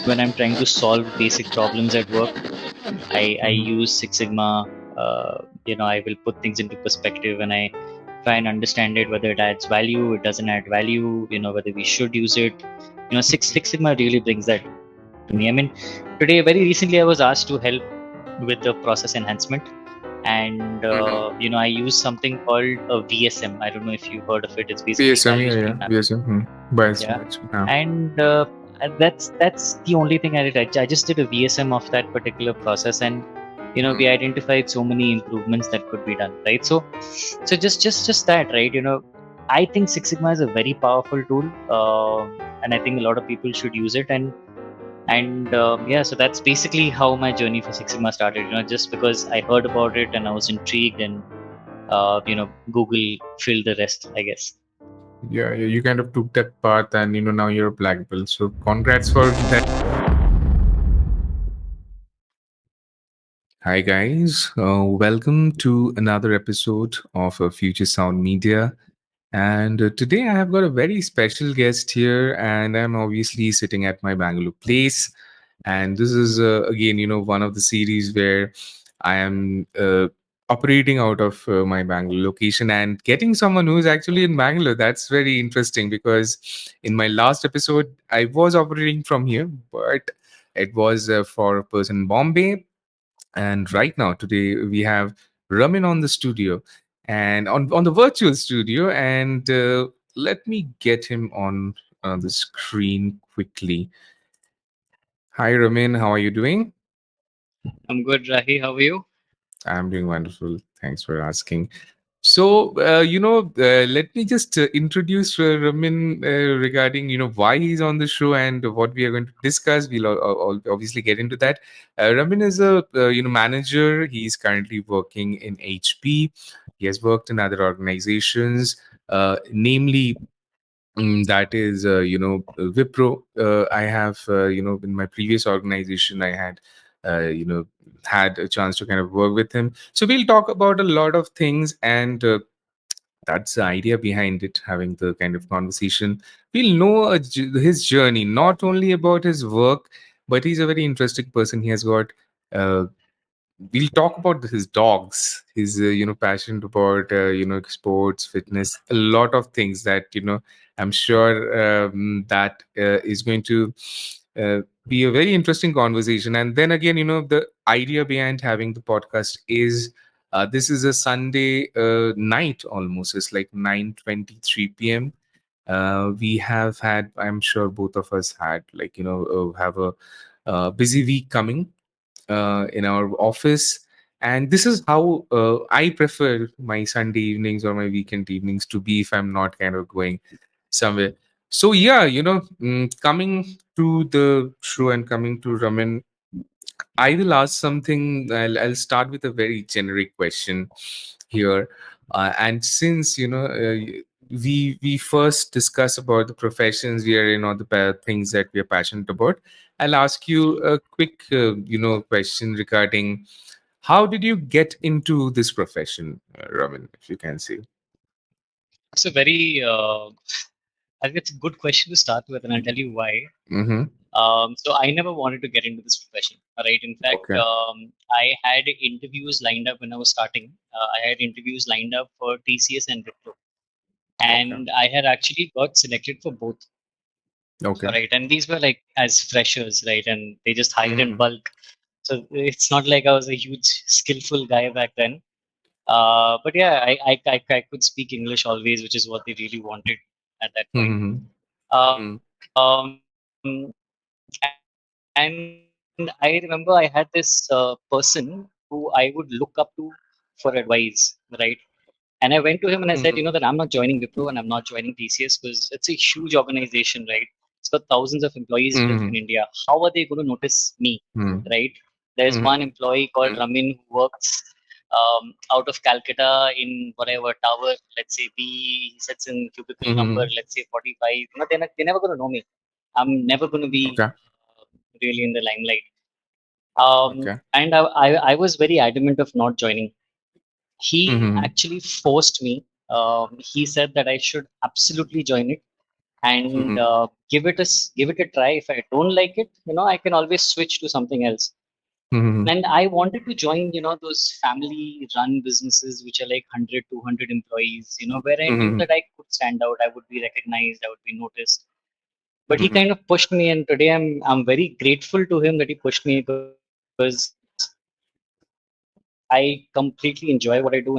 When I'm trying to solve basic problems at work, I Mhm. use Six Sigma. I will put things into perspective and I try and understand it, whether it adds value, it doesn't add value, whether we should use it. Six Sigma really brings that to me. I mean, today, very recently, I was asked to help with the process enhancement. And, Mhm. I use something called a VSM. I don't know if you heard of it. It's basically VSM, value yeah, yeah, stream mapping. VSM. Bias Yeah. match. Yeah. And that's the only thing I did. I just did a VSM of that particular process, and we identified so many improvements that could be done, right? So just that, right? I think Six Sigma is a very powerful tool, and I think a lot of people should use it. And yeah, so that's basically how my journey for Six Sigma started. Just because I heard about it and I was intrigued, and Google filled the rest, I guess. Yeah, yeah, you kind of took that path, and now you're a black belt. So congrats for that. Hi guys, welcome to another episode of Future Sound Media. And today I have got a very special guest here, and I'm obviously sitting at my Bangalore place. And this is again, one of the series where I am operating out of my Bangalore location and getting someone who is actually in Bangalore. That's very interesting because in my last episode I was operating from here, but it was for a person in Bombay. And right now, today, we have Ramin on the studio and on the virtual studio. And let me get him on the screen quickly. Hi, Ramin. How are you doing? I'm good, Rahi. How are you? I'm doing wonderful. Thanks for asking. So, let me just introduce Ramin regarding, why he's on the show and what we are going to discuss. We'll obviously get into that. Ramin is a, manager. He's currently working in HP. He has worked in other organizations, namely that is Wipro. I have in my previous organization I had had a chance to kind of work with him, so we'll talk about a lot of things. And that's the idea behind it, having the kind of conversation. We'll know his journey, not only about his work, but he's a very interesting person. He has got uh, we'll talk about his dogs, his passion about sports, fitness, a lot of things that I'm sure that is going to be a very interesting conversation. And then again, the idea behind having the podcast is this is a Sunday night, almost it's like 9:23 p.m. We have had, I'm sure both of us had, like have a busy week coming in our office. And this is how I prefer my Sunday evenings or my weekend evenings to be if I'm not kind of going somewhere. So yeah, coming to the show and coming to Raman, I will ask something. I'll start with a very generic question here. And since we first discuss about the professions we are in or the things that we are passionate about, I'll ask you a quick question regarding how did you get into this profession, Ramin, if you can say. It's a very, I think it's a good question to start with, and I'll tell you why. Mm-hmm. So I never wanted to get into this profession, right? In fact, Okay. I had interviews lined up when I was starting. I had interviews lined up for TCS and Wipro, Okay. and I had actually got selected for both, Okay. right? And these were like as freshers, right? And they just hire in Mm-hmm. bulk. So it's not like I was a huge skillful guy back then. But yeah, I could speak English always, which is what they really wanted at that point. Mm-hmm. And I remember I had this person who I would look up to for advice, right? And I went to him and I said, Mm-hmm. that I'm not joining Wipro and I'm not joining TCS because it's a huge organization, right? It's got thousands of employees in Mm-hmm. India. How are they going to notice me, right? There's one Mm-hmm. employee called Ramin who works out of Calcutta in whatever tower, let's say B, he sits in cubicle number, Mm-hmm. let's say 45. They're never going to know me. I'm never going to be Okay. really in the limelight. Okay. And I was very adamant of not joining. He Mm-hmm. actually forced me. He said that I should absolutely join it. and Mm-hmm. give it a try. If I don't like it, I can always switch to something else. Mm-hmm. And I wanted to join, those family run businesses which are like 100, 200 employees, where I knew Mm-hmm. that I could stand out, I would be recognized, I would be noticed. But he Mm-hmm. kind of pushed me, and today I'm very grateful to him that he pushed me, because I completely enjoy what I do, and I completely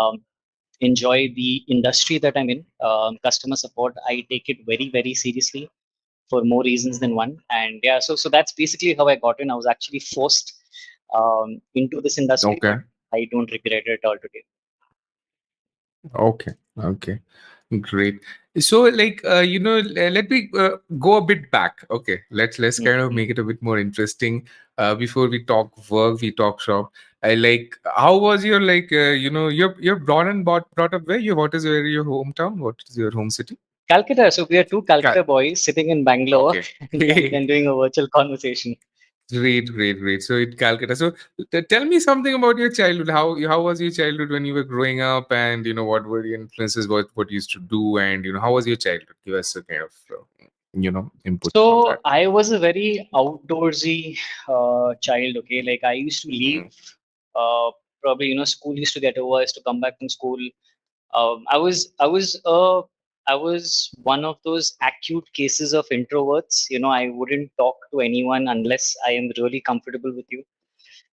enjoy the industry that I'm in. Customer support, I take it very, very seriously for more reasons than one. And yeah, so that's basically how I got in. I was actually forced into this industry, but Okay. I don't regret it at all today. Okay. Okay. Great. So, like, let me go a bit back. Okay, let's kind of Mhm. make it a bit more interesting. Before we talk work, we talk shop. I like. How was your you're brought up where you? What is your hometown? What is your home city? Calcutta. So we are two Cal- Calcutta boys sitting in Bangalore okay. and doing a virtual conversation. Great, great, great. So in Calcutta. So tell me something about your childhood. How was your childhood when you were growing up, and what were your influences? What you used to do, and how was your childhood? Give us a kind of input on So that. I was a very outdoorsy child. Okay, like I used to Mm-hmm. leave. Uh, Probably school used to get over. I used to come back from school. I was one of those acute cases of introverts. I wouldn't talk to anyone unless I am really comfortable with you.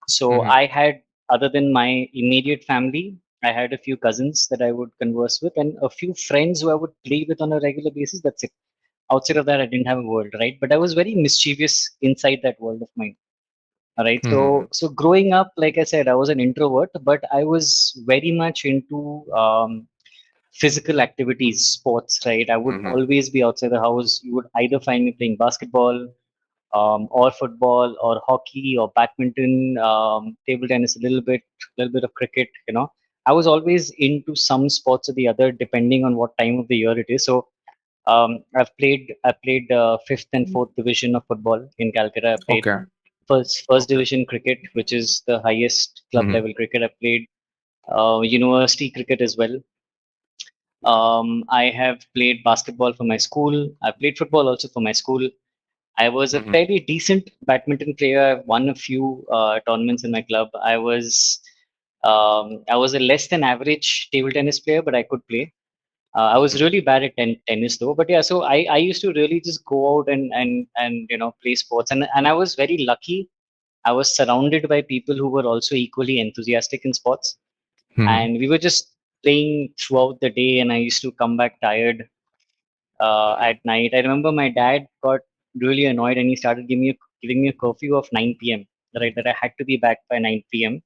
So Mm-hmm. I had, other than my immediate family, I had a few cousins that I would converse with, and a few friends who I would play with on a regular basis. That's it. Outside of that, I didn't have a world, right? But I was very mischievous inside that world of mine. All right. Mm-hmm. So growing up, like I said, I was an introvert, but I was very much into physical activities, sports, right? I would Mm-hmm. always be outside the house. You would either find me playing basketball, or football, or hockey, or badminton, table tennis, little bit of cricket. I was always into some sports or the other, depending on what time of the year it is. So I played fifth and fourth division of football in Calcutta. I played Okay. first Okay. division cricket, which is the highest club Mm-hmm. level cricket. I played university cricket as well. I have played basketball for my school. I played football also for my school. I was a Mm-hmm. fairly decent badminton player. I won a few tournaments in my club. I was a less than average table tennis player, but I could play. I was really bad at tennis though. But yeah, so I used to really just go out and play sports, and I was very lucky. I was surrounded by people who were also equally enthusiastic in sports, Mm-hmm. and we were just playing throughout the day. And I used to come back tired at night. I remember my dad got really annoyed, and he started giving me a curfew of 9 p.m. Right, that I had to be back by 9 p.m.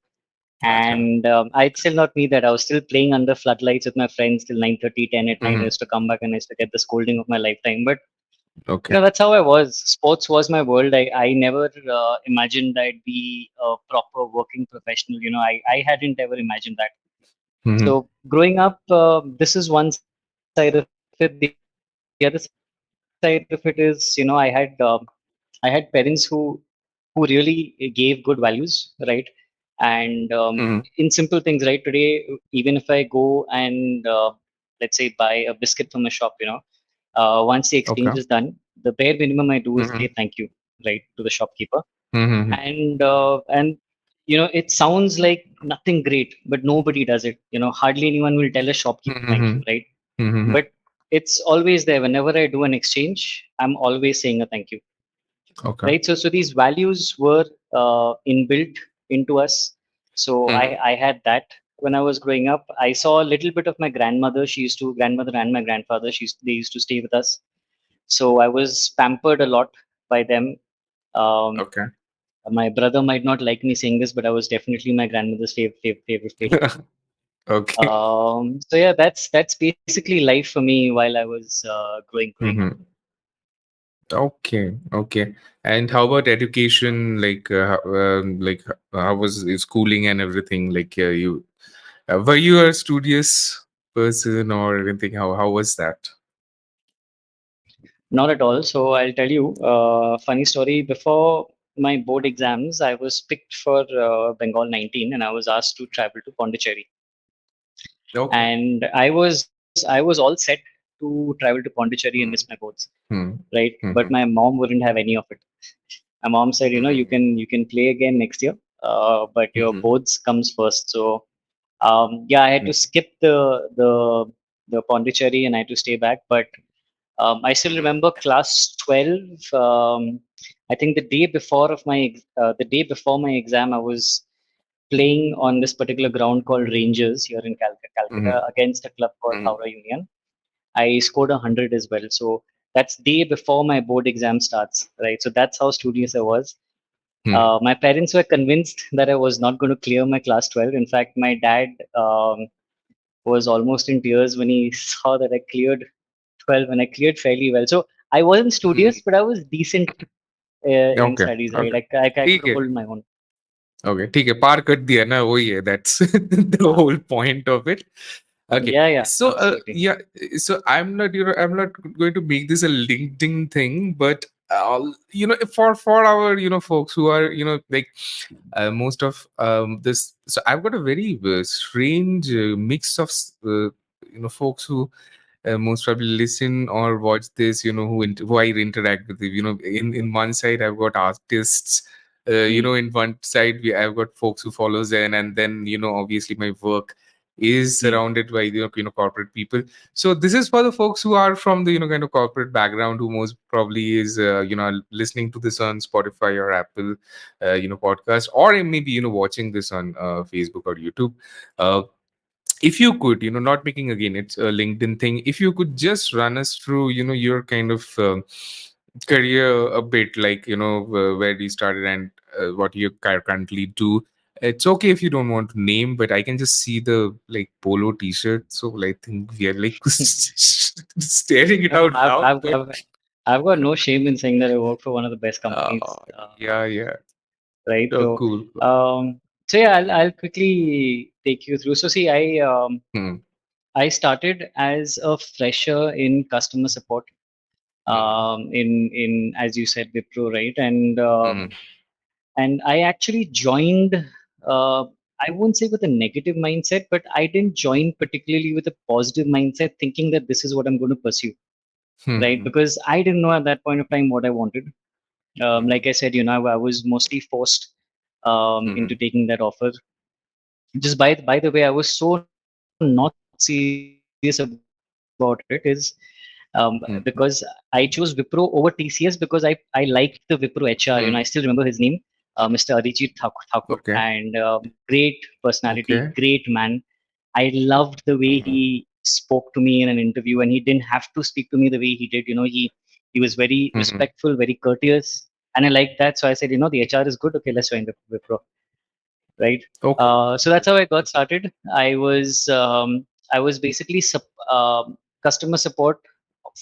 Okay. And I'd still not mean that. I was still playing under floodlights with my friends till 9:30, 10 at night. I Mm-hmm. used to come back and I used to get the scolding of my lifetime. But Okay. that's how I was. Sports was my world. I never imagined I'd be a proper working professional. I hadn't ever imagined that. Mm-hmm. So growing up, this is one side of it. The other side of it is, I had parents who really gave good values, right? And Mm-hmm. in simple things, right? Today, even if I go and let's say buy a biscuit from a shop, once the Okay. exchange is done, the bare minimum I do is Mm-hmm. say thank you, right, to the shopkeeper. Mm-hmm. And it sounds like nothing great, but nobody does it. Hardly anyone will tell a shopkeeper thank Mm-hmm. you, right? Mm-hmm. But it's always there. Whenever I do an exchange, I'm always saying a thank you, Okay. right? So these values were inbuilt into us. So Mm-hmm. I had that when I was growing up. I saw a little bit of my grandmother. Grandmother and my grandfather. They used to stay with us. So I was pampered a lot by them. Um, Okay. my brother might not like me saying this, but I was definitely my grandmother's favorite kid. Okay. So yeah, that's basically life for me while I was growing up. Mm-hmm. Okay, okay. And how about education? How was your schooling and everything? Were you a studious person or anything? How was that? Not at all. So I'll tell you a funny story. Before my board exams, I was picked for Bengal 19, and I was asked to travel to Pondicherry. Okay. And I was all set to travel. to travel to Pondicherry and Hmm. miss my boards, Hmm. right? But Hmm. my mom wouldn't have any of it. My mom said, Hmm. you can play again next year, but your Hmm. boards comes first. So yeah, I had to Hmm. skip the Pondicherry and I had to stay back. But I still Hmm. remember class 12. I think the day before my exam, I was playing on this particular ground called Rangers here in Hmm. Calcutta against a club called Hmm. Howrah Union. I scored 100 as well. So that's day before my board exam starts, right? So that's how studious I was. Hmm. My parents were convinced that I was not going to clear my class 12. In fact, my dad was almost in tears when he saw that I cleared 12 and I cleared fairly well. So I wasn't Hmm. studious, but I was decent in Okay. studies, right? Okay. I ठीक could है. hold my own. Okay, ठीक है, पार कर दिया ना, वही है, that's the Uh, whole point of it. Okay, yeah, yeah, so absolutely. yeah, so I'm not going to make this a LinkedIn thing, but for our folks who are like most of this, so I've got a very strange mix of folks who most probably listen or watch this, who I interact with. In one side I've got artists, Mm, in one side I've got folks who follow Zen, and then obviously my work is mm, surrounded by corporate people. So this is for the folks who are from the kind of corporate background, who most probably is listening to this on Spotify or Apple podcast, or maybe watching this on Facebook or YouTube. uh, if you could, not making, again, it's a LinkedIn thing, if you could just run us through your kind of career a bit, like where you started and what you currently do. It's okay if you don't want to name, but I can just see the like polo t-shirt, so I think we are like staring it No, out loud, but I've got no shame in saying that I work for one of the best companies, yeah, yeah. right? Oh, cool, cool. So yeah, I'll quickly take you through. So see, Hmm. I started as a fresher in customer support, Hmm. in as you said, Wipro, right? Hmm. And I actually joined. Uh, I won't say with a negative mindset, but I didn't join particularly with a positive mindset, thinking that this is what I'm going to pursue, right? Hmm. Because I didn't know at that point of time what I wanted. Hmm. Like I said, I was mostly forced Hmm. into taking that offer. Just by the way, I was so not serious about it is because I chose Wipro over TCS because I liked the Wipro HR. I still remember his name, Hmm. Mr. Arijit Thakur, and Okay. great personality, Okay. great man. I loved the way Hmm. he spoke to me in an interview, and he didn't have to speak to me the way he did. He was very Hmm. respectful, very courteous, and I liked that. So I said, the HR is good. Okay, let's join the Wipro, right? Okay. So that's how I got started. I was basically customer support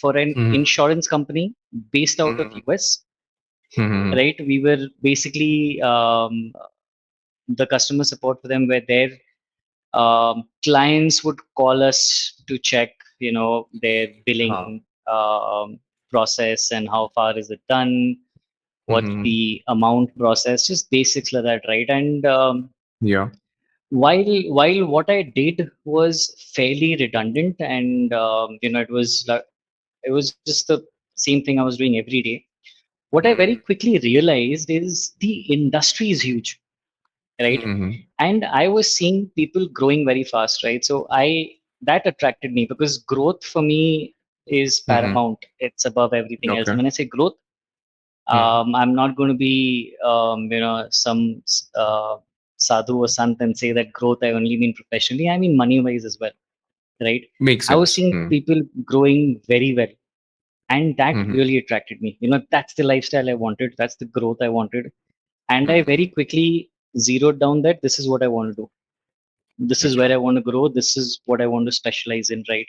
for an Hmm. insurance company based out of Hmm. US, Hmm. right? We were basically the customer support for them, where their clients would call us to check, their Huh. billing process and how far is it done, what's Hmm. the amount process, just basics like that, right? And Yeah. while what I did was fairly redundant, and it was just the same thing I was doing every day. What I very Hmm. quickly realized is the industry is huge, right? Hmm. And I was seeing people growing very fast, right? So I that attracted me because growth for me is Hmm. paramount. It's above everything else. Okay. And when I say growth, Hmm. I'm not going to be, some sadhu or sant and say that growth I only mean professionally. I mean money wise as well, right? Makes I was sense. seeing Hmm. people growing very well, and that Hmm. really attracted me. That's the lifestyle I wanted. That's the growth I wanted, and I Hmm. very quickly zeroed down that this is what I want to do. This is Okay. where I want to grow. This is what I want to specialize in, right?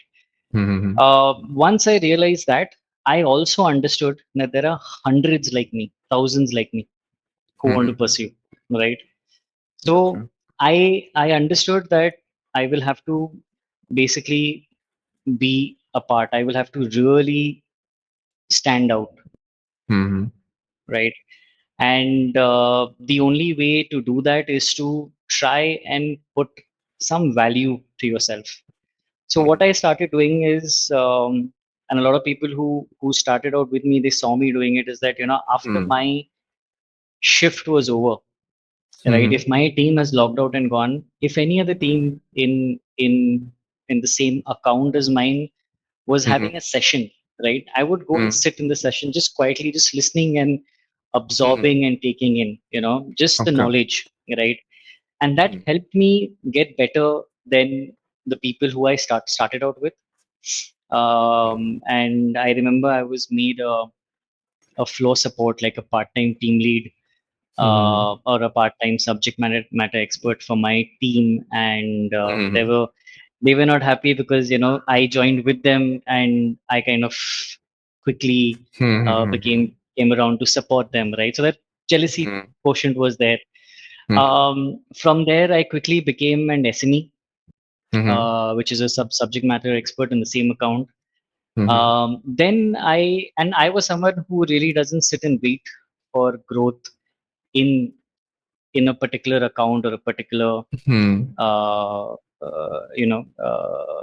Hmm. Once I realized that, I also understood that there are hundreds like me, thousands like me who want to Hmm. pursue, right? Okay. So I understood that I will have to basically be a part. I will have to really stand out, Hmm. right? And the only way to do that is to try and put some value to yourself. So what Hmm. I started doing is and a lot of people who started out with me, they saw me doing it, is that, after Mm. my shift was over, right? Mhm. If my team has logged out and gone, if any other team in the same account as mine was Mhm. having a session, right? I would go and Mm. sit in the session just quietly, just listening and Mhm. absorbing and taking in, just the Okay. knowledge, right? And that Mm. helped me get better than the people who I started out with. And I remember I was made a floor support, like a part-time team lead, Mhm. or a part-time subject matter expert for my team, and Mhm. they were not happy because I joined with them, and I kind of quickly Mhm. came around to support them, right? So that jealousy Mhm. quotient was there. From there, I quickly became an SME, Mhm. which is a subject matter expert in the same account. Mhm. Then I was someone who really doesn't sit and wait for growth in a particular account or a particular Mhm. uh, uh, you know uh,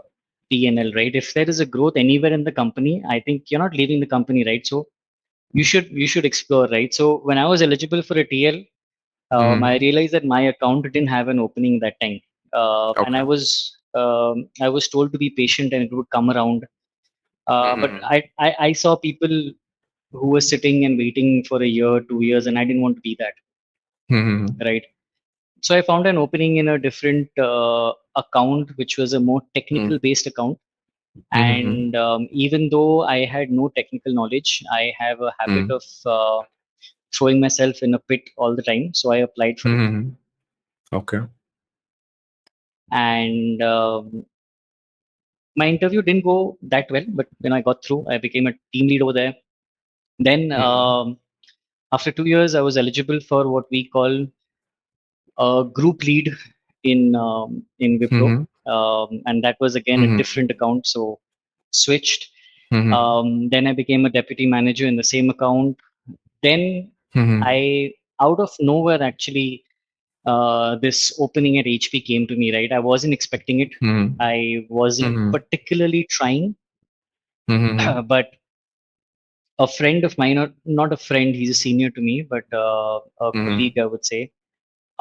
P&L, right? If there is a growth anywhere in the company, I think you're not leaving the company, right? So you should explore, right? So when I was eligible for a TL, I Mhm. realized that my account didn't have an opening that time, and Okay. I was told to be patient and it would come around. But Mhm. I saw people who were sitting and waiting for a year, 2 years, and I didn't want to be that, Mhm. right? So I found an opening in a different account, which was a more Mhm. technical based account. Mhm. And even though I had no technical knowledge, I have a habit Mhm. of throwing myself in a pit all the time. So I applied for it, Mhm. Okay. and my interview didn't go that well, but then I got through. I became a team lead over there. Then Mhm. after 2 years, I was eligible for what we call a group lead in Wipro, Mhm. and that was again a Mhm. different account. So switched. Mhm. Then I became a deputy manager in the same account. Then Mhm. I, out of nowhere, actually, this opening at HP came to me. Right, I wasn't expecting it. Mhm. I wasn't Mhm. particularly trying, Mhm. but a friend of mine, not a friend, he's a senior to me, but a Mhm. colleague, I would say.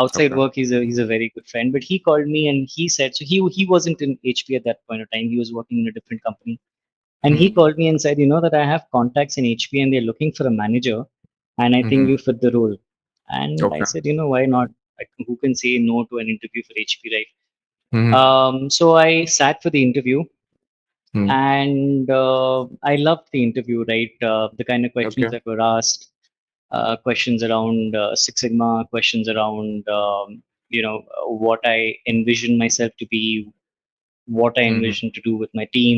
Outside Okay. work, he's a very good friend. But he called me and he said, so he wasn't in HP at that point of time. He was working in a different company, and he Mhm. called me and said, that I have contacts in HP and they're looking for a manager, and I think Mhm. you fit the role. And I Okay. said, why not? Like, who can say no to an interview for HP, right? Mhm. So I sat for the interview, Mhm. and I loved the interview, right? The kind of questions Okay. that were asked, questions around Six Sigma, questions around what I envision myself to be, what I Mhm. envision to do with my team,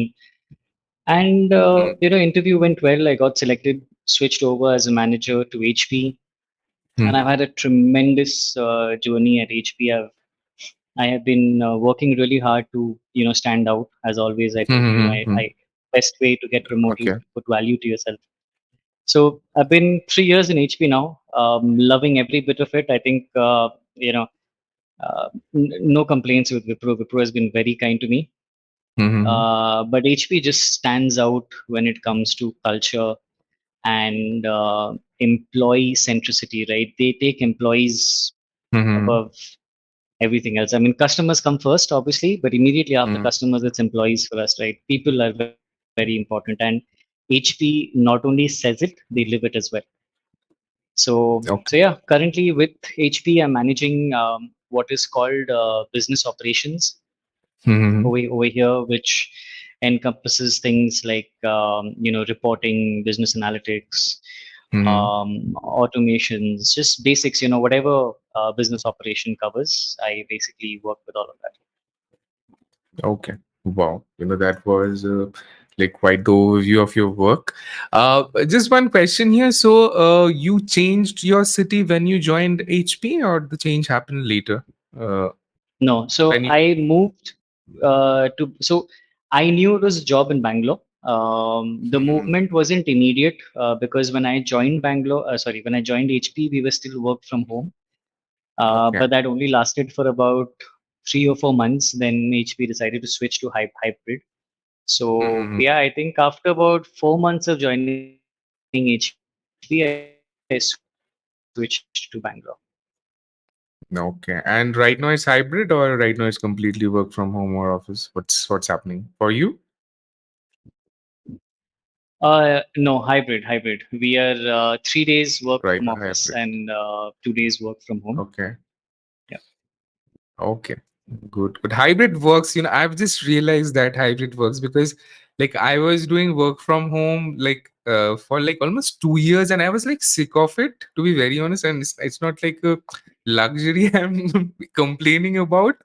and Mhm. interview went well. I got selected, switched over as a manager to HP, and I've Mhm. had a tremendous journey at HP. I have been working really hard to stand out. As always, I think Mhm. I best way to get promoted is Okay. to put value to yourself. So I've been 3 years in HP now, loving every bit of it. I think no complaints with Wipro. Wipro has been very kind to me. Mhm. But HP just stands out when it comes to culture and employee centricity, right? They take employees Mhm. above everything else. I mean, customers come first, obviously, but immediately after Mhm. customers, it's employees for us, right? People are very important. And HP not only says it, they live it as well. So Okay. yeah, currently with HP, I'm managing what is called business operations Mhm. over here, which encompasses things like reporting, business analytics, Mhm. automations, just basics. Whatever business operation covers, I basically work with all of that. Okay. Wow. That was like quite the overview of your work. Just one question here. So, you changed your city when you joined HP, or the change happened later? Uh, No, so when you. I moved so I knew it was a job in Bangalore. The Mhm. movement wasn't immediate because when I joined when I joined HP, we were still work from home. Okay. But that only lasted for about 3 or 4 months. Then HP decided to switch to hybrid. So Mm-hmm. yeah, I think after about 4 months of joining HP, I switched to Bangalore. Okay. And right now it's hybrid, or right now it's completely work from home or office? What's happening for you? No, hybrid. We are 3 days work Right from now office hybrid. and 2 days work from home. Okay. Yeah. Okay, good. But hybrid works, I've just realized that hybrid works because like I was doing work from home like for like almost 2 years, and I was like sick of it, to be very honest. And it's not like a luxury I'm complaining about,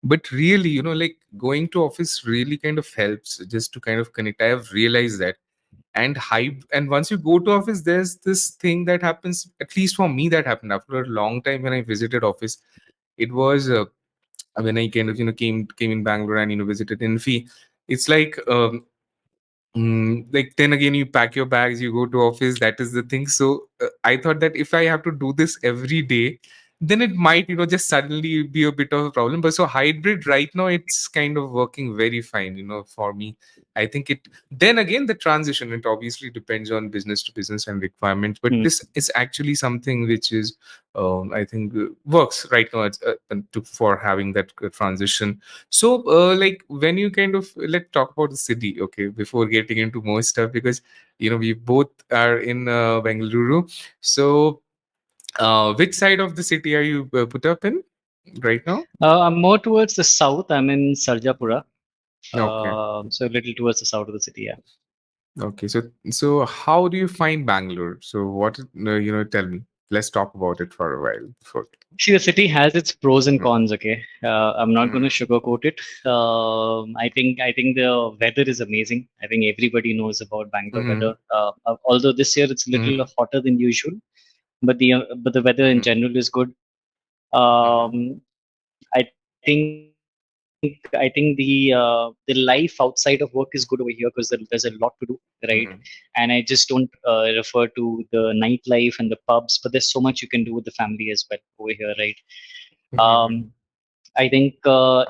but really, like going to office really kind of helps just to kind of connect. I have realized that. And once you go to office, there's this thing that happens, at least for me, that happened after a long time when I visited office. It was when I kind of came in Bangalore and visited Infi. It's like like then again you pack your bags, you go to office. That is the thing. So I thought that if I have to do this every day, then it might just suddenly be a bit of a problem. But so hybrid right now, it's kind of working very fine. For me, I think it. Then again, the transition, it obviously depends on business to business and requirements. But Hmm. this is actually something which is I think works right now for having that transition. So, like when you kind of let's talk about the city, okay, before getting into more stuff, because we both are in Bengaluru. So, which side of the city are you put up in right now? I'm more towards the south. I'm in Sarjapura, Okay, so a little towards the south of the city. Yeah. okay. So how do you find Bangalore? So, what tell me. Let's talk about it for a while. Before. See, the city has its pros and Mm-hmm. cons. Okay, I'm not going to sugarcoat it. I think the weather is amazing. I think everybody knows about Bangalore Mm-hmm. weather. Although this year it's a little Mm-hmm. hotter than usual, but the weather in general is good. Mm-hmm. I think the life outside of work is good over here because there's a lot to do, right? And I just don't refer to the nightlife and the pubs, but there's so much you can do with the family as well over here, right? Um, Mm-hmm. I think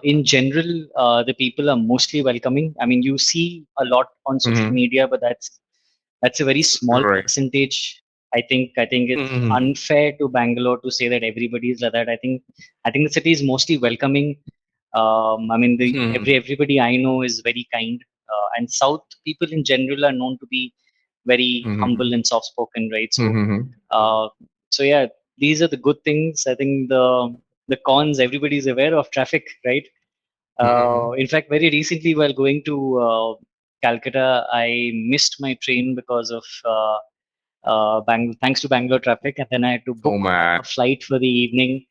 in general, the people are mostly welcoming. I mean, you see a lot on social Mm-hmm. media, but that's a very small Right. percentage. I think it's Mm-hmm. unfair to Bangalore to say that everybody is like that. I think the city is mostly welcoming. I mean, the Mm-hmm. everybody I know is very kind, and South people in general are known to be very humble and soft spoken, right? So, Mm-hmm. uh, so yeah, these are the good things. I think the cons everybody is aware of traffic, right? Mm-hmm. In fact, very recently while going to Calcutta, I missed my train because of thanks to Bangalore traffic, and then I had to Oh book man. a flight for the evening.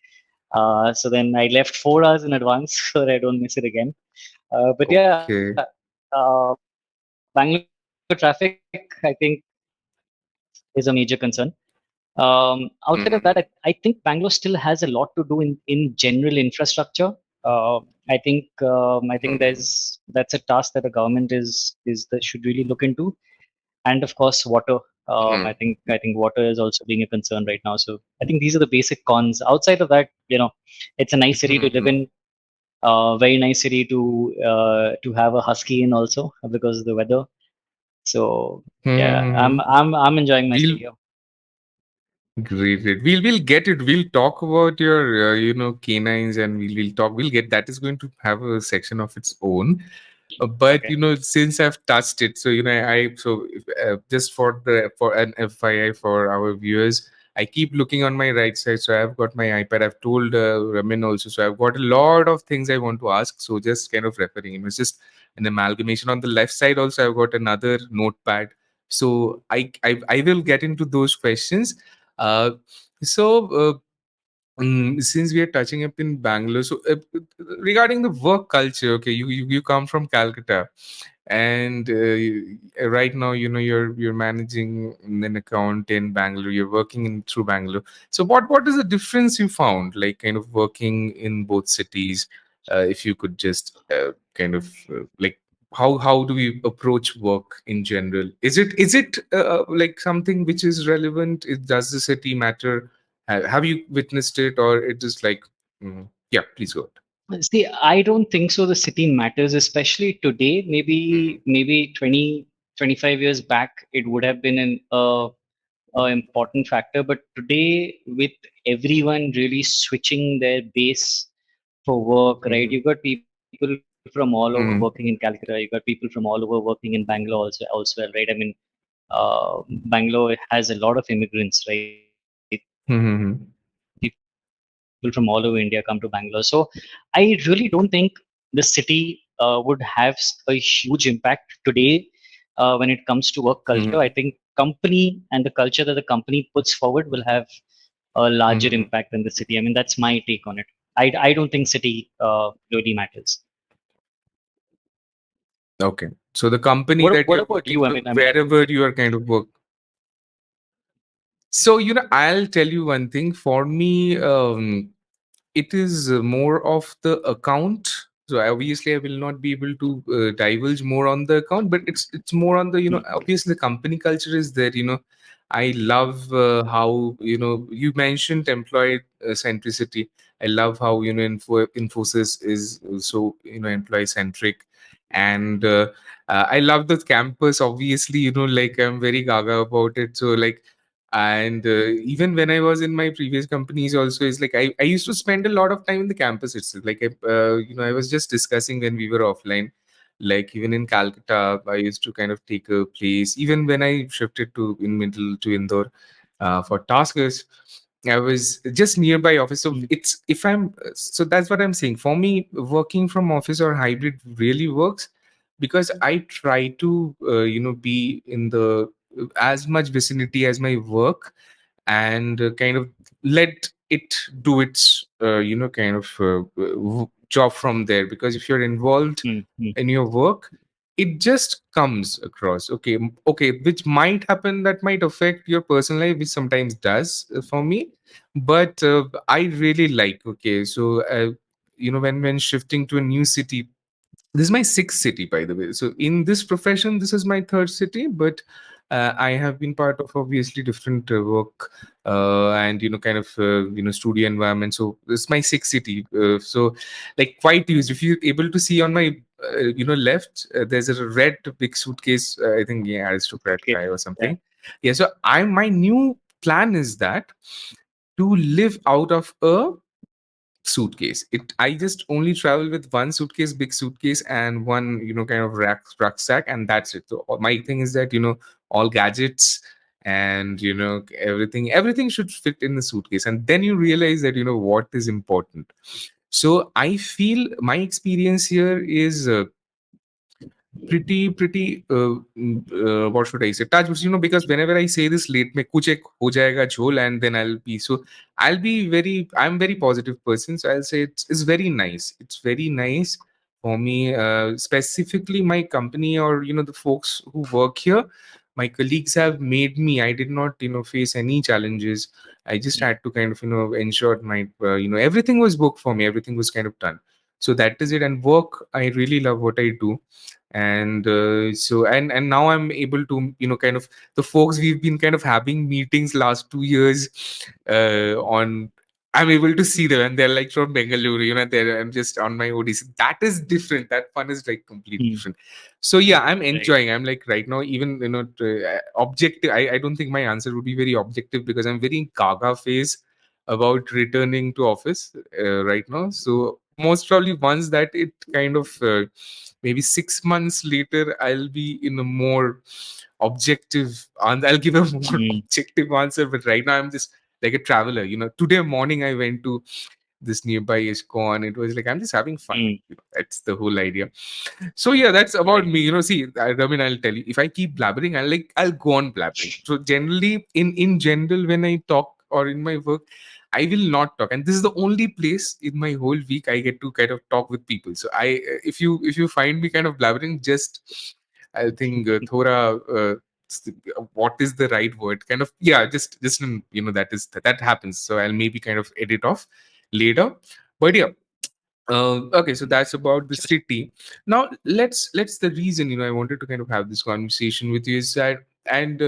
So then I left 4 hours in advance so that I don't miss it again. But yeah, Okay. Bangalore traffic, I think, is a major concern. Outside of that, I Mhm, think Bangalore still has a lot to do in general infrastructure. I think mhm, that's a task that the government is that should really look into, and of course water. mhm, I think water is also being a concern right now. So I think these are the basic cons. Outside of that, it's a nice city to live mhm. in. Very nice city to have a husky in also because of the weather. So yeah, I'm Mhm. I'm I'm enjoying my stay We'll here. great, great. We'll get it. We'll talk about your canines, and we'll get that is going to have a section of its own. But Okay. since I've touched it, so just for an FYI for our viewers, I keep looking on my right side. So I've got my iPad. I've told Ramin also. So I've got a lot of things I want to ask. So just kind of referring him. It's just an amalgamation. On the left side also, I've got another notepad. So I will get into those questions. Uh, so. Since we are touching up in Bangalore, so regarding the work culture, okay, you come from Calcutta, and right now you're managing an account in Bangalore. You're working in through Bangalore. So what is the difference you found, like kind of working in both cities? If you could just kind of like how do we approach work in general? Is it like something which is relevant? Does the city matter? Have you witnessed it, or it is like, yeah, please go ahead. See, I don't think so. The city matters, especially today. Maybe 20, 25 years back, it would have been a important factor. But today, with everyone really switching their base for work, right? Mm-hmm. You've got people from all over working in Mm-hmm. Calcutta. You've got people from all over working in Bangalore also elsewhere, right? I mean, Bangalore has a lot of immigrants, right? People from all over Mm-hmm. India come to Bangalore. So I really don't think the city would have a huge impact today when it comes to work culture. I think company and the culture that the company puts forward will have a larger impact than the Mm-hmm. city. I mean, that's my take on it. I don't think city really matters. Okay. So the company that What you're about working, you? I so mean, wherever you are kind of work. So, I'll tell you one thing. For me, it is more of the account. So obviously, I will not be able to divulge more on the account, but it's more on the, obviously the company culture is there. I love how, you mentioned employee centricity. I love how, Infosys is so, employee centric. And I love the campus. Obviously, like I'm very gaga about it. So like, and even when I was in my previous companies also, is like I used to spend a lot of time in the campus itself. Like I was just discussing when we were offline, like even in Calcutta I used to kind of take a place. Even when I shifted to in middle to Indore for taskers, I was just nearby office. So mm, it's if I'm so that's what I'm saying. For me, working from office or hybrid really works because I try to be in the as much vicinity as my work, and kind of let it do its kind of job from there. Because if you're involved mm. in your work, it just comes across. Okay, okay, which might happen, that might affect your personal life, which sometimes does for me. But I really like, okay, so when shifting to a new city, this is my sixth city, by the way. So in this profession, this is my third city, but I have been part of obviously different work and kind of studio environment. So this is my sixth city. So like quite used. If you're able to see on my left, there's a red big suitcase. I think, yeah, aristocrat Okay. guy or Yeah. something. Yeah. So my new plan is that to live out of a suitcase. I just only travel with one suitcase, big suitcase, and one kind of rucksack, and that's it. So my thing is that all gadgets and everything should fit in the suitcase, and then you realize that what is important. So I feel my experience here is pretty what should I say, touch wood, because whenever I say this late mein kuch ek ho jayega jhol, and then I'll be I'm very positive person, so I'll say it's very nice. It's very nice for me, specifically my company, or the folks who work here. My colleagues have made me, I did not face any challenges. I just Mm, had to kind of ensure my everything was booked for me, everything was kind of done. So that is it. And work, I really love what I do. And so and now I'm able to kind of, the folks we've been kind of having meetings last 2 years on, I'm able to see them, and they're like from Bengaluru, they're, I'm just on my ODC. That is different. That fun is like completely mm, different. So yeah, I'm right. enjoying. I'm like right now, even objective. I don't think my answer would be very objective, because I'm very gaga phase about returning to office right now. So most probably once that it kind of maybe 6 months later, I'll be in a more objective, and I'll give a more Mm, objective answer. But right now I'm just like a traveler. Today morning I went to this nearby ISKCON. It was like I'm just having fun. mm, That's the whole idea. So yeah, that's about right. me. See, Ramin, I'll tell you, if I keep blabbering, I'll go on blabbering. So generally, in general, when I talk or in my work, I will not talk, and this is the only place in my whole week I get to kind of talk with people. So if you find me kind of blabbering, just I think Thora. What is the right word? Kind of, yeah, just that happens. So I'll maybe kind of edit off later. But yeah, okay, so that's about the Sure. city. Now let's the reason I wanted to kind of have this conversation with you is that, and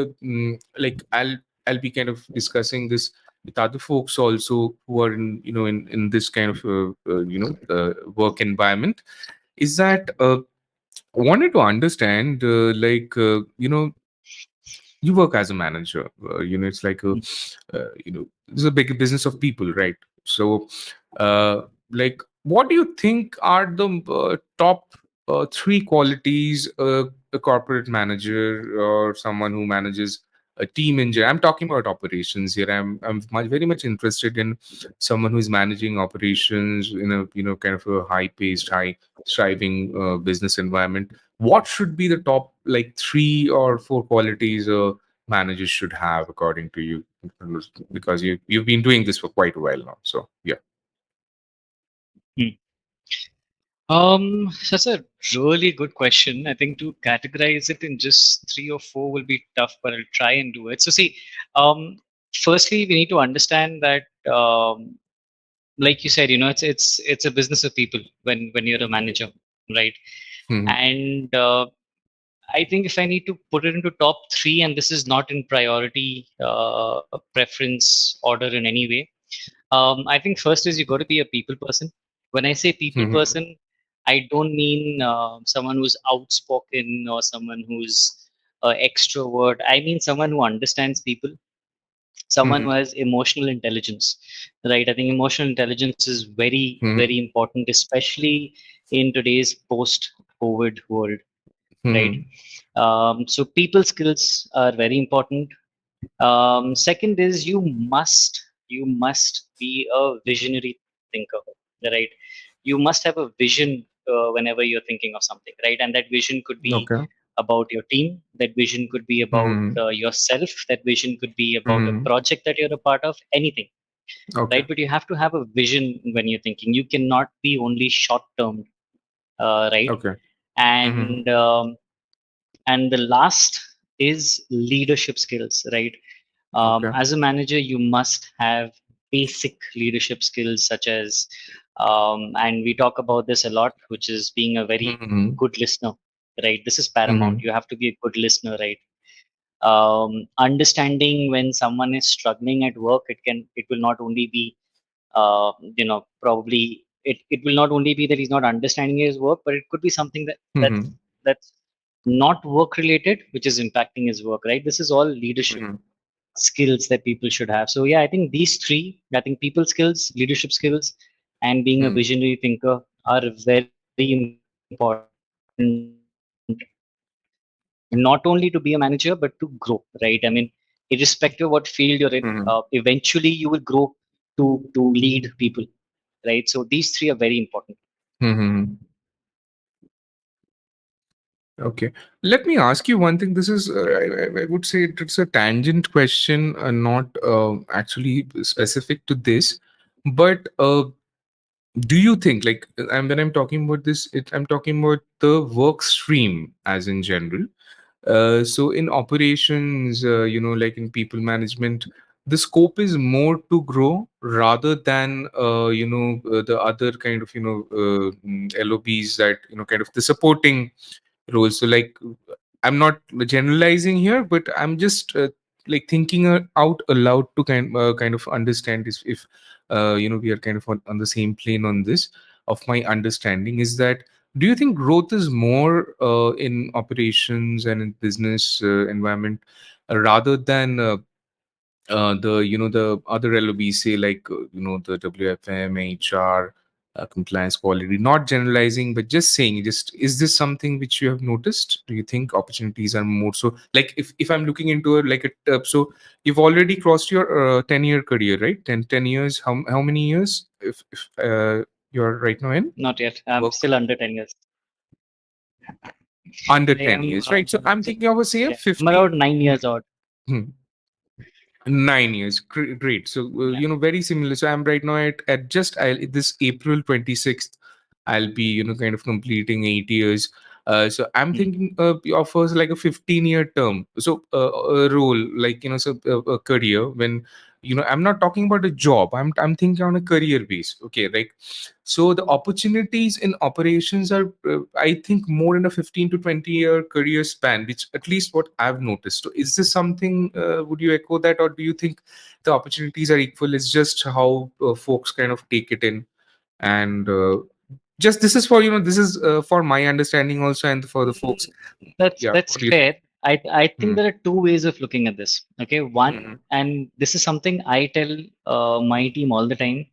like I'll be kind of discussing this with other folks also who are in in this kind of work environment, is that I wanted to understand you work as a manager. It's like a this is a big business of people, right? So uh, what do you think are the top three qualities a corporate manager or someone who manages a team in general? I'm talking about operations here. I'm very much interested in someone who's managing operations in a kind of a high paced, high striving business environment. What should be the top like three or four qualities managers should have according to you, because you've been doing this for quite a while now? So yeah. Hmm. That's a really good question. I think to categorize it in just three or four will be tough, but I'll try and do it. So see, um, firstly, we need to understand that, like you said, it's a business of people when you're a manager, right? Hmm. And I think if I need to put it into top three, and this is not in priority preference order in any way, I think first is you got to be a people person. When I say people Hmm. person, I don't mean someone who's outspoken or someone who's extrovert. I mean someone who understands people, someone who Hmm. has emotional intelligence, right? I think emotional intelligence is very, very Hmm. important, especially in today's post-COVID world, right? Hmm. So people skills are very important. Second is you must be a visionary thinker, right? You must have a vision whenever you're thinking of something, right? And that vision could be Okay. about your team. That vision could be about Hmm. yourself. That vision could be about a Hmm. project that you're a part of. Anything, Okay. right? But you have to have a vision when you're thinking. You cannot be only short term, right? Okay. Hmm. And the last is leadership skills, right? Okay. As a manager, you must have basic leadership skills such as, and we talk about this a lot, which is being a very Hmm. good listener, right? This is paramount. Hmm. You have to be a good listener, right? Understanding when someone is struggling at work, it will not only be, probably it will not only be that he's not understanding his work, but it could be something that's not work related, which is impacting his work, right? This is all leadership Hmm. skills that people should have. So yeah, I think these three, I think people skills, leadership skills, and being a Hmm. visionary thinker are very important, not only to be a manager, but to grow, right? I mean, irrespective of what field you're in, eventually Hmm. you will grow to lead people, right? So these three are very important. Hmm. Okay. Let me ask you one thing. This is, I would say it's a tangent question, not actually specific to this. But do you think, like, and when I'm talking about this, I'm talking about the work stream as in general. So in operations, like in people management, the scope is more to grow rather than, the other kind of, LOBs that, kind of the supporting roles. So like, I'm not generalizing here, but I'm just like thinking out aloud to kind of understand if we are kind of on the same plane on this. Of my understanding is that, do you think growth is more in operations and in business environment rather than the the other LOBs, say like the WFM, HR, compliance, quality? Not generalizing, but just saying, just is this something which you have noticed? Do you think opportunities are more so, like, if I'm looking into it like a so you've already crossed your 10-year career, right? 10 years. How many years, if you're right now in Not yet. I'm work? still under 10 years. Under I 10 am years, right? So I'm so thinking of a say a yeah, I'm 15. around 9 years old. 9 years. Great. So, Yeah. very similar. So I'm right now at this April 26th, I'll be, kind of completing 8 years. So I'm Hmm. thinking of us like a 15-year term. So a role like, so a career when, I'm not talking about a job. I'm thinking on a career base. Okay, like, so the opportunities in operations are, I think, more in a 15 to 20-year career span, which at least what I've noticed. So is this something? Would you echo that, or do you think the opportunities are equal? It's just how folks kind of take it in, and just this is for, this is for my understanding also, and for the folks. That's Yeah, that's what do you think? fair. I think Hmm. there are two ways of looking at this. Okay, one, Hmm. and this is something I tell my team all the time,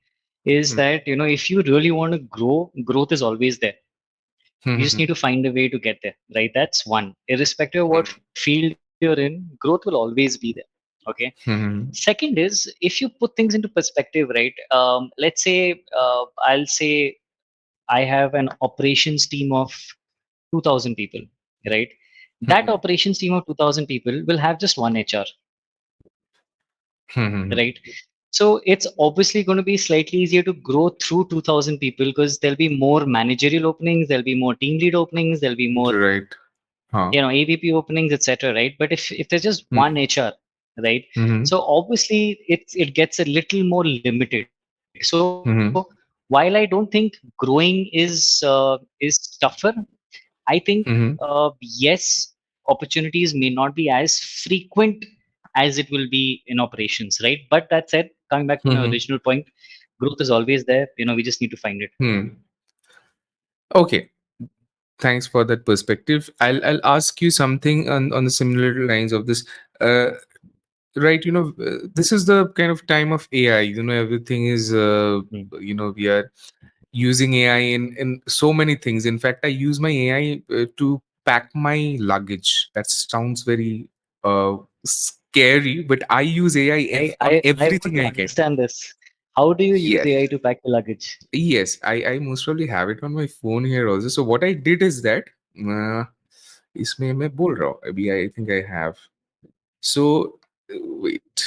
is Hmm. that if you really want to grow, growth is always there. You just Hmm. need to find a way to get there, right? That's one. Irrespective of what Hmm. field you're in, growth will always be there. Okay. Hmm. Second is, if you put things into perspective, right? Let's say I'll say I have an operations team of 2,000 people, right? That Hmm. operations team of 2,000 people will have just one HR, Hmm. right? So it's obviously going to be slightly easier to grow through 2,000 people because there'll be more managerial openings, there'll be more team lead openings, there'll be more Right. Huh. AVP openings, etc. Right? But if there's just one Hmm. HR, right? Hmm. So obviously it gets a little more limited. So while I don't think growing is tougher, I think Hmm. yes, opportunities may not be as frequent as it will be in operations, right? But that said, coming back to my Hmm. original point, growth is always there. We just need to find it. Hmm. Okay. Thanks for that perspective. I'll ask you something on the similar lines of this. Uh, right, this is the kind of time of AI. Everything is, Hmm. we are using AI in so many things. In fact, I use my AI to pack my luggage. That sounds very scary, but I use AI on I everything wouldn't I can. understand this. How do you use Yes. AI to pack the luggage? Yes, I most probably have it on my phone here also. So what I did is that uh, इसमें मैं बोल रहा हूँ अभी I think I have. So wait.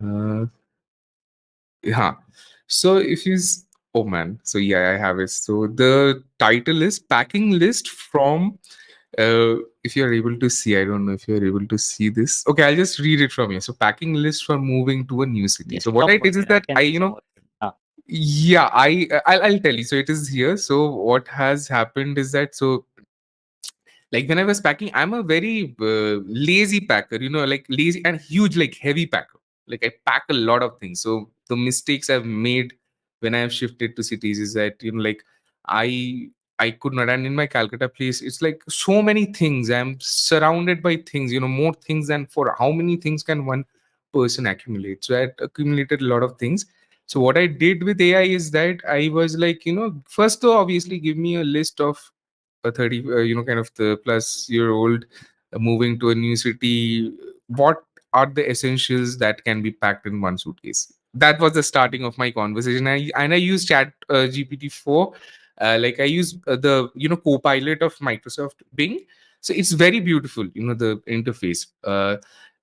Uh, yeah. So if you oh man, so yeah, I have it. So the title is Packing List from if you're able to see, I don't know if you're able to see this. Okay, I'll just read it from here. So packing list for moving to a new city. Yes, So what I talk did is about it. that I I, can see some of it. yeah, I'll tell you. So it is here. So what has happened is that, so like when I was packing, I'm a very lazy packer, like lazy and huge, like heavy packer. Like I pack a lot of things. So the mistakes I've made when I have shifted to cities is that, like I I could not. And in my Calcutta place, it's like so many things. I'm surrounded by things, more things than for how many things can one person accumulate. So I had accumulated a lot of things. So what I did with AI is that I was like, first though, obviously give me a list of a 30 kind of the plus year old moving to a new city. What are the essentials that can be packed in one suitcase? That was the starting of my conversation. I use chat GPT-4, like I use the co-pilot of Microsoft Bing. So it's very beautiful, the interface.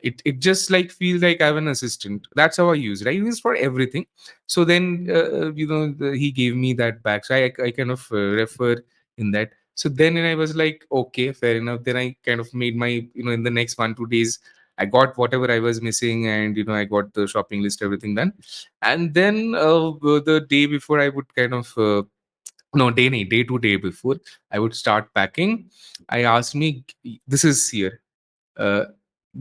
It just like feels like I have an assistant. That's how I use it. I use for everything. So then he gave me that back, so I kind of refer in that. So then I was like, okay, fair enough. Then I kind of made my, in the next 1 2 days, I got whatever I was missing, and I got the shopping list, everything done. And then the day before, I would kind of no day nahi, day to day before I would start packing. I asked me, this is here. Uh,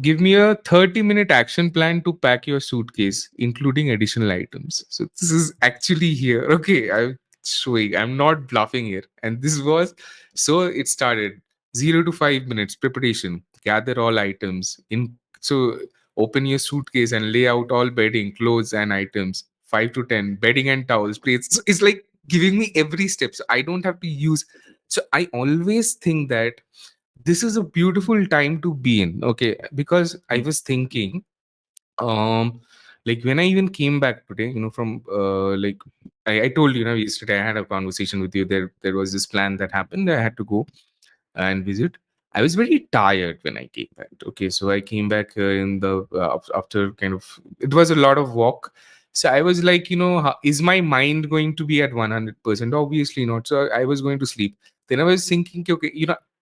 Give me a 30-minute action plan to pack your suitcase, including additional items. So this is actually here. Okay, I'm showing. I'm not bluffing here. And this was, so it started 0 to 5 minutes preparation. Gather all items in. So open your suitcase and lay out all bedding, clothes, and items. 5 to 10 bedding and towels. Plates. So it's like giving me every step. So I don't have to use. So I always think that this is a beautiful time to be in. Okay, because I Hmm. was thinking, um like when I even came back today, from like I told you, yesterday I had a conversation with you. There was this plan that happened. I had to go and visit. I was very tired when I came back. Okay, so I came back in the after kind of, it was a lot of walk. So I was like, is my mind going to be at 100%? Obviously not. So I was going to sleep. Then I was thinking, okay,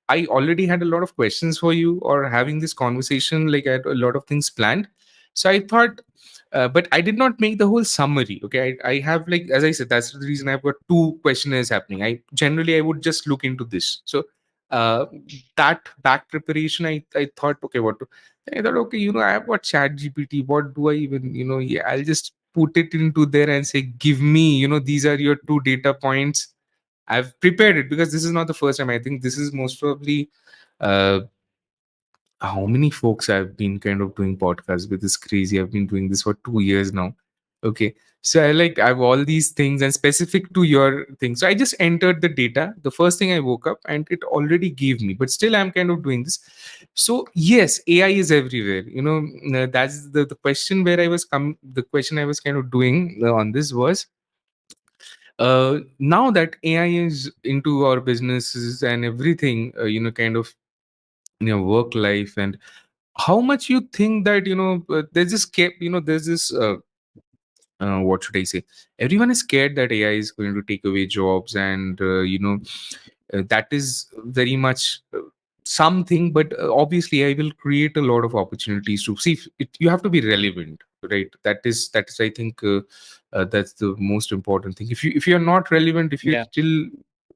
I already had a lot of questions for you, or having this conversation, like I had a lot of things planned. So I thought, but I did not make the whole summary. Okay, I have, like, as I said, that's the reason I've got two questionnaires happening. I would just look into this. So uh, that back preparation, I thought, okay, what? I thought, okay, I have got Chat GPT. What do I even, yeah, I'll just put it into there and say, give me, these are your two data points. I've prepared it because this is not the first time. I think this is most probably uh, how many folks I've been kind of doing podcasts with is crazy. I've been doing this for 2 years now. Okay. So I have all these things and specific to your thing. So I just entered the data. The first thing I woke up and it already gave me, but still I'm kind of doing this. So yes, AI is everywhere. That's the question where the question I was kind of doing on this was, now that AI is into our businesses and everything, kind of work life, and how much you think that there's this there's this what should I say? Everyone is scared that AI is going to take away jobs, and that is very much something. But obviously, AI will create a lot of opportunities to see. You have to be relevant, right? That is I think that's the most important thing. If you're not relevant, if you're Yeah. still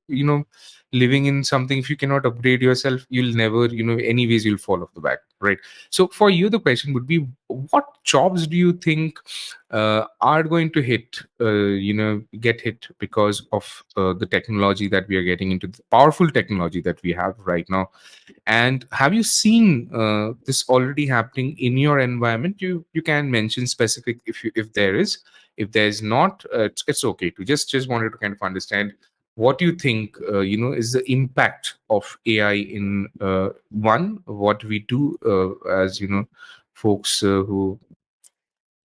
you know living in something, if you cannot upgrade yourself, you'll never, anyways, you'll fall off the back, right? So for you, the question would be, what jobs do you think are going to get hit because of the technology that we are getting into, the powerful technology that we have right now? And have you seen this already happening in your environment? You can mention specific, if there is. If there's not, it's okay to just wanted to kind of understand what you think is the impact of AI in, one, what we do as folks who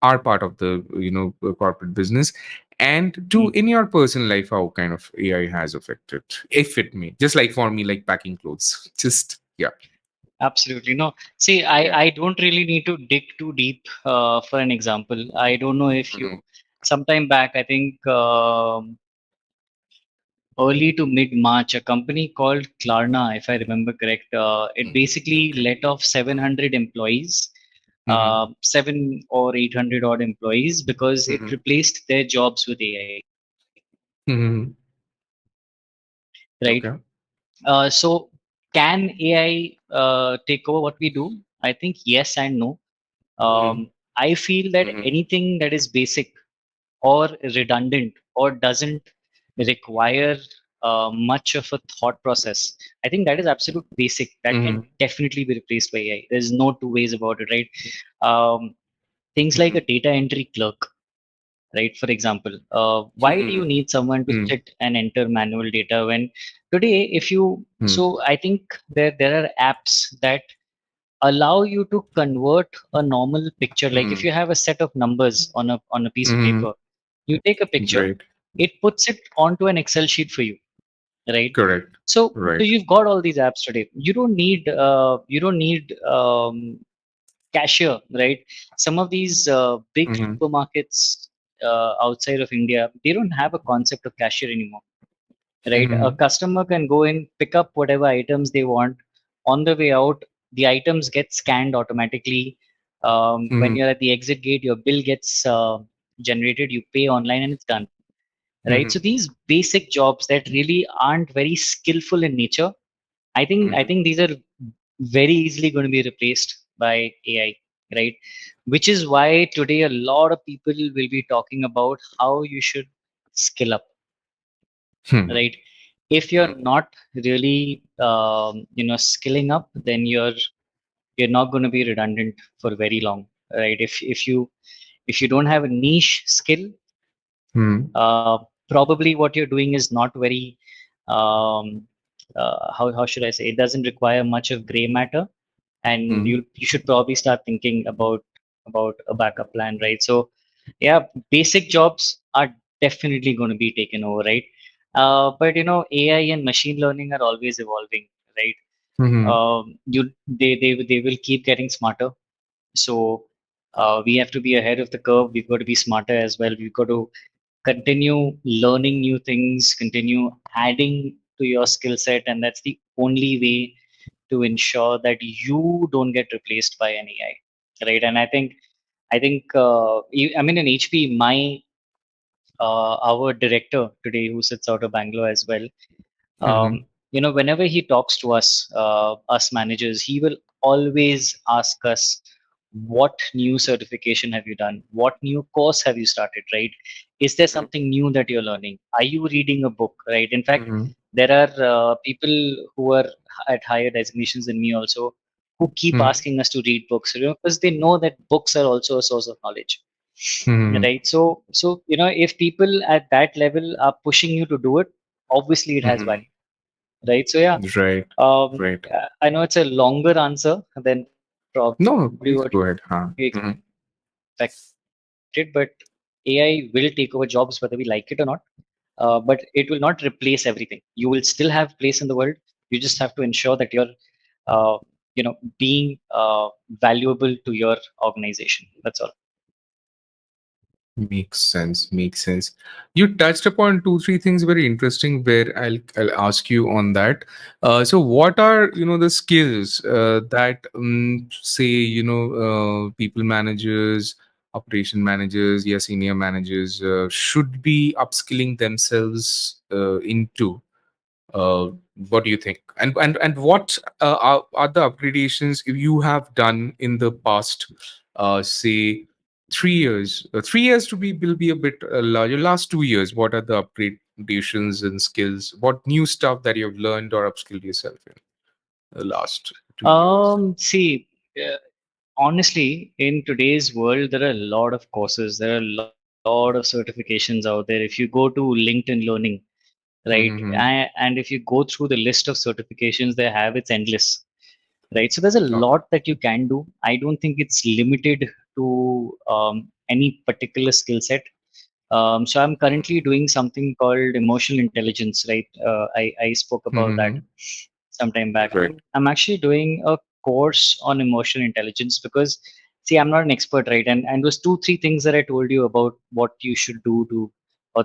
are part of the corporate business, and two, Mm. in your personal life, how kind of AI has affected, if it may, just like for me, like packing clothes, just yeah. Absolutely. No, see, Yeah. I don't really need to dig too deep for an example. I don't know if you, Mhm. sometime back, I think early to mid March, a company called Klarna, if I remember correct, it basically Okay. let off 700 employees, Mm-hmm. 7 or 800 odd employees, because it Mm-hmm. replaced their jobs with AI, Mm-hmm. right? Okay. So can AI take over what we do? I think yes and no. Mm-hmm. I feel that Mm-hmm. anything that is basic or redundant or doesn't require much of a thought process, I think that is absolute basic. That can Mm-hmm. definitely be replaced by AI. There's no two ways about it, right? Things like Mm-hmm. a data entry clerk, right? For example, why do you Mm-hmm. need someone to sit and enter manual data when today, if you, so I think there are apps that allow you to convert a normal picture. Like if Mm-hmm. you have a set of numbers on a piece of Mm-hmm. paper, you take a picture, Right. it puts it onto an Excel sheet for you, right? Correct. So Right. you've got all these apps today. You don't need cashier, right? Some of these big Mm-hmm. supermarkets outside of India, they don't have a concept of cashier anymore, right? A Mm-hmm. customer can go in, pick up whatever items they want. On the way out, the items get scanned automatically. When Mm-hmm. you're at the exit gate, your bill gets generated. You pay online, and it's done, right? Mm-hmm. So these basic jobs that really aren't very skillful in nature, I think these are very easily going to be replaced by AI, right? Which is why today a lot of people will be talking about how you should skill up, Mm-hmm. right? If you're not really skilling up, then you're not going to be redundant for very long, right? If you don't have a niche skill, Mm-hmm. probably what you're doing is not very um, how should I say, it doesn't require much of gray matter, and you should probably start thinking about a backup plan, right? So yeah, basic jobs are definitely going to be taken over, right? But AI and machine learning are always evolving, right? Mm-hmm. They will keep getting smarter. So we have to be ahead of the curve. We've got to be smarter as well. We've got to continue learning new things, continue adding to your skill set, and that's the only way to ensure that you don't get replaced by an AI, right? And I mean, in HP, our director today, who sits out of Bangalore as well, Mm-hmm. whenever he talks to us managers, he will always ask us, what new certification have you done? What new course have you started, right? Is there Mm-hmm. something new that you're learning? Are you reading a book, right? In fact, Mm-hmm. there are people who are at higher designations than me also, who keep Mm-hmm. asking us to read books, because they know that books are also a source of knowledge, Mm-hmm. right? So if people at that level are pushing you to do it, obviously it has Mm-hmm. value, right? So yeah, Right. Right. I know it's a longer answer than probably No, what you please go ahead. Huh? expected, Mm-hmm. but AI will take over jobs whether we like it or not. But it will not replace everything. You will still have place in the world. You just have to ensure that you're, uh, being valuable to your organization. That's all. Makes sense. Makes sense. You touched upon two, three things very interesting. Where I'll ask you on that. So, what are the skills that say people managers, operation managers, yeah, senior managers should be upskilling themselves into? Uh, what do you think? And what are the upgradations you have done in the past, say 3 years? 3 years to be will be a bit larger. Last 2 years, what are the upgradations and skills? What new stuff that you've learned or upskilled yourself in the last 2 years? See, uh, honestly, in today's world, there are a lot of courses. There are a lot of certifications out there. If you go to LinkedIn Learning, right, Mm-hmm. and if you go through the list of certifications they have, it's endless, right? So there's a Okay. lot that you can do. I don't think it's limited to any particular skill set. So I'm currently doing something called emotional intelligence, right? I spoke about that Mm-hmm. some time back. Right. I'm actually doing a course on emotional intelligence because, see, I'm not an expert, right? And those two three things that I told you about what you should do to, or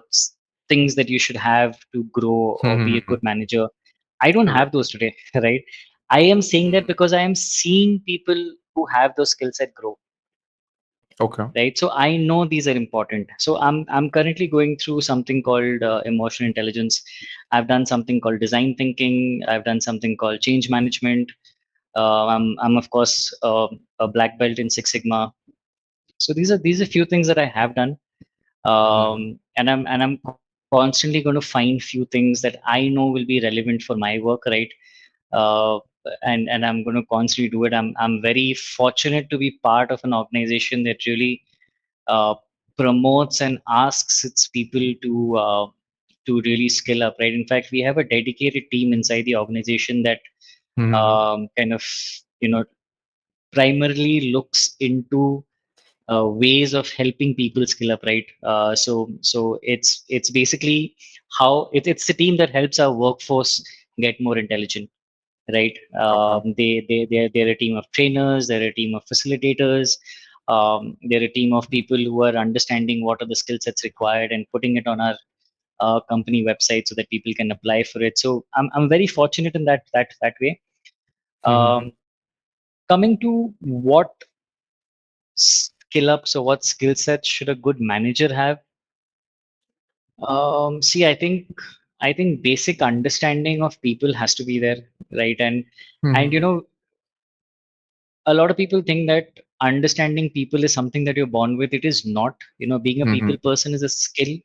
things that you should have to grow or be a Mm-hmm. good manager. I don't Right. have those today, right? I am saying that because I am seeing people who have those skill set grow, Okay. right? So I know these are important. So I'm currently going through something called emotional intelligence. I've done something called design thinking. I've done something called change management. I'm of course a black belt in Six Sigma. So these are few things that I have done. Mm-hmm. And I'm constantly going to find few things that I know will be relevant for my work, right? uh, and I'm going to constantly do it. I'm very fortunate to be part of an organization that really uh, promotes and asks its people to really skill up, right? In fact, we have a dedicated team inside the organization that Mm-hmm. kind of, you know primarily looks into ways of helping people skill up, right? So it's basically it's the team that helps our workforce get more intelligent, right? Okay. They're a team of trainers, they're a team of facilitators, they're a team of people who are understanding what are the skill sets required and putting it on our company website so that people can apply for it. So I'm very fortunate in that way. Mm-hmm. Um, Coming to what skill ups or what skill sets should a good manager have? See, I think basic understanding of people has to be there, right? And Mm-hmm. a lot of people think that understanding people is something that you're born with. It is not. Being a people Mm-hmm. person is a skill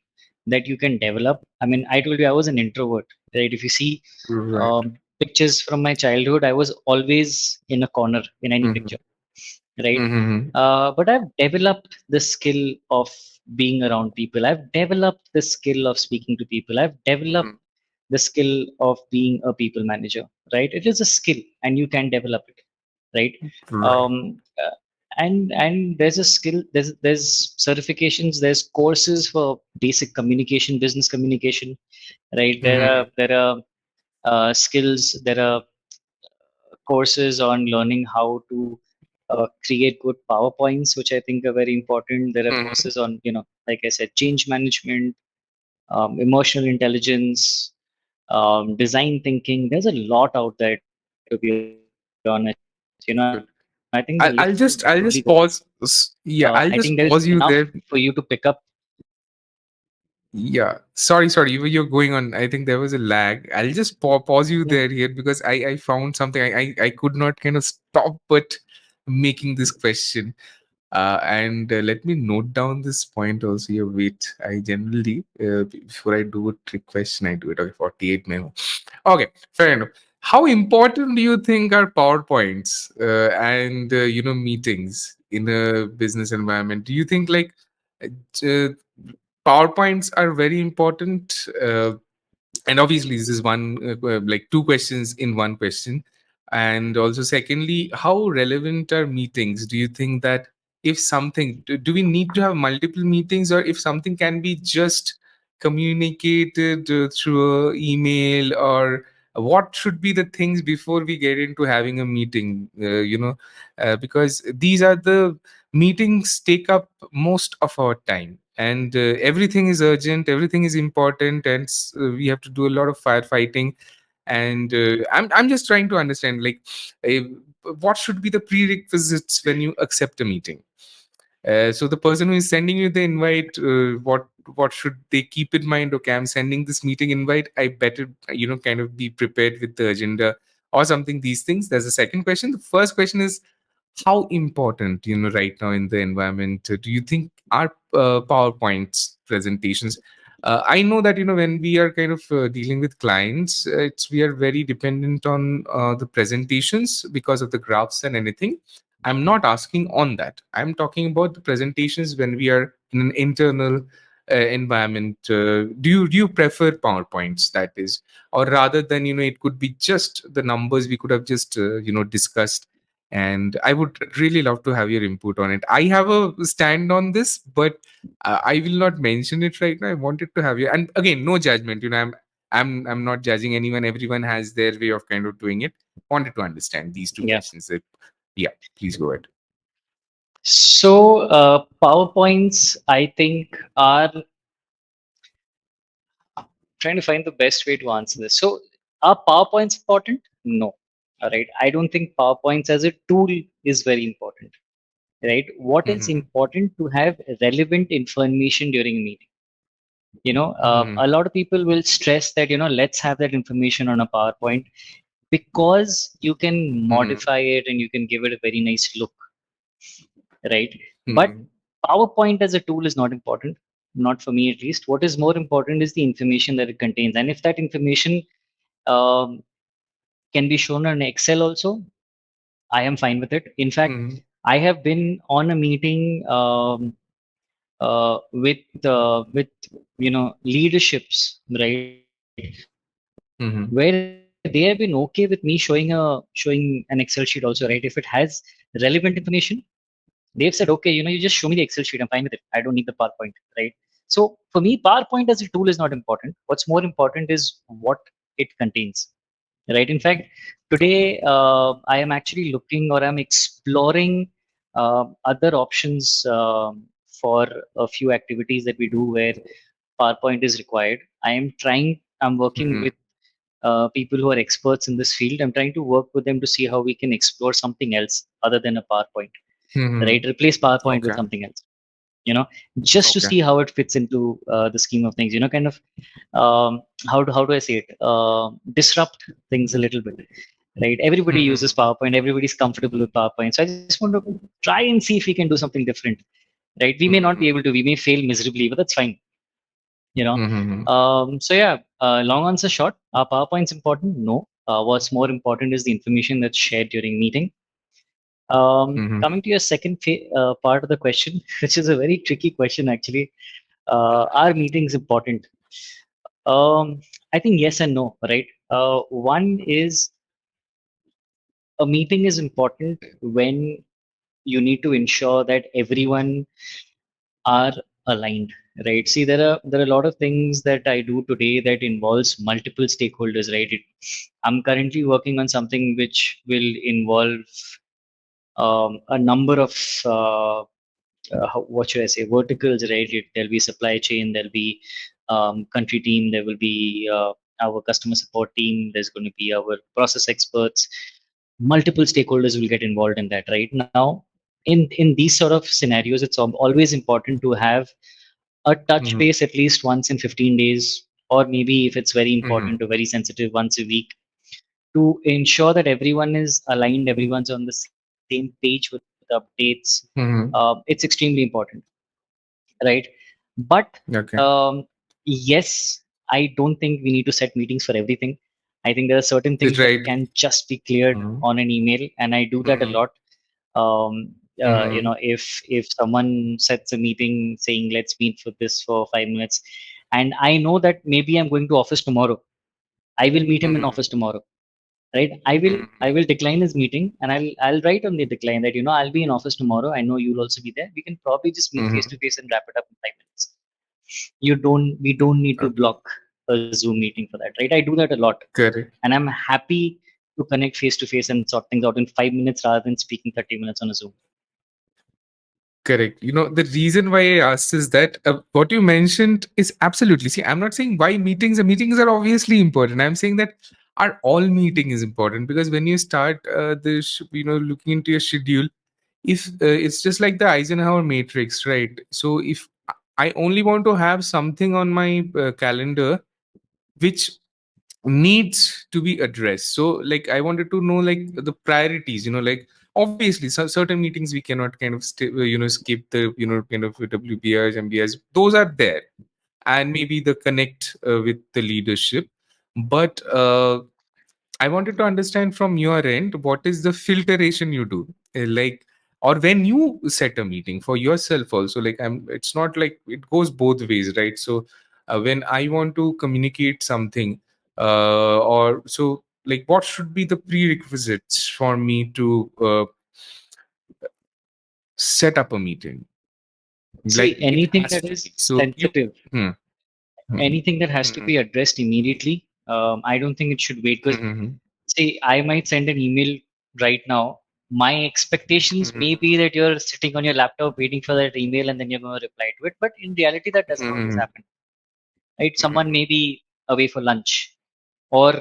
that you can develop. I mean, I told you I was an introvert, right? If you see Right. pictures from my childhood, I was always in a corner in any Mm-hmm. picture, right? Mm-hmm. But I've developed the skill of being around people. I've developed the skill of speaking to people. I've developed Mm-hmm. the skill of being a people manager, right? It is a skill and you can develop it, right? Right. Um, uh, and and there's a skill, there's certifications, there's courses for basic communication, business communication, right? there Mhm. are there are skills, there are courses on learning how to create good PowerPoints, which I think are very important. There are Mhm. courses on, like I said, change management, emotional intelligence, design thinking. There's a lot out there, to be honest. I think the list is Good. really good. I'll just pause. I Yeah, think I'll there is just pause enough you there. for you to pick up. Yeah, sorry, you're going on. I think there was a lag. I'll just pause you Yeah, there here because I found something. I could not kind of stop but making this question. And let me note down this point also. Here, wait. I generally before I do a trick question, I do it. Okay, 48 memo. Okay, fair enough. How important do you think are PowerPoints and meetings in a business environment? Do you think like uh, PowerPoints are very important? And obviously this is one like two questions in one question. And also secondly, how relevant are meetings? Do you think that if something do we need to have multiple meetings, or if something can be just communicated through a email, or what should be the things before we get into having a meeting, because these are the meetings take up most of our time, and everything is urgent, everything is important, and we have to do a lot of firefighting. And I'm just trying to understand, like, uh, what should be the prerequisites when you accept a meeting. So the person who is sending you the invite, what should they keep in mind? Okay, I'm sending this meeting invite, I better kind of be prepared with the agenda or something, these things. There's a second question. The first question is, how important right now in the environment do you think are PowerPoints presentations? I know that when we are kind of dealing with clients, it's we are very dependent on the presentations because of the graphs and anything. I'm not asking on that. I'm talking about the presentations when we are in an internal environment. Do you prefer PowerPoints, that is, or rather than it could be just the numbers we could have just discussed? And I would really love to have your input on it. I have a stand on this, but I will not mention it right now. I wanted to have you, and again, no judgment. I'm not judging anyone. Everyone has their way of kind of doing it. Wanted to understand these two yeah. questions. Yeah, please go ahead. So PowerPoints, I think, are trying to find the best way to answer this. So are PowerPoints important? No. All right. I don't think PowerPoints as a tool is very important. Right. What is Mm-hmm. important to have relevant information during a meeting? Mm-hmm. A lot of people will stress that, let's have that information on a PowerPoint because you can Mm-hmm. modify it and you can give it a very nice look, right? But Mm-hmm. PowerPoint as a tool is not important, not for me at least. What is more important is the information that it contains. And if that information um, can be shown on Excel also, I am fine with it. In fact, Mm-hmm. I have been on a meeting with leaderships, right, where they have been okay with me showing an Excel sheet also, right? If it has relevant information, they've said, okay, you just show me the Excel sheet. I'm fine with it. I don't need the PowerPoint, right? So for me, PowerPoint as a tool is not important. What's more important is what it contains, right? In fact, today I am actually looking, or I'm exploring other options for a few activities that we do where PowerPoint is required. I'm working Mm-hmm. with people who are experts in this field. I'm trying to work with them to see how we can explore something else other than a PowerPoint, Mm-hmm. right? Replace PowerPoint with Okay. something else, you know, just to Okay. see how it fits into the scheme of things, kind of how do I say it? Disrupt things a little bit, right? Everybody uses Mm-hmm. PowerPoint. Everybody's comfortable with PowerPoint. So I just want to try and see if we can do something different, right? We may not be able Mm-hmm. to. We may fail miserably, but that's fine, you know. Mm-hmm. So yeah, long answer short, are PowerPoint's important? No. What's more important is the information that's shared during meeting. Mm-hmm. Coming to your second part of the question, which is a very tricky question actually. Are meetings important? I think yes and no, right? One is, a meeting is important when you need to ensure that everyone are aligned, right? See, there are a lot of things that I do today that involves multiple stakeholders, right? I'm currently working on something which will involve a number of what should I say, verticals, right? There'll be supply chain, there'll be country team, there will be our customer support team, there's going to be our process experts. Multiple stakeholders will get involved in that. Right now, in these sort of scenarios, it's always important to have a touch Mhm. base at least once in 15 days, or maybe if it's very Mhm. important or very sensitive, once a week, to ensure that everyone is aligned, everyone's on the same page with the updates. Mhm. It's extremely important, right? But Okay. um, yes, I don't think we need to set meetings for everything. I think there are certain things that Right. can just be cleared Mhm. on an email, and I do that a Mhm. lot. Mhm. If someone sets a meeting saying let's meet for this for 5 minutes, and I know that maybe I'm going to office tomorrow, I will meet him in Mhm. office tomorrow, right? I will decline his meeting, and I'll write on the decline that I'll be in office tomorrow. I know you'll also be there. We can probably just meet face to Mhm. face and wrap it up in 5 minutes. We don't need to Okay. block a Zoom meeting for that, right? I do that a lot, Correct. and I'm happy to connect face to face and sort things out in 5 minutes rather than speaking 30 minutes on a Zoom. Correct. The reason why I asked is that what you mentioned is absolutely. See, I'm not saying why meetings are obviously important. I'm saying that our all meeting is important because when you start this, looking into your schedule, if it's just like the Eisenhower matrix, right? So if I only want to have something on my calendar which needs to be addressed, so like I wanted to know like the priorities, like obviously certain meetings we cannot kind of skip the kind of WBRs, MBRs, those are there, and maybe the connect with the leadership. But I wanted to understand from your end, what is the filtration you do? Like, or when you set a meeting for yourself also, like it's not like it goes both ways, right? So when I want to communicate something, or so like what should be the prerequisites for me to set up a meeting? See, Like it anything has that to is be. So you, sensitive, hmm, hmm, anything that has to hmm, be addressed immediately, I don't think it should wait. hmm, Because, hmm, see, I might send an email right now. My expectations hmm, may be that you're sitting on your laptop waiting for that email and then you're going to reply to it. But in reality, that doesn't always hmm, happen, right? hmm, Someone may be away for lunch, or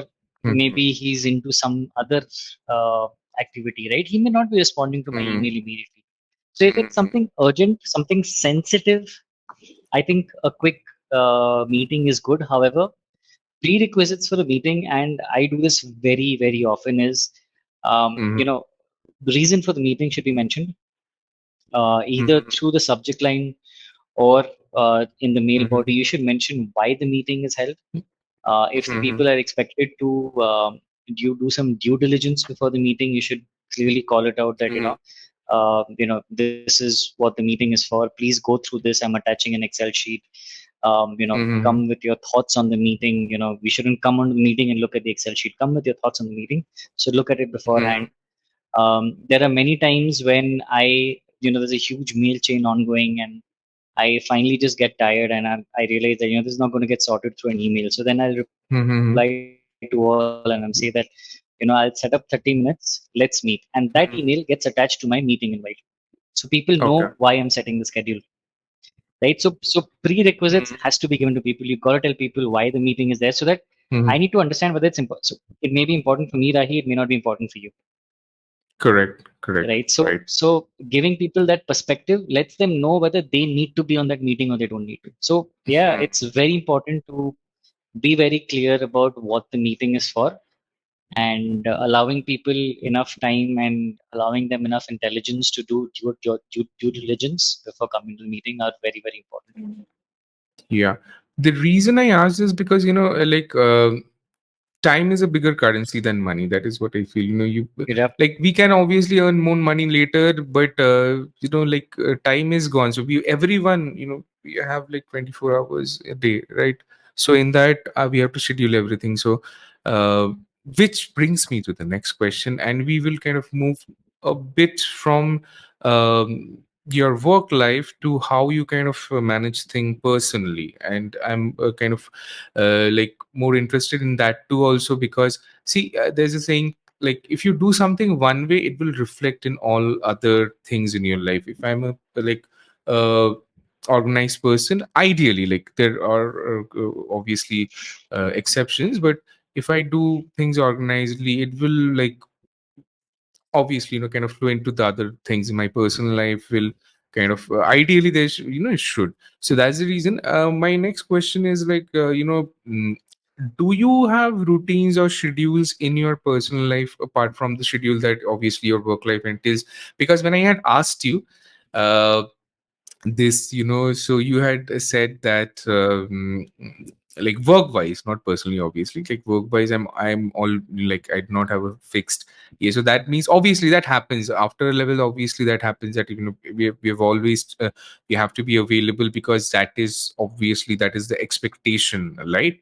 hmm, maybe he's into some other uh, activity, right? He may not be responding to my hmm, email immediately. So if it's something urgent, something sensitive, I think a quick meeting is good. However, prerequisites for a meeting, and I do this very, very often, is hmm, the reason for the meeting should be mentioned, either hmm, through the subject line or in the mail hmm, body. You should mention why the meeting is held. If the hmm, people are expected to do some due diligence before the meeting, you should clearly call it out that hmm, this is what the meeting is for. Please go through this. I'm attaching an Excel sheet. hmm, Come with your thoughts on the meeting. We shouldn't come on the meeting and look at the Excel sheet. Come with your thoughts on the meeting. So look at it beforehand. hmm. There are many times when there's a huge mail chain ongoing, and I finally just get tired, and I realize that this is not going to get sorted through an email. So then I'll reply to all and I'm say that I'll set up 30 minutes. Let's meet, and that email gets attached to my meeting invite, so people know why I'm setting Okay. the schedule. Right. So prerequisites has to be Mhm. given to people. You've got to tell people why the meeting is there, so that I Mhm. need to understand whether it's important. So it may be important for me, Rahi. It may not be important for you. Correct. Correct. Right. So Right. giving people that perspective lets them know whether they need to be on that meeting or they don't need to. So yeah, it's Mhm. very important to be very clear about what the meeting is for, and allowing people enough time and allowing them enough intelligence to do due diligence before coming to the meeting are very, very important. Yeah. The reason I asked is because like time is a bigger currency than money. That is what I feel. You Yep. like we can obviously earn more money later, but like time is gone. So everyone, we have like 24 hours a day, right? So in that we have to schedule everything. So uh, which brings me to the next question, and we will kind of move a bit from your work life to how you kind of manage thing personally. And I'm kind of like more interested in that too also, because see there's a saying, like if you do something one way, it will reflect in all other things in your life. If I'm a like uh, organized person. Ideally, like there are obviously exceptions, but if I do things organizedly, it will like obviously kind of flow into the other things in my personal life. Will kind of ideally there it should. So that's the reason. My next question is like do you have routines or schedules in your personal life apart from the schedule that obviously your work life entails? Because when I had asked you uh, this, so you had said that like work wise, not personally, obviously, like work wise, I'm all like I do not have a fixed. Yeah, so that means obviously that happens after a level. Obviously that happens that we have always we have to be available because that is obviously that is the expectation, right?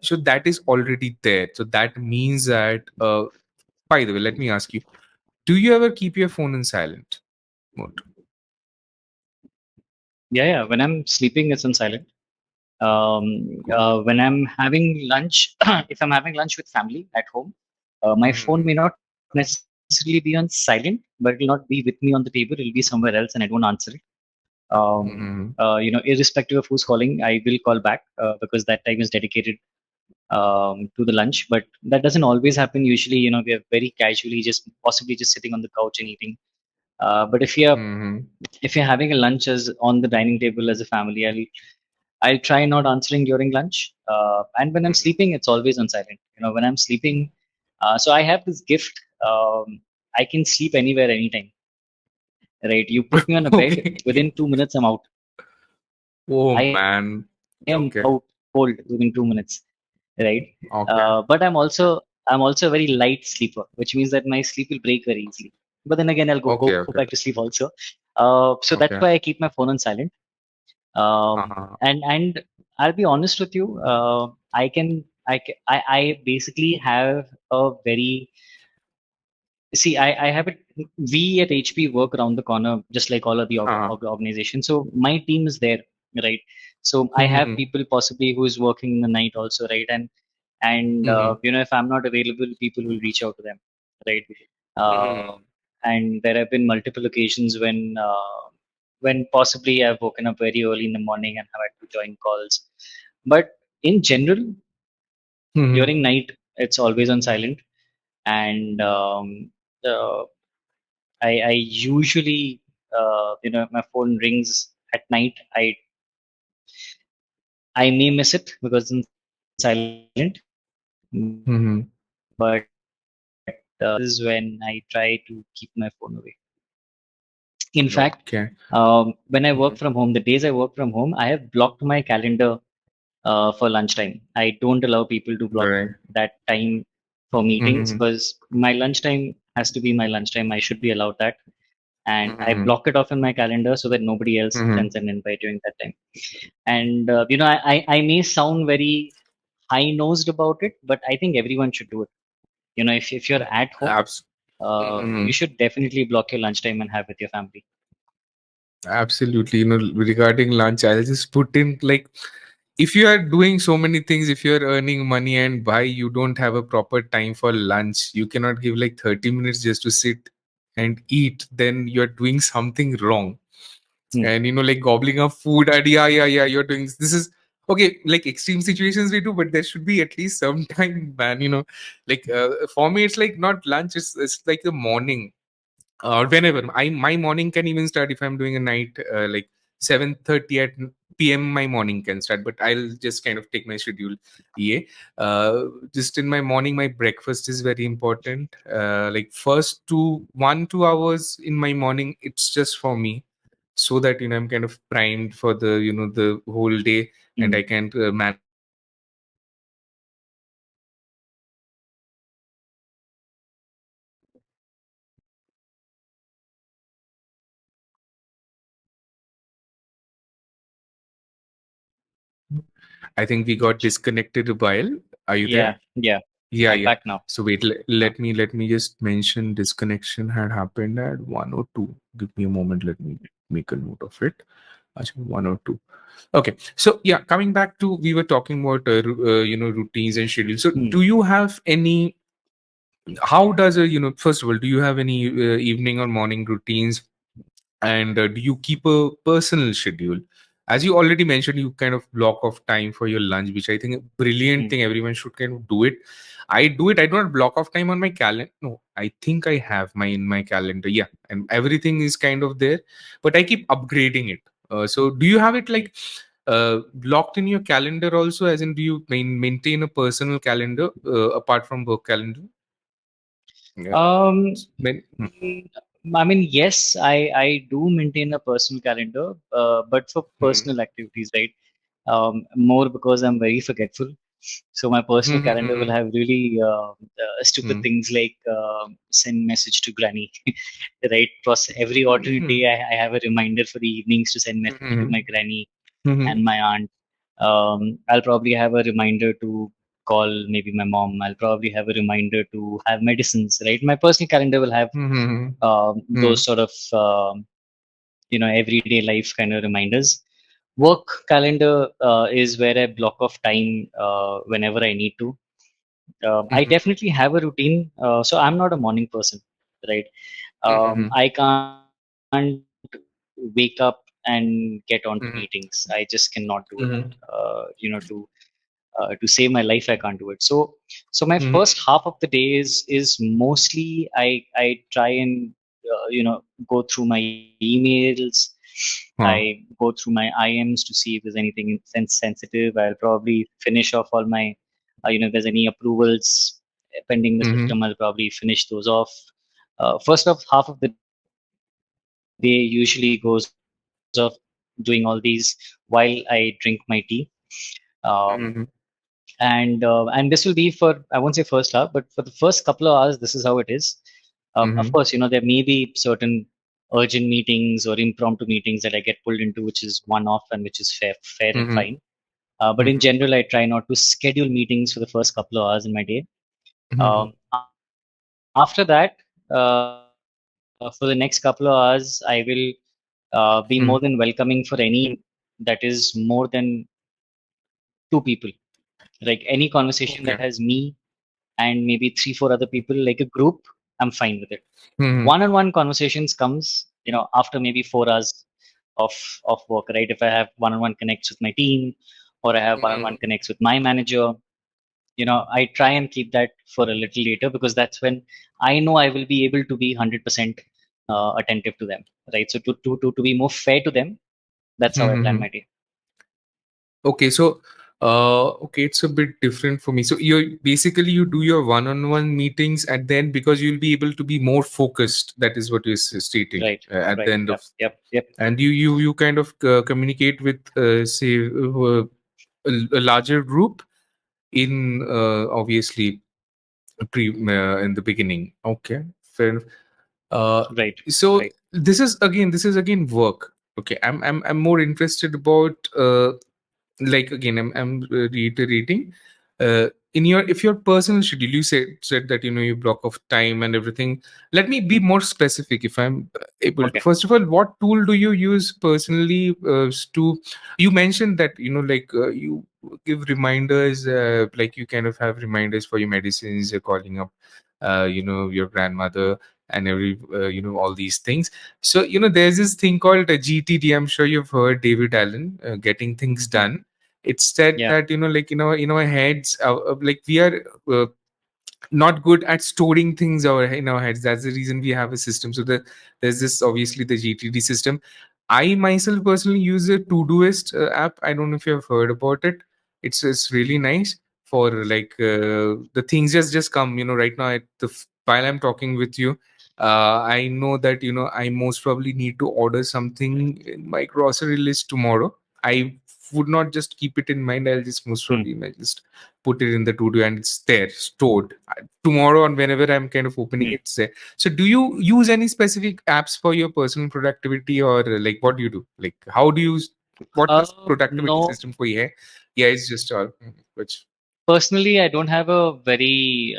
So that is already there. So that means that by the way, let me ask you, do you ever keep your phone in silent mode? Yeah, yeah. When I'm sleeping, it's on silent. When I'm having lunch, if I'm having lunch with family at home, my phone may Hmm. not necessarily be on silent, but it will not be with me on the table. It will be somewhere else, and I don't answer it. Hmm. Irrespective of who's calling, I will call back because that time is dedicated to the lunch. But that doesn't always happen. Usually, we are very casually, just possibly just sitting on the couch and eating. But Hmm. if you're having a lunch as on the dining table as a family, I'll try not answering during lunch. And when I'm Hmm. sleeping, it's always on silent. When I'm sleeping, so I have this gift. I can sleep anywhere, anytime. Right? You put me on a bed. Okay. Within 2 minutes, I'm out. Oh I am man. out Okay. cold within 2 minutes. Right? Okay. But I'm also a very light sleeper, which means that my sleep will break very easily. But then again, I'll go Okay. back to Okay. sleep also. So that's Okay. why I keep my phone on silent. Uh-huh. And I'll be honest with you. I basically have a very see. I have it. We at HP work around the corner, just like all of the Uh-huh. organization. So my team is there, right? So I have Hmm. people possibly who is working in the night also, right? And Hmm. if I'm not available, people will reach out to them, right? Uh, Hmm. and there have been multiple occasions when possibly I've woken up very early in the morning and have had to join calls. But in general, Hmm. during night, it's always on silent. And uh, I usually, my phone rings at night. I may miss it because it's in silent, but Hmm. this is when I try to keep my phone away. In fact, Okay. when I work from home, Hmm. the days I work from home, I have blocked my calendar for lunchtime. I don't allow people to block Right. that time for meetings Hmm. because my lunchtime has to be my lunchtime. I should be allowed that. And I Hmm. block it off in my calendar so that nobody else Hmm. sends an invite during that time. And, I may sound very high nosed about it, but I think everyone should do it. If you're at home, Abs- you mhm. should definitely block your lunchtime and have with your family. Absolutely. Regarding lunch, I'll just put in like if you are doing so many things, if you're earning money and why you don't have a proper time for lunch, you cannot give like 30 minutes just to sit and eat, then you're doing something wrong. Hmm. And like gobbling up food and yeah, you're doing this is okay, like extreme situations we do, but there should be at least some time, man. Like for me, it's like not lunch, it's like the morning or whenever my morning can even start if I'm doing a night like 7:30 at PM my morning can start, but I'll just kind of take my schedule. Yeah. Just in my morning, my breakfast is very important. Like first 2 1 2 hours in my morning, it's just for me, so that I'm kind of primed for the whole day, and I Hmm. can manage my schedule. And I think we got disconnected a while. Are you there? Yeah, yeah. Yeah, I'm yeah. back now. So wait, let me just mention disconnection had happened at 102. Give me a moment. Let me make a note of it. Actually, 102. Okay. So yeah, coming back to we were talking about routines and schedules. So Hmm. do you have any? How does a first of all, do you have any evening or morning routines? And do you keep a personal schedule? As you already mentioned, you kind of block off time for your lunch, which I think a brilliant thing. Everyone should kind of do it. I do it. I don't block off time on my calendar. No, I think I have my in my calendar. Yeah, and everything is kind of there, but I keep upgrading it. So do you have it like blocked in your calendar also? As in, do you maintain a personal calendar apart from work calendar? Yeah. Um, Main- mm, I mean, yes, I do maintain a personal calendar, but for Hmm. personal activities, right? More because I'm very forgetful. So my personal Hmm. calendar will Hmm. have really stupid Hmm. things like send message to granny, right? Every alternate Hmm. day, I have a reminder for the evenings to send message to Hmm. my granny Hmm. and my aunt. I'll probably have a reminder to call maybe my mom. I'll probably have a reminder to have medicines, right? My personal calendar will have Hmm. those sort of everyday life kind of reminders. Work calendar is where I block off time whenever I need to. I Hmm. definitely have a routine. So I'm not a morning person, right? Hmm. I can't wake up and get onto meetings. I just cannot do it. Hmm. To save my life, I can't do it. So my first Hmm. half of the day is mostly I try and go through my emails. I Huh. go through my IMs to see if there's anything sensitive. I'll probably finish off all my if there's any approvals pending the Hmm. system, I'll probably finish those off. First of half of the day usually goes off doing all these while I drink my tea. Um, Hmm. and this will be for, I won't say first half, but for the first couple of hours, this is how it is. Of course, Hmm. there may be certain urgent meetings or impromptu meetings that I get pulled into, which is one off and which is fair and Hmm. fine. But in general, I try not to schedule meetings for the first couple of hours in my day. Hmm. After that, for the next couple of hours, I will be more than welcoming for any meeting that is more than two people. Like any conversation that Okay. has me and maybe three, four other people, like a group, I'm fine with it. Hmm. One-on-one conversations comes, after maybe 4 hours of of work, right? If I have one-on-one connects with my team, or I have Hmm. one-on-one connects with my manager, I try and keep that for a little later because that's when I know I will be able to be 100% attentive to them, right? So to be more fair to them, that's how I plan Hmm. my day. Okay, so okay, it's a bit different for me. So you basically you do your one-on-one meetings, and then because you'll be able to be more focused. That is what you're stating Right, at the right. end of, Yep. and you kind of communicate with say a larger group in obviously in the beginning. Okay, fair enough. Uh, Right, so right. this is again work. Okay, I'm more interested about like again I'm reiterating in your if your personal schedule you said that you block of time and everything. Let me be Hmm. more specific if I'm able to. Okay. First of all, what tool do you use personally to you mentioned that like you give reminders, like you kind of have reminders for your medicines, you're calling up your grandmother and every all these things. So there's this thing called a GTD. I'm sure you've heard David Allen, getting things Hmm. done. It's said Yeah. that like in our heads, like we are not good at storing things in our heads. That's the reason we have a system. So there's this obviously the GTD system. I myself personally use a Todoist app. I don't know if you have heard about it. It's really nice for like the things just come. Right now while I'm talking with you, I know that I most probably need to order something in my grocery list tomorrow. I would not just keep it in mind. I'll just most Hmm. probably just put it in the to do and it's there stored tomorrow, and whenever I'm kind of opening Hmm. it there. So do you use any specific apps for your personal productivity, or like what do you do, like how do you what's the productivity No, system for you? Yeah, it's just all which. personally, I don't have a very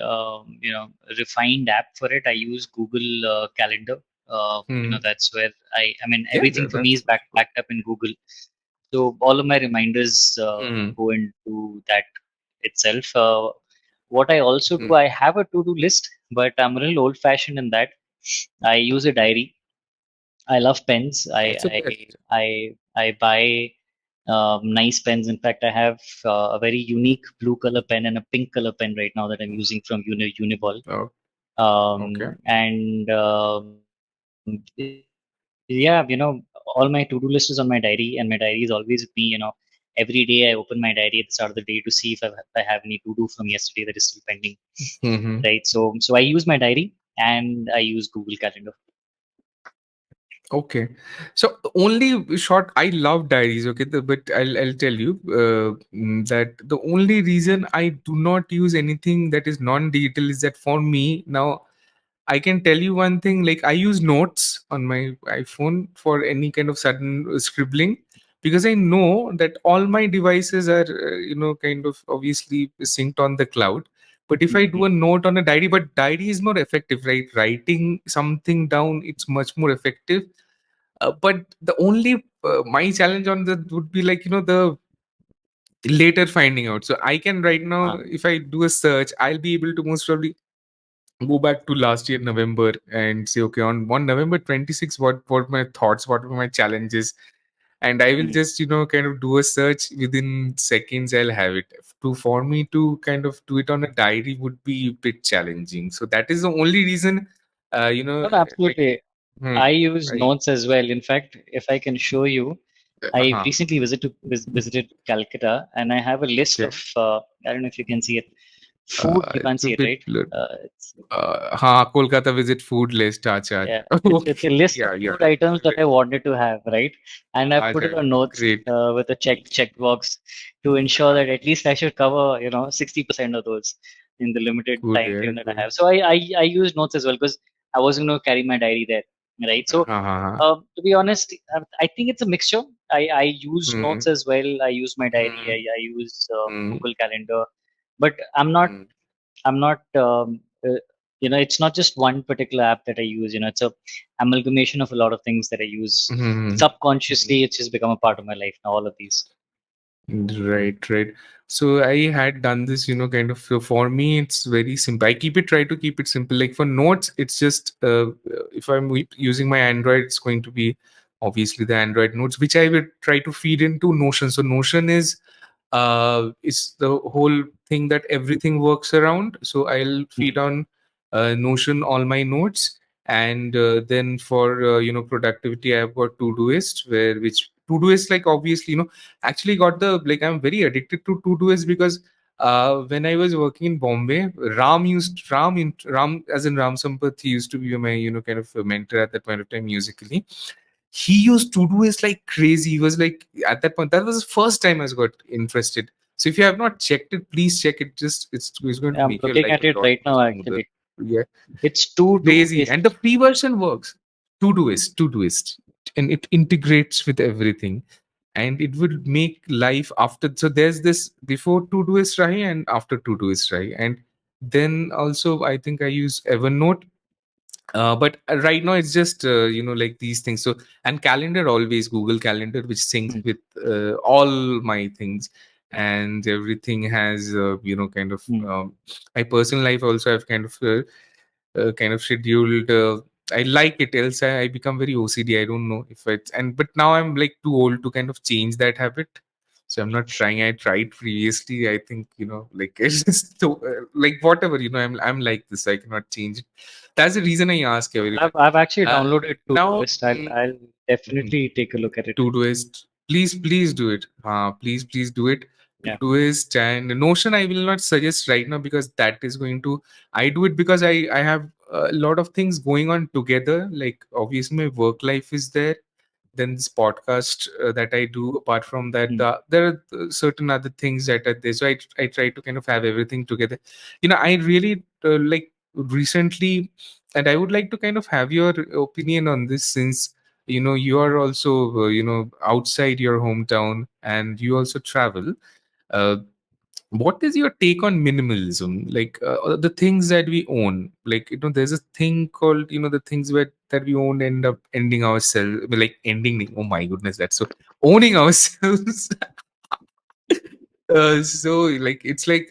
refined app for it. I use Google Calendar. Hmm. That's where I mean, Yeah, everything for me that's is backed up in Google. So all of my reminders hmm. go into that itself. What I also do, Hmm. I have a to-do list, but I'm a little old-fashioned in that. I use a diary. I love pens. That's the best. I buy nice pens. In fact, I have a very unique blue color pen and a pink color pen right now that I'm using from Uniball. Oh, okay. And yeah, all my to-do list is on my diary, and my diary is always with me. Every day I open my diary at the start of the day to see if I have any to-do from yesterday that is still pending, right? Hmm. So I use my diary and I use Google Calendar. Okay. So only short, I love diaries. Okay, but I'll tell you that the only reason I do not use anything that is non-digital is that for me now I can tell you one thing. Like I use notes on my iPhone for any kind of sudden scribbling because I know that all my devices are kind of obviously synced on the cloud. But if I do a Mhm. note on a diary, but diary is more effective, right? Writing something down, it's much more effective. But the only my challenge on that would be like the later finding out. So I can right now, Ah, if I do a search, I'll be able to most probably go back to last year November and say, okay, on November 26th, what were my thoughts, what were my challenges, and I will mhm. just kind of do a search within seconds. I'll have it. To for me to kind of do it on a diary would be a bit challenging. So that is the only reason. No, no, Like absolutely. hmm, I use I, notes as well. In fact, if I can show you, I uh-huh. recently visited Calcutta, and I have a list Okay. of I don't know if you can see it. Food, you can't It's a see it, bit right? It's Kolkata visit food list. Acha, Yeah, acha. it's a Okay. list of Yeah, you're food items that I wanted to have, right? And I've put it acha. on notes Great. with a check box to ensure that at least I should cover, 60% of those in the limited Good, time yeah, frame that I good. have. So I use notes as well because I wasn't going to carry my diary there, right? So Uh-huh. to be honest, I think it's a mixture. I use Hmm. notes as well. I use my diary. Hmm. I use Hmm. Google Calendar, but Hmm. I'm not, it's not just one particular app that I use. It's a amalgamation of a lot of things that I use. Hmm. Subconsciously, it's just become a part of my life now. All of these. Right, right. So I had done this, kind of. So for me, it's very simple. Try to keep it simple. Like for notes, it's just if I'm using my Android, it's going to be obviously the Android notes, which I will try to feed into Notion. So Notion is the whole thing that everything works around. So I'll feed Mm. on Notion all my notes, and then for productivity, I've got Todoist, where which Todoist, like obviously actually got the, like, I'm very addicted to Todoist because when I was working in Bombay, Ram as in Ram Sampath, he used to be my kind of a mentor at that point of time musically. He used Todoist like crazy. He was like, at that point, that was the first time I was got interested. So if you have not checked it, please check it. Just it's going to I'm make your looking life at a it lot right more now. smoother. Actually, Yeah, it's to do crazy. And the basically. free version works. Todoist, and it integrates with everything, and it will make life after. So there's this before Todoist Rahi and after Todoist Rahi, and then also I think I use Evernote. But right now it's just like these things. So, and calendar, always Google Calendar, which syncs Mm, with all my things, and everything has kind of mm. my personal life also. I've kind of scheduled. I like it, else I become very OCD. I don't know if it's, and but now I'm like too old to kind of change that habit. So I'm not trying. I tried previously. I think like it's just so, like whatever I'm like this. I cannot change it. That's the reason I ask everyone. I've actually Uh, downloaded now, Todoist. I'll definitely take a look at it. Todoist, please do it. Please do it. Yeah. Todoist and Notion, I will not suggest right now because that is going to. I do it because I have a lot of things going on together. Like obviously my work life is there, then this podcast that I do. Apart from that, Mm. there are certain other things that are there. So I try to kind of have everything together. I really like recently, and I would like to kind of have your opinion on this, since you are also outside your hometown and you also travel. Uh, what is your take on minimalism, like the things that we own, like there's a thing called the things that we own end up ending ourselves, like ending, oh my goodness, that's so owning ourselves. So like it's like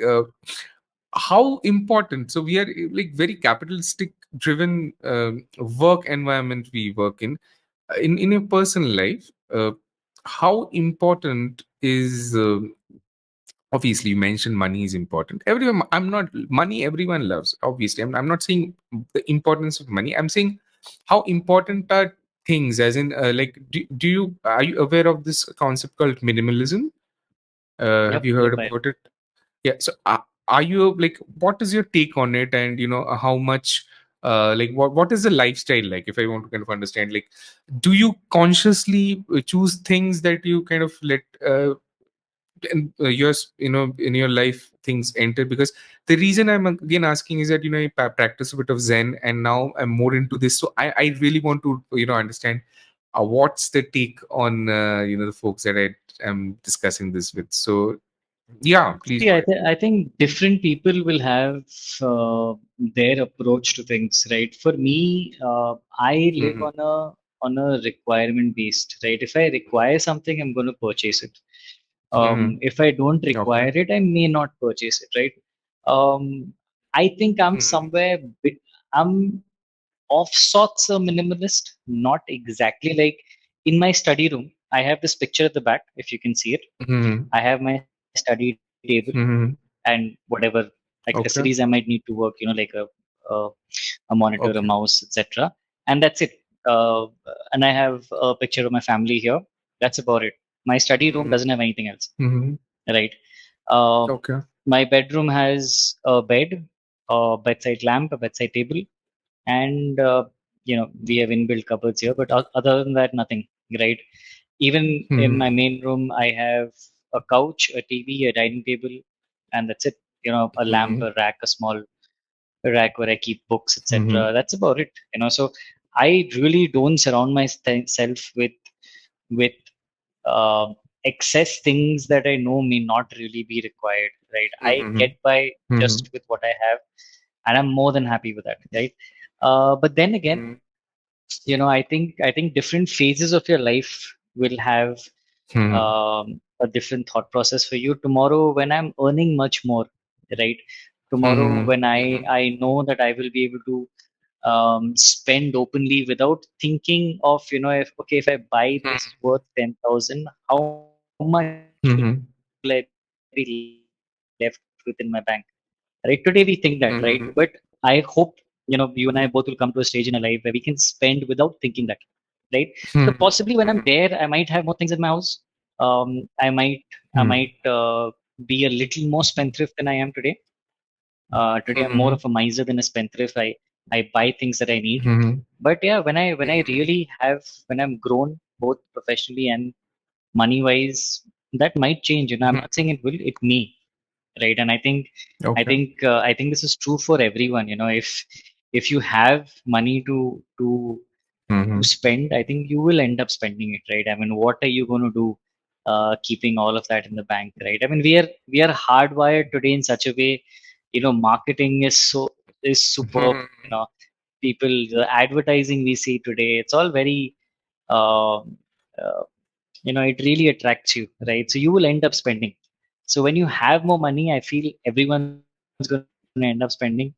how important, so we are like very capitalistic driven work environment we work in. in your personal life, how important is obviously you mentioned money is important. Everyone, I'm not money everyone loves, obviously. I'm not saying the importance of money. I'm saying how important are things, as in like do you are you aware of this concept called minimalism? Have you heard Yep, yep. about it? Yeah. So are you like, what is your take on it? And how much like what is the lifestyle like, if I want to kind of understand, like, do you consciously choose things that you kind of let and yours, in your life things enter? Because the reason I'm again asking is that I practice a bit of Zen, and now I'm more into this, so I really want to understand what's the take on the folks that I am discussing this with. So yeah, please See, go ahead. I think different people will have their approach to things, right? For me, I live Mm-hmm. on a requirement based, right? If I require something, I'm going to purchase it. Mm-hmm. If I don't Okay. require it, I may not purchase it, right? I think I'm Mm-hmm. somewhere I'm of sorts a minimalist, not exactly like in my study room. I have this picture at the back, if you can see it. Mm-hmm. I have my study table Mm-hmm. and whatever accessories I Okay. might need to work, a, a monitor, a Okay. mouse, etc. And that's it. And I have a picture of my family here. That's about it. My study room Mm-hmm. doesn't have anything else, Mm-hmm. right? Uh, Okay. my bedroom has a bed, a bedside lamp, a bedside table, and we have inbuilt cupboards here. But other than that, nothing, right? Even in Mm-hmm. my main room, I have a couch, a TV, a dining table, and that's it. A lamp, Mm-hmm. a rack, a small rack where I keep books, Mm-hmm. etc. That's about it. So I really don't surround myself with uh, excess things that I know may not really be required. Right? I Mm-hmm. get by Mm-hmm. just with what I have, and I'm more than happy with that. Right? But then again, I think different phases of your life will have Mm-hmm. a different thought process for you. Tomorrow, when I'm earning much more, right? Tomorrow, Mm-hmm. when I know that I will be able to spend openly without thinking of, if okay, if I buy this worth 10,000, how much will I be left with in my bank? Right? Today we think that, right? But I hope, you and I both will come to a stage in our life where we can spend without thinking that, right? So possibly when I'm there, I might have more things in my house. I might I might be a little more spendthrift than I am today. Today I'm more of a miser than a spendthrift. I buy things that I need. But yeah, when I really have when I'm grown both professionally and money wise, that might change. I'm not saying it will. It may, right? And I Okay. think I think this is true for everyone. If you have money to Mm-hmm. spend, I think you will end up spending it, right? I mean, what are you going to do, keeping all of that in the bank, right? I mean, we are hardwired today in such a way, marketing is superb. People, the advertising we see today, it's all very, um it really attracts you, right? So you will end up spending. So when you have more money, I feel everyone's going to end up spending.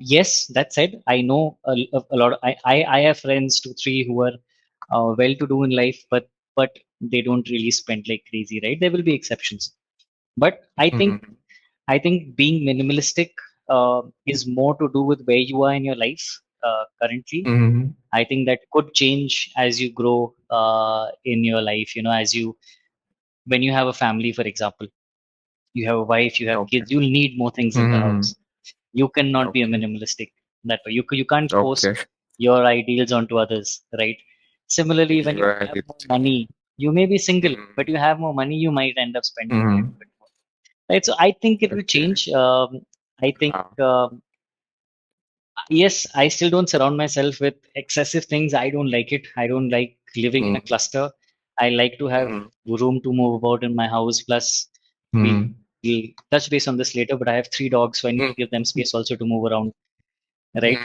Yes, that said, I know a lot. I have friends, two, three, who are well-to-do in life, but they don't really spend like crazy, right? There will be exceptions, but I think being minimalistic is more to do with where you are in your life currently. Mm-hmm. I think that could change as you grow in your life. As you when you have a family, for example, you have a wife, you have Okay. kids, you'll need more things in the Mm-hmm. house. You cannot be a Okay. minimalistic that way. You can't force Okay. your ideals onto others, right? Similarly, when you have Right. more money, you may be single, but Mm-hmm. you have more money, you might end up spending a Mm-hmm. little bit more, right? So I think it will Okay. change. I think Ah. yes, I still don't surround myself with excessive things. I don't like it. I don't like living in a Mm-hmm. cluster. I like to have Mm-hmm. room to move about in my house. Plus, we'll Mm-hmm. touch base on this later, but I have three dogs, so I need to give them space also to move around, right?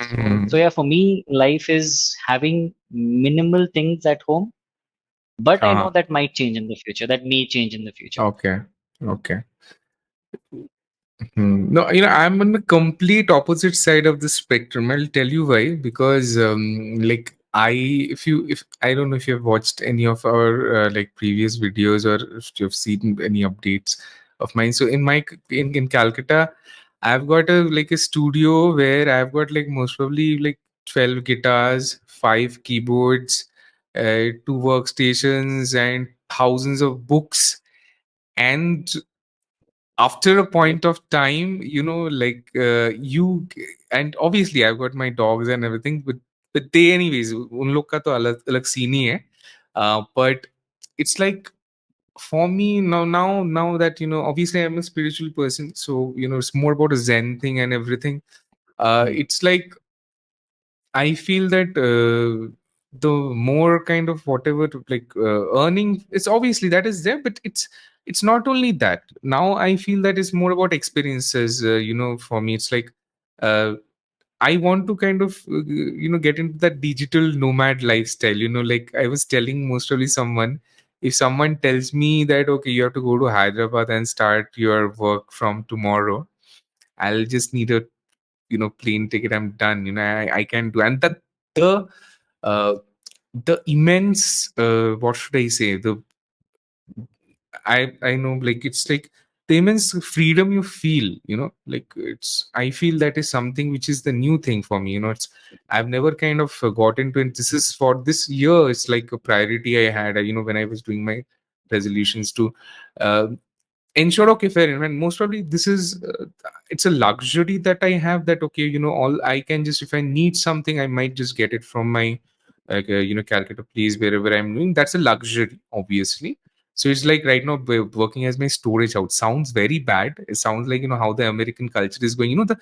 So Mm-hmm. yeah, for me, life is having minimal things at home, but I know Ah. that might change in the future. That may change in the future. Okay. Okay. No, I'm on the complete opposite side of the spectrum. I'll tell you why. Because, like, I if I don't know if you have watched any of our like previous videos, or if you have seen any updates of mine. So in my in Calcutta, I've got a like a studio where I've got like most probably like 12 guitars, 5 keyboards, two workstations, and thousands of books. And after a point of time, like and obviously I've got my dogs and everything, but they anyways उन लोग का तो अलग अलग scene ही है. But it's like, for me now that obviously I'm a spiritual person, so it's more about a zen thing and everything. Hmm. It's like I feel that the more kind of whatever like earning, it's obviously that is there, but it's not only that. Now I feel that it's more about experiences. For me, it's like uh, I want to kind of get into that digital nomad lifestyle. Like I was telling most probably someone, if someone tells me that okay, you have to go to Hyderabad and start your work from tomorrow, I'll just need a plane ticket. I'm done. I can do. And that the uh, the immense what should I say, I know, like it's like the immense freedom you feel, like it's I feel that is something which is the new thing for me. It's I've never kind of got into it. This is for this year, it's like a priority I had, when I was doing my resolutions to uh, ensure, okay, fair enough. And most probably this is it's a luxury that I have, that okay, all I can just, if I need something, I might just get it from my like Calcutta place, wherever I'm doing. That's a luxury, obviously. So it's like right now working as my storage house sounds very bad. It sounds like how the American culture is going. The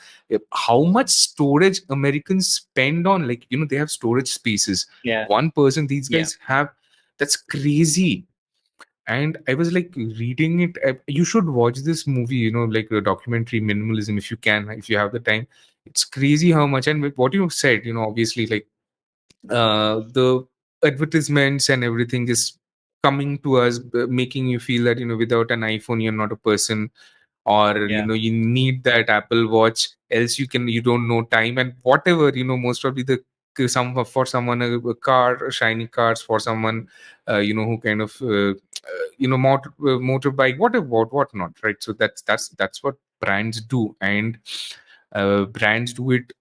how much storage Americans spend on, like they have storage spaces. Yeah. One person, these Yeah. guys have, that's crazy. And I was like reading it. You should watch this movie, like a documentary, Minimalism, if you can, if you have the time. It's crazy how much. And with what you said, obviously, like the advertisements and everything is coming to us, making you feel that without an iPhone you're not a person, or Yeah. you need that Apple Watch, else you don't know time, and whatever. Most probably the some for someone a car, shiny cars for someone, who kind of motorbike, whatever, what not, right? So that's what brands do. And brands do it,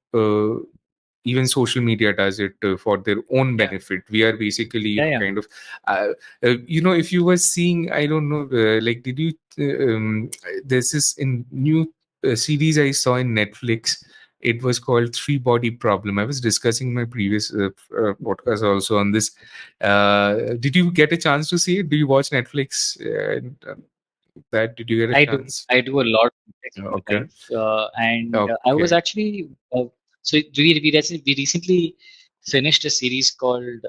even social media does it for their own Yeah. benefit. We are basically Yeah. Yeah. kind of uh, if you were seeing, I don't know, like did you there's this in new series I saw in Netflix. It was called Three Body Problem. I was discussing my previous podcast also on this. Did you get a chance to see it? Do you watch Netflix? That did you get a I do. chance? I do a lot of Netflix in my Okay. life, and I was Okay. actually so we recently finished a series called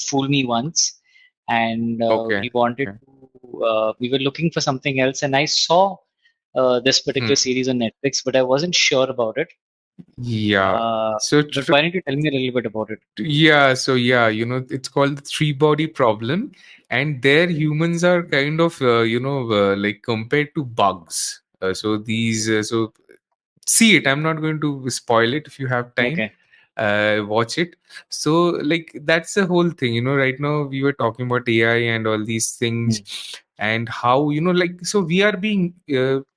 Fool Me Once, and Okay. we wanted Okay. to we were looking for something else, and I saw this particular Hmm. series on Netflix, but I wasn't sure about it. Yeah. Uh, So but why don't you tell me a little bit about it? yeah, so yeah, it's called the three body problem, and there humans are kind of like compared to bugs. So these so see it. I'm not going to spoil it. If you have time, Okay. watch it. So like that's the whole thing. Right now we were talking about AI and all these things, Hmm. and how like so we are being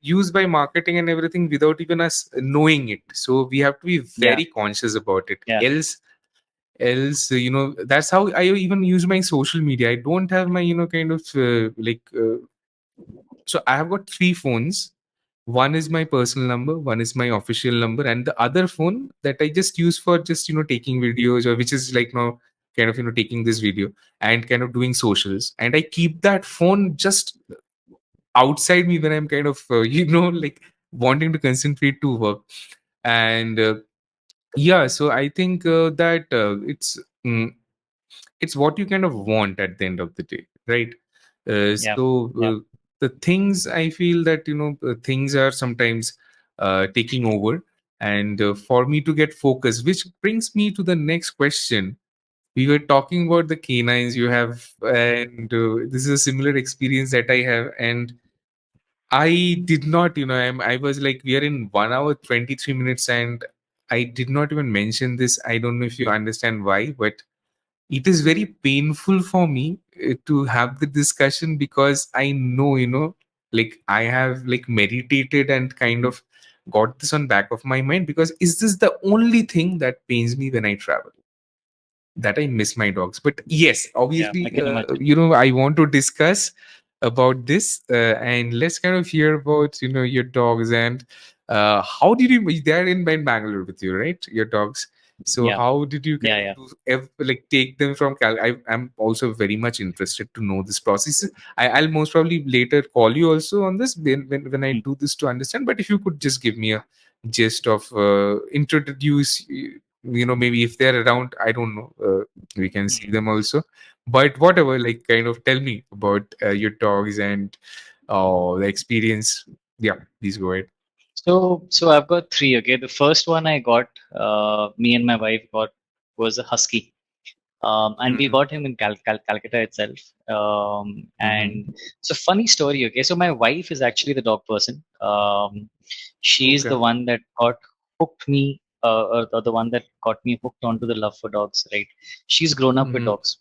used by marketing and everything without even us knowing it. So we have to be Yeah. very conscious about it. Yeah. Else that's how I even use my social media. I don't have my kind of so I have got three phones. One is my personal number, one is my official number, and the other phone that I just use for just taking videos, or which is like now kind of taking this video and kind of doing socials. And I keep that phone just outside me when I'm kind of like wanting to concentrate to work. And yeah, so I think that it's what you kind of want at the end of the day, right? Yeah. So Yeah. the things I feel that things are sometimes taking over, and for me to get focused, which brings me to the next question. We were talking about the canines you have, and this is a similar experience that I have. And I did not, I was like, we are in 1 hour 23 minutes, and I did not even mention this. I don't know if you understand why, but it is very painful for me to have the discussion, because I know, like I have like meditated and kind of got this on back of my mind, because is this the only thing that pains me when I travel? That I miss my dogs. But yes, Yeah, I obviously, can imagine. I want to discuss about this, and let's kind of hear about your dogs, and how did you? They're in Bangalore with you, right? Your dogs. So Yeah, how did you kind yeah, of yeah. like take them from Cal? I'm also very much interested to know this process. I'll most probably later call you also on this when I Mm, do this to understand. But if you could just give me a gist of introduce, maybe if they're around, I don't know, we can see mm. them also, but whatever, like kind of tell me about your dogs and the experience. Yeah, please go ahead. So I've got three. Okay, the first one I got, me and my wife got was a husky. And we Mm-hmm. got him in Calcutta itself. And Mm-hmm. so funny story. Okay, so my wife is actually the dog person. She's Okay. the one that got hooked me, or the one that got me hooked onto the love for dogs. Right? She's grown up with Mm-hmm. dogs.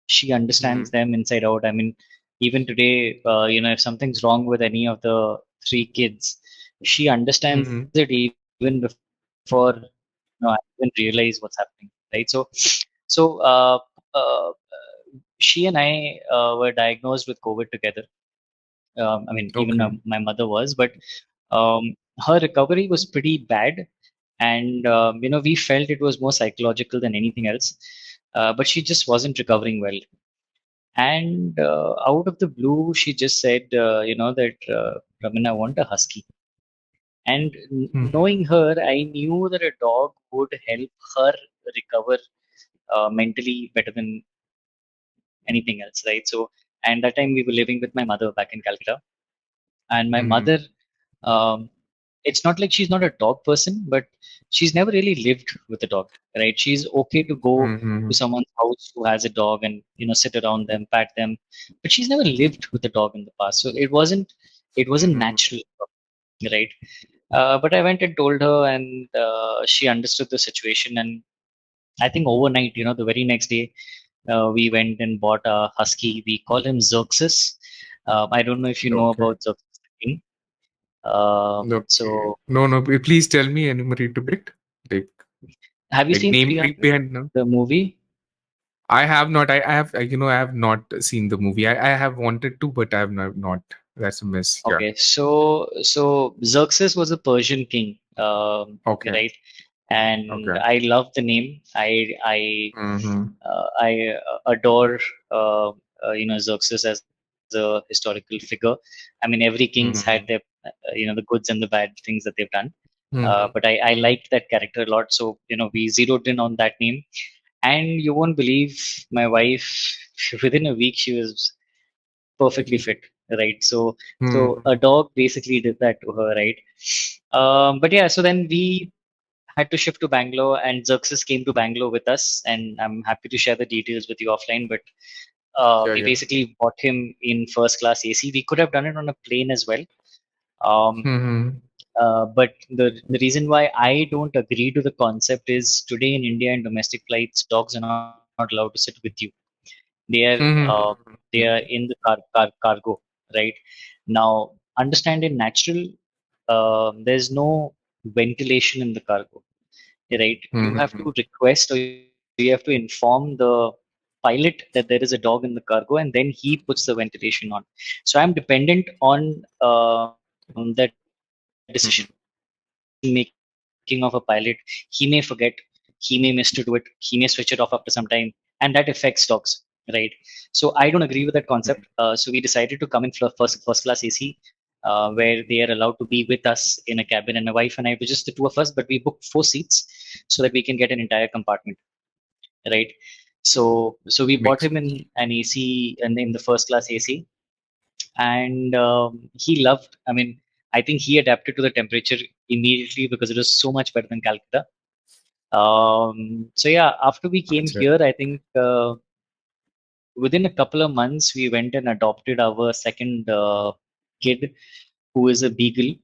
She understands Mm-hmm. them inside out. I mean, even today, if something's wrong with any of the three kids, she understands Mm-hmm. it even before I even realize what's happening. Right? So she and I were diagnosed with COVID together. I mean, even Okay. my mother was, but her recovery was pretty bad, and we felt it was more psychological than anything else. But she just wasn't recovering well. And out of the blue, she just said, that Ramin, I want a husky. And Mm-hmm. knowing her, I knew that a dog would help her recover mentally better than anything else, right? So, and that time we were living with my mother back in Calcutta, and my Mm-hmm. mother, um, it's not like she's not a dog person, but she's never really lived with a dog, right? She's okay to go Mm-hmm. to someone's house who has a dog and sit around them, pat them, but she's never lived with a dog in the past, so it wasn't Mm-hmm. natural, right? But I went and told her, and she understood the situation, and I think overnight, the very next day, we went and bought a husky. We call him Xerxes. I don't know if you know Okay. about Xerxes the King. Okay. So No, no, please tell me, enumerate a bit, like have you like seen name 300, behind. No, the movie? I have not. I have, I have not seen the movie. I have wanted to, but I have not. That's a miss. Yeah. Okay, so Xerxes was a Persian king, Okay. right? And Okay. I love the name. Mm-hmm. I adore Xerxes as a historical figure. I mean, every king's had their Mm-hmm. the goods and the bad things that they've done. But Mm-hmm. I liked that character a lot, so we zeroed in on that name. And you won't believe, my wife, within a week she was perfectly fit, right? So a Mm-hmm. dog basically did that to her, right? But yeah, so then we had to shift to Bangalore, and Xerxes came to Bangalore with us, and I'm happy to share the details with you offline. But Yeah, we yeah. basically bought him in first class AC. We could have done it on a plane as well. Um, Mm-hmm. but the reason why I don't agree to the concept is, today in India in domestic flights, dogs are not allowed to sit with you. They are they are Mm-hmm. in the cargo, right? Now, understand, in natural, there's no ventilation in the cargo, right? You have Mm-hmm. to request, or you have to inform the pilot that there is a dog in the cargo, and then he puts the ventilation on. So I'm dependent on that decision making of a pilot. He may forget, he may miss to do it, he may switch it off after some time, and that affects dogs, right? So I don't agree with that concept. So we decided to come in first class AC, where they are allowed to be with us in a cabin, and my wife and I, it was just the two of us, but we booked 4 seats so that we can get an entire compartment, right? So we bought him in Makes an sense. AC, and in the first class AC, and he loved. I mean, I think he adapted to the temperature immediately because it was so much better than Calcutta. So yeah, after we came That's right. here, I think within a couple of months, we went and adopted our second kid, who is a beagle.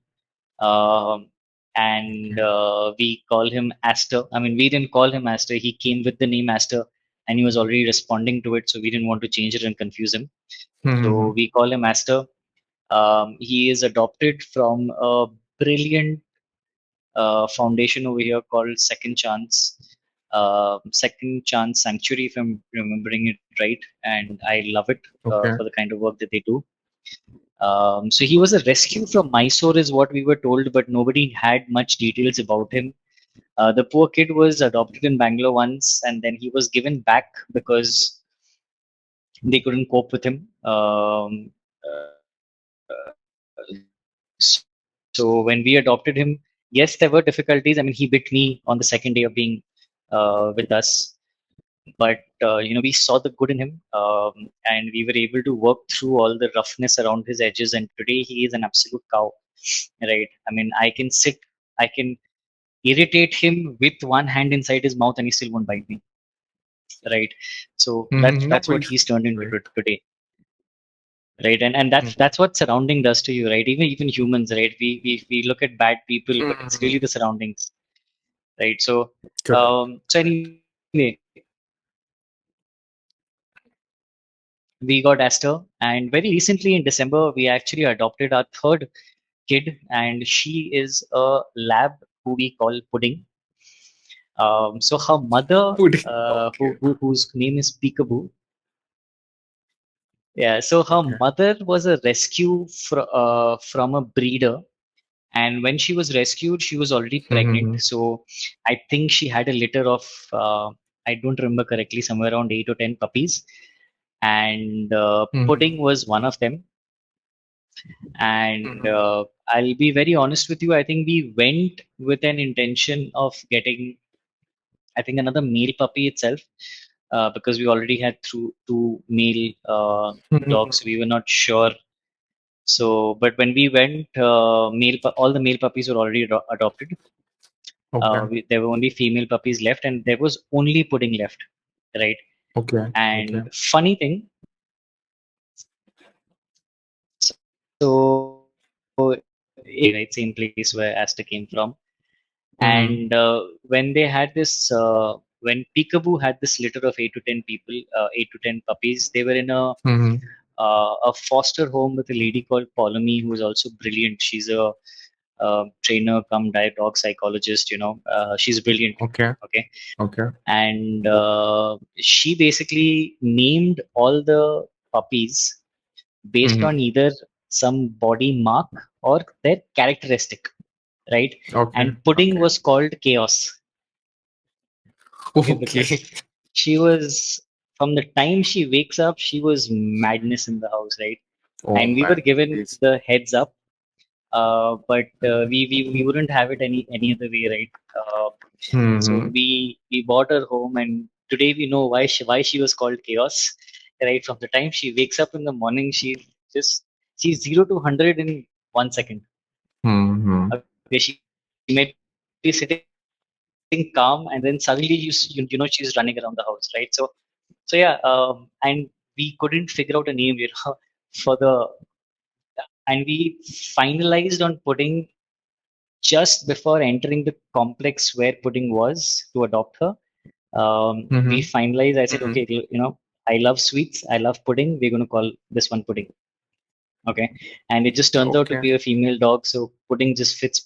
and we call him Aster. I mean, we didn't call him Aster. He came with the name Aster, and he was already responding to it, so we didn't want to change it and confuse him. So Mhm. we call him Aster. He is adopted from a brilliant foundation over here called Second Chance Sanctuary, if I'm remembering it right, and I love it for Okay. the kind of work that they do. So he was a rescue from Mysore, is what we were told, but nobody had much details about him. The poor kid was adopted in Bangalore once, and then he was given back because they couldn't cope with him. So when we adopted him, yes, there were difficulties. I mean, he bit me on the second day of being with us, but we saw the good in him, and we were able to work through all the roughness around his edges. And today he is an absolute cow, right? I mean, I can irritate him with one hand inside his mouth, and he still won't bite me, right? So Mhm. No, that's what he's turned into right. today, right? And that's what surrounding does to you, right? Even humans, right? We look at bad people, but it's Mhm. really the surroundings, right? So Correct. so anyway, we got Aster, and very recently in December, we actually adopted our third kid, and she is a lab who we call Pudding. So her mother, Pudding. Okay. whose name is Peekaboo, yeah. So her Okay. mother was a rescue from a breeder, and when she was rescued, she was already pregnant. Mhm. So I think she had a litter of I don't remember correctly, somewhere around 8 or 10 puppies, and Mhm. Pudding was one of them. And Mhm. I'll be very honest with you. I think we went with an intention of getting, I think, another male puppy itself, because we already had two male dogs. Mhm. We were not sure. So, but when we went, all the male puppies were already adopted. Okay. There were only female puppies left, and there was only Pudding left, right? Okay. Okay. And funny thing, so right, same place where Asta came from. Mhm. And when they had this, when Peekaboo had this litter of 8 to 10 people, 8 to 10 puppies, they were in Mhm. a foster home with a lady called Polomy, who is also brilliant. She's a trainer, come diet dog psychologist. She's brilliant. Okay. Okay, Okay. and she basically named all the puppies based Mhm. on either some body mark or their characteristic, right? Okay. And Pudding Okay. was called Chaos. Okay, Okay. because she was, from the time she wakes up, she was madness in the house, right? Oh And we were man. given Please. the heads up, but we wouldn't have it any other way, right? So Mhm. we bought her home, and today we know why she was called Chaos, right? From the time she wakes up in the morning, just she's 0 to 100 in 1 second. Mhm. Okay, she may be sitting calm, and then suddenly she's running around the house, right? So yeah, and we couldn't figure out a name, for the and we finalized on Pudding just before entering the complex where Pudding was to adopt her. We Mhm. finalized. I said, Mhm. okay, I love sweets, I love pudding. We're going to call this one Pudding. Okay, and it just turns out to Okay. be a female dog, so Pudding just fits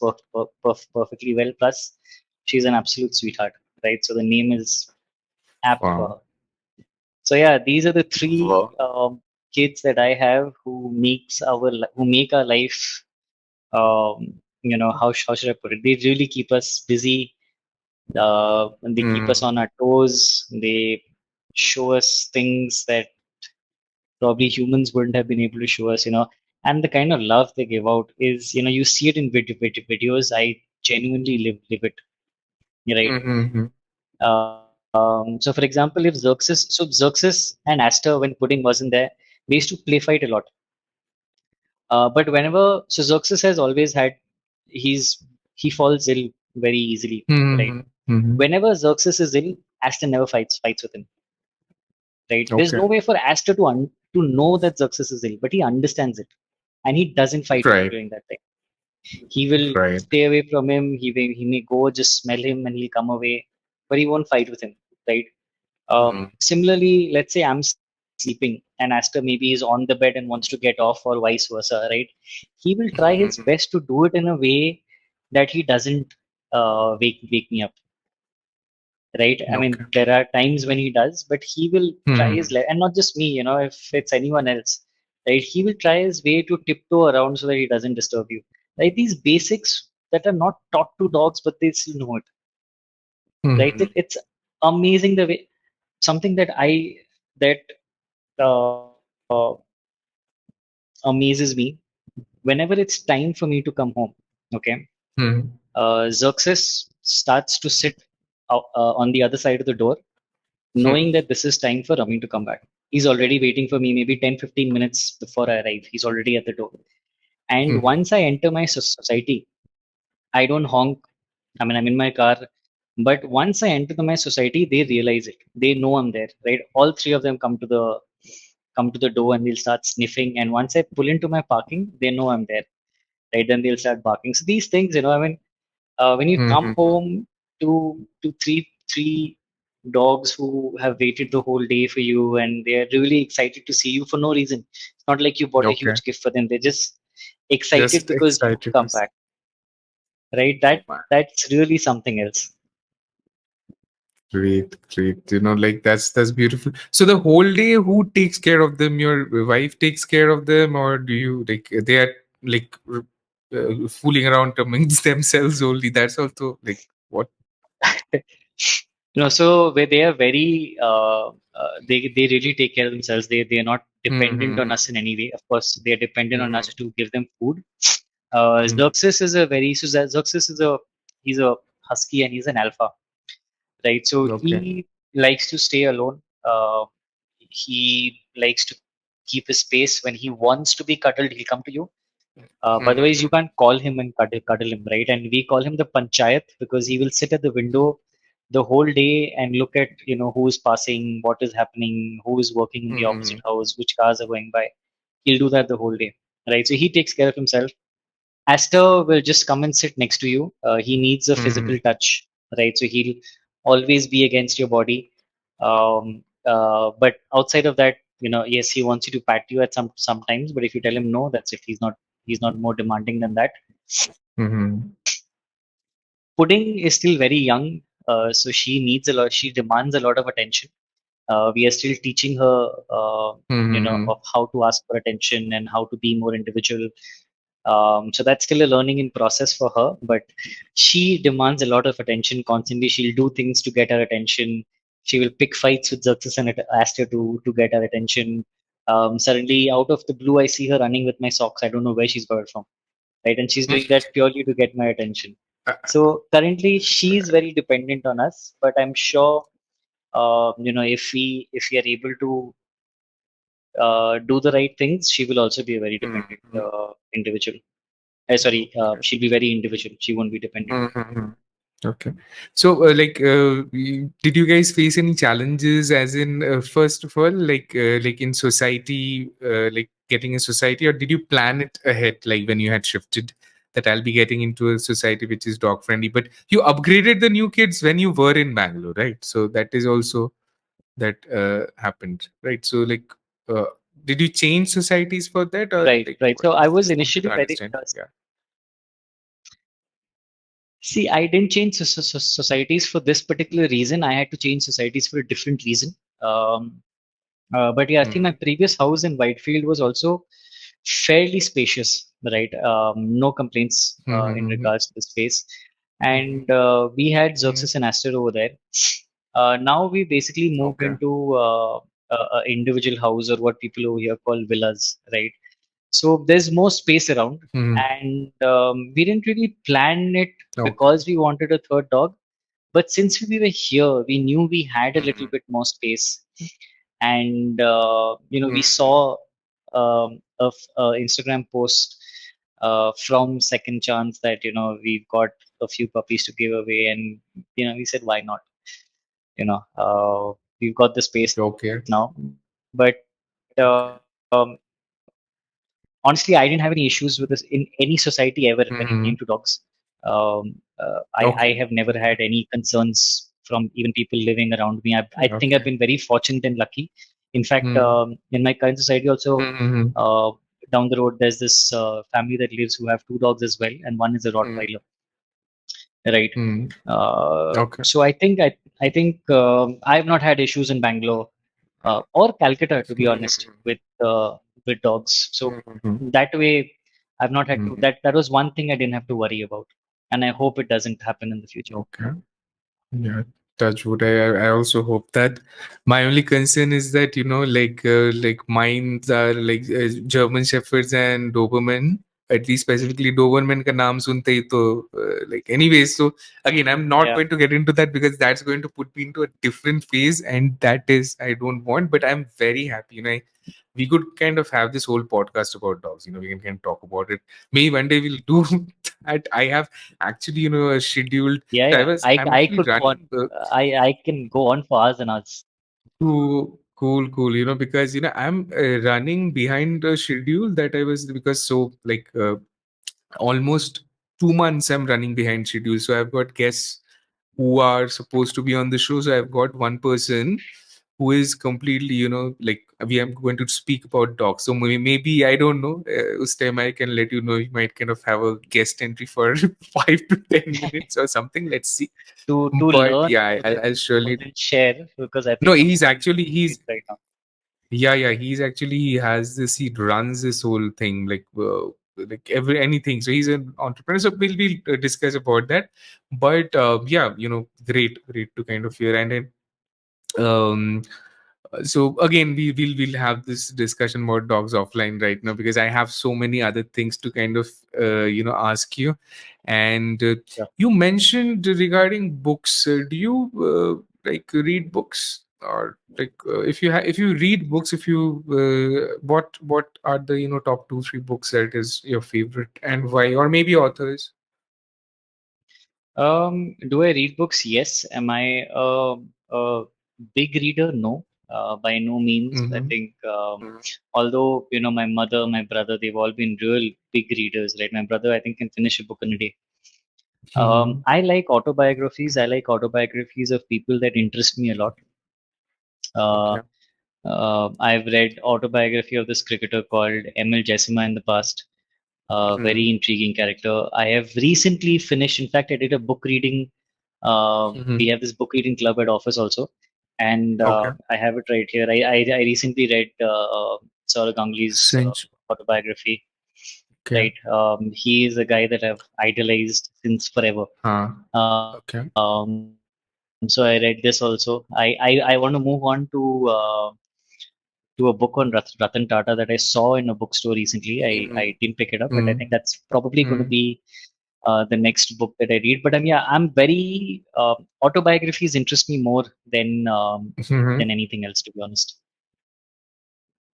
perfectly well. Plus, she's an absolute sweetheart, right? So the name is apt for Wow. her. So yeah, these are the three Wow. kids that I have who make our life. How should I put it? They really keep us busy. They keep us Mhm. on our toes. They show us things that probably humans wouldn't have been able to show us. And the kind of love they give out is, you see it in videos. I genuinely live it, right? Mhm. So for example, if Xerxes and Aster, when Pudding wasn't there, they used to play fight a lot. But Xerxes has always he falls ill very easily, right? Mhm. Mhm. Whenever Xerxes is ill, Aster never fights with him, right? There's Okay. no way for Aster to know that Xerxes is ill, but he understands it, and he doesn't fight Right. during that time. He will Right. stay away from him. He may go just smell him and he'll come away, but he won't fight with him, right? Mm-hmm. Similarly, let's say I'm sleeping and Aster maybe is on the bed and wants to get off, or vice versa, right? He will try his best to do it in a way that he doesn't wake me up, right? I mean, Okay. there are times when he does, but he will try Mm-hmm. and not just me, if it's anyone else, right? He will try his way to tiptoe around so that he doesn't disturb you, right? These basics that are not taught to dogs, but they still know it, right? Mm-hmm. It's amazing the way something that uh, amazes me whenever it's time for me to come home. Okay, Mm-hmm. Xerxes starts to sit on the other side of the door, knowing that this is time for Ramin to come back. He's already waiting for me, maybe 10-15 minutes before I arrive. He's already at the door. And Mm-hmm. once I enter my society, I don't honk. I mean, I'm in my car. But once I enter my society, they realize it. They know I'm there, right? All three of them come to the door and they'll start sniffing. And once I pull into my parking, they know I'm there, right? Then they'll start barking. So these things, I mean, when you come Mm-hmm. home to three dogs who have waited the whole day for you and they're really excited to see you for no reason. It's not like you bought a Okay. huge gift for them. They're just excited Just because you excited come to see. back, right? Oh, man. That's really something else. Great, great. Like that's beautiful. So the whole day, who takes care of them? Your wife takes care of them, or do you like they are like fooling around amongst themselves only? That's also like what? So where they are very they really take care of themselves. They are not dependent on Mm-hmm. us in any way. Of course, they are dependent on us Mm-hmm. to give them food. Mm-hmm. Xerxes is a very so Xerxes is a he's a husky and he's an alpha, right? So Okay. he likes to stay alone. He likes to keep his space. When he wants to be cuddled, he'll come to you. Otherwise, Mm-hmm. you can't call him and cuddle him, right? And we call him the panchayat because he will sit at the window the whole day and look at who is passing, what is happening, who is working in the Mm-hmm. opposite house, which cars are going by. He'll do that the whole day, right? So he takes care of himself. Astor will just come and sit next to you. He needs a physical Mm-hmm. touch, right? So he'll always be against your body. But outside of that, yes, he wants you to pat you at sometimes. But if you tell him no, that's it. He's not more demanding than that. Mm-hmm. Pudding is still very young, so she needs a lot. She demands a lot of attention. We are still teaching her, Mm-hmm. of how to ask for attention and how to be more individual. So that's still a learning in process for her, but she demands a lot of attention constantly. She'll do things to get our attention. She will pick fights with Xerxes and ask her to get our attention. Suddenly, out of the blue, I see her running with my socks. I don't know where she's got it from, right? And she's doing that purely to get my attention. So currently, she's very dependent on us, but I'm sure, if we are able to do the right things, she will also be a very dependent Mm-hmm. individual. Sorry, Okay. she'll be very individual. She won't be dependent. Mm-hmm. Okay. So, did you guys face any challenges, as in, first of all, like in society, like getting a society, or did you plan it ahead, like when you had shifted that I'll be getting into a society which is dog friendly? But you upgraded the new kids when you were in Bangalore, right? So that is also that happened, right? So, uh, did you change societies for that, or Right, like right. what? So I was Just wanted to initially very. understand. Yeah. See, I didn't change societies for this particular reason. I had to change societies for a different reason. Um, but yeah, I think my Mm-hmm. previous house in Whitefield was also fairly spacious, right? No complaints in Mm-hmm. regards to the space. Mm-hmm. And we had Xerxes and Aster over there. Now we basically moved Okay. into a individual house, or what people over here call villas, right? So there's more space around, Mm-hmm. and we didn't really plan it Okay. because we wanted a third dog. But since we were here, we knew we had a little Mhm. bit more space, and we Mhm. saw a Instagram post from Second Chance that we've got a few puppies to give away, and we said why not? We've got the space Okay. now, but um, honestly, I didn't have any issues with this in any society ever when it Mm-hmm. came to dogs. I Okay. have never had any concerns from even people living around me. I think I've Okay. been very fortunate and lucky. In fact, Mm-hmm. in my current society also, Mm-hmm. uh, down the road, there's this family that lives who have two dogs as well, and one is a Rottweiler, right? Mm-hmm. Okay. So I think I've not had issues in Bangalore or Calcutta, to be honest, with dogs. So Mm-hmm. that way, I've not had to. Mm-hmm. That was one thing I didn't have to worry about, and I hope it doesn't happen in the future. Okay. Yeah, touch wood. I also hope that. My only concern is that, like mines are like German Shepherds and Doberman. At least specifically Doberman ka naam sunte hi to like anyways. So again, I'm not Yeah, going to get into that because that's going to put me into a different phase, and that is I don't want. But I'm very happy. We could kind of have this whole podcast about dogs. We can talk about it. Maybe one day we'll do that. I have actually a scheduled. yeah, So yeah. I'm I actually could go on. running I can go on for hours and hours. cool, because I'm running behind the schedule that I was because so like almost 2 months I'm running behind schedule. So I've got guests who are supposed to be on the show. So I've got one person who is completely, like we are going to speak about dogs. So maybe I don't know. This time I can let you know. You might kind of have a guest entry for 5 to 10 minutes or something. Let's see. To But learn yeah, so I'll surely. then share because I No, think I'm he's intrigued right now. yeah, he's actually he has this he runs this whole thing like every anything. So he's an entrepreneur. So we'll discuss about that. But yeah, great to kind of hear. And then um so again we'll have this discussion about dogs offline right now because I have so many other things to kind of ask you. And Sure. you mentioned regarding books, do you like read books, or like if you read books, if you what are the top 2 3 books that is your favorite and why, or maybe authors? Do I read books? Yes. Am I a big reader? No. By no means. I Mm-hmm. think, although, my mother, my brother, they've all been real big readers, right? My brother, I think, can finish a book in a day. Mm-hmm. I like autobiographies. I like autobiographies of people that interest me a lot. Uh, Okay. I've read autobiography of this cricketer called Emil Jessima in the past. Mm-hmm. Very intriguing character. I have recently finished. In fact, I did a book reading. Mm-hmm. We have this book reading club at office also, and Okay. I have it right here. I recently read Saurav Ganguly's Cinch. autobiography. Okay. Right, he is a guy that I've idolized since forever. Huh. Okay. So I read this also. I want to move on to a book on Ratan Tata that I saw in a bookstore recently. I didn't pick it up, but I think that's probably going to be Mm-hmm. the next book that I read. But yeah, I'm very autobiographies interest me more than Mm-hmm. anything else, to be honest.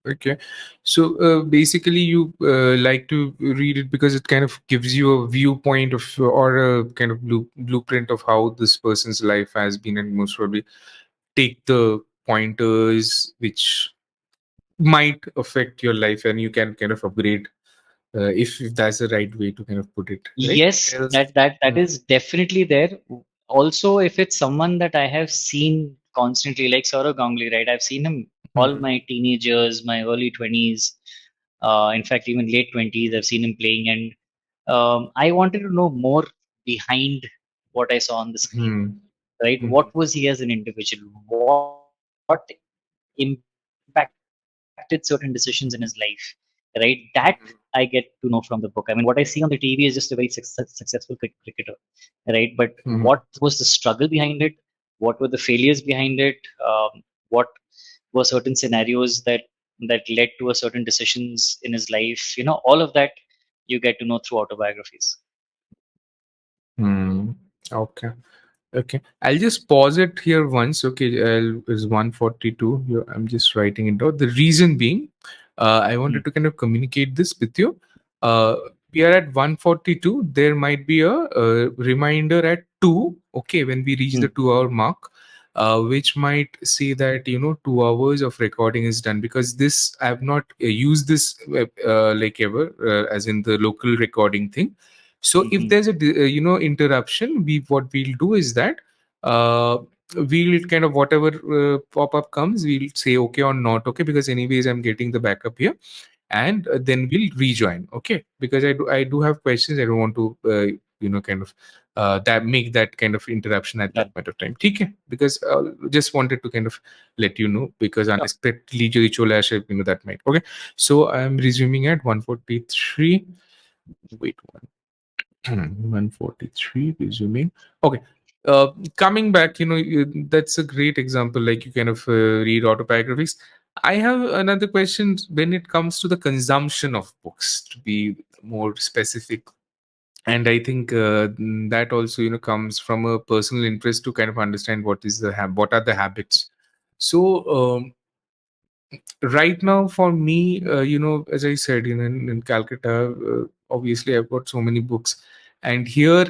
Okay. So basically, you like to read it because it kind of gives you a viewpoint of or a kind of blueprint of how this person's life has been, and most probably take the pointers which might affect your life, and you can kind of upgrade if that's the right way to kind of put it, right? Yes, Else. that Mhm. is definitely there. Also, if it's someone that I have seen constantly, like Saurav Ganguly, right? I've seen him all Mhm. my teenagers, my early 20s, in fact, even late 20s, I've seen him playing, and I wanted to know more behind what I saw on the screen, Mhm. right? Mhm. What was he as an individual? What impacted certain decisions in his life, right? That I get to know from the book. I mean, what I see on the TV is just a very successful cricketer, right? But what was the struggle behind it? What were the failures behind it? What were certain scenarios that led to a certain decisions in his life? All of that you get to know through autobiographies. Hmm. Okay. Okay, I'll just pause it here once. Okay, is 142. I'm just writing it down. The reason being, I Hmm. wanted to kind of communicate this with you. Uh, we are at 142. There might be a reminder at 2. Okay, when we reach Hmm. the 2 hour mark. which might say that 2 hours of recording is done, because this I have not used this like ever, as in the local recording thing. So if Hmm. there's a interruption, we what we'll do is that uh, we'll kind of, whatever pop-up comes, we'll say okay or not okay, because anyways I'm getting the backup here, and then we'll rejoin. Okay, because I do have questions. I don't want to kind of that make that kind of interruption at that point of time. Okay, because just wanted to kind of let you know, because Sure. unexpectedly जो चला आशा, that might. Okay, so I'm resuming at 143. Wait, 143 resuming. Okay. Coming back, that's a great example. Like, you kind of read autobiographies. I have another question when it comes to the consumption of books, to be more specific. And I think that also, comes from a personal interest to kind of understand what are the habits. So, right now for me, as I said, in Calcutta, obviously I've got so many books, and here,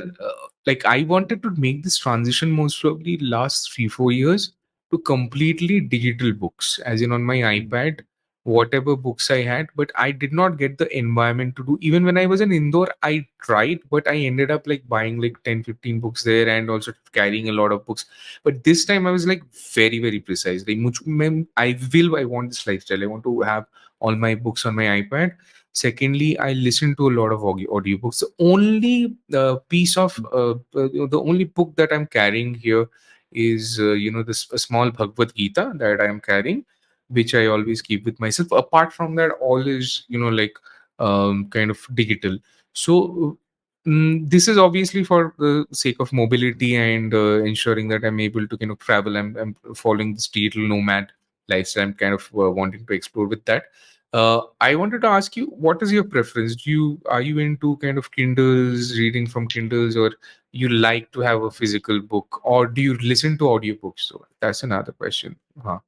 like, I wanted to make this transition most probably last 3-4 years to completely digital books, as in on my Mm. iPad, whatever books I had, but I did not get the environment to do. Even when I was in Indore, I tried, but I ended up like buying like 10-15 books there, and also carrying a lot of books. But this time I was like very, very precise. Like, I want this lifestyle. I want to have all my books on my iPad. Secondly, I listen to a lot of audiobooks. The only piece of the only book that I'm carrying here is this a small Bhagavad Gita that I am carrying, which I always keep with myself. Apart from that, all is like kind of digital. So this is obviously for the sake of mobility and ensuring that I'm able to kind of travel. I'm following this digital nomad lifestyle. I'm kind of wanting to explore with that. I wanted to ask you, what is your preference? Are you into kind of Kindles, reading from Kindles, or you like to have a physical book, or do you listen to audiobooks? So that's another question. Huh.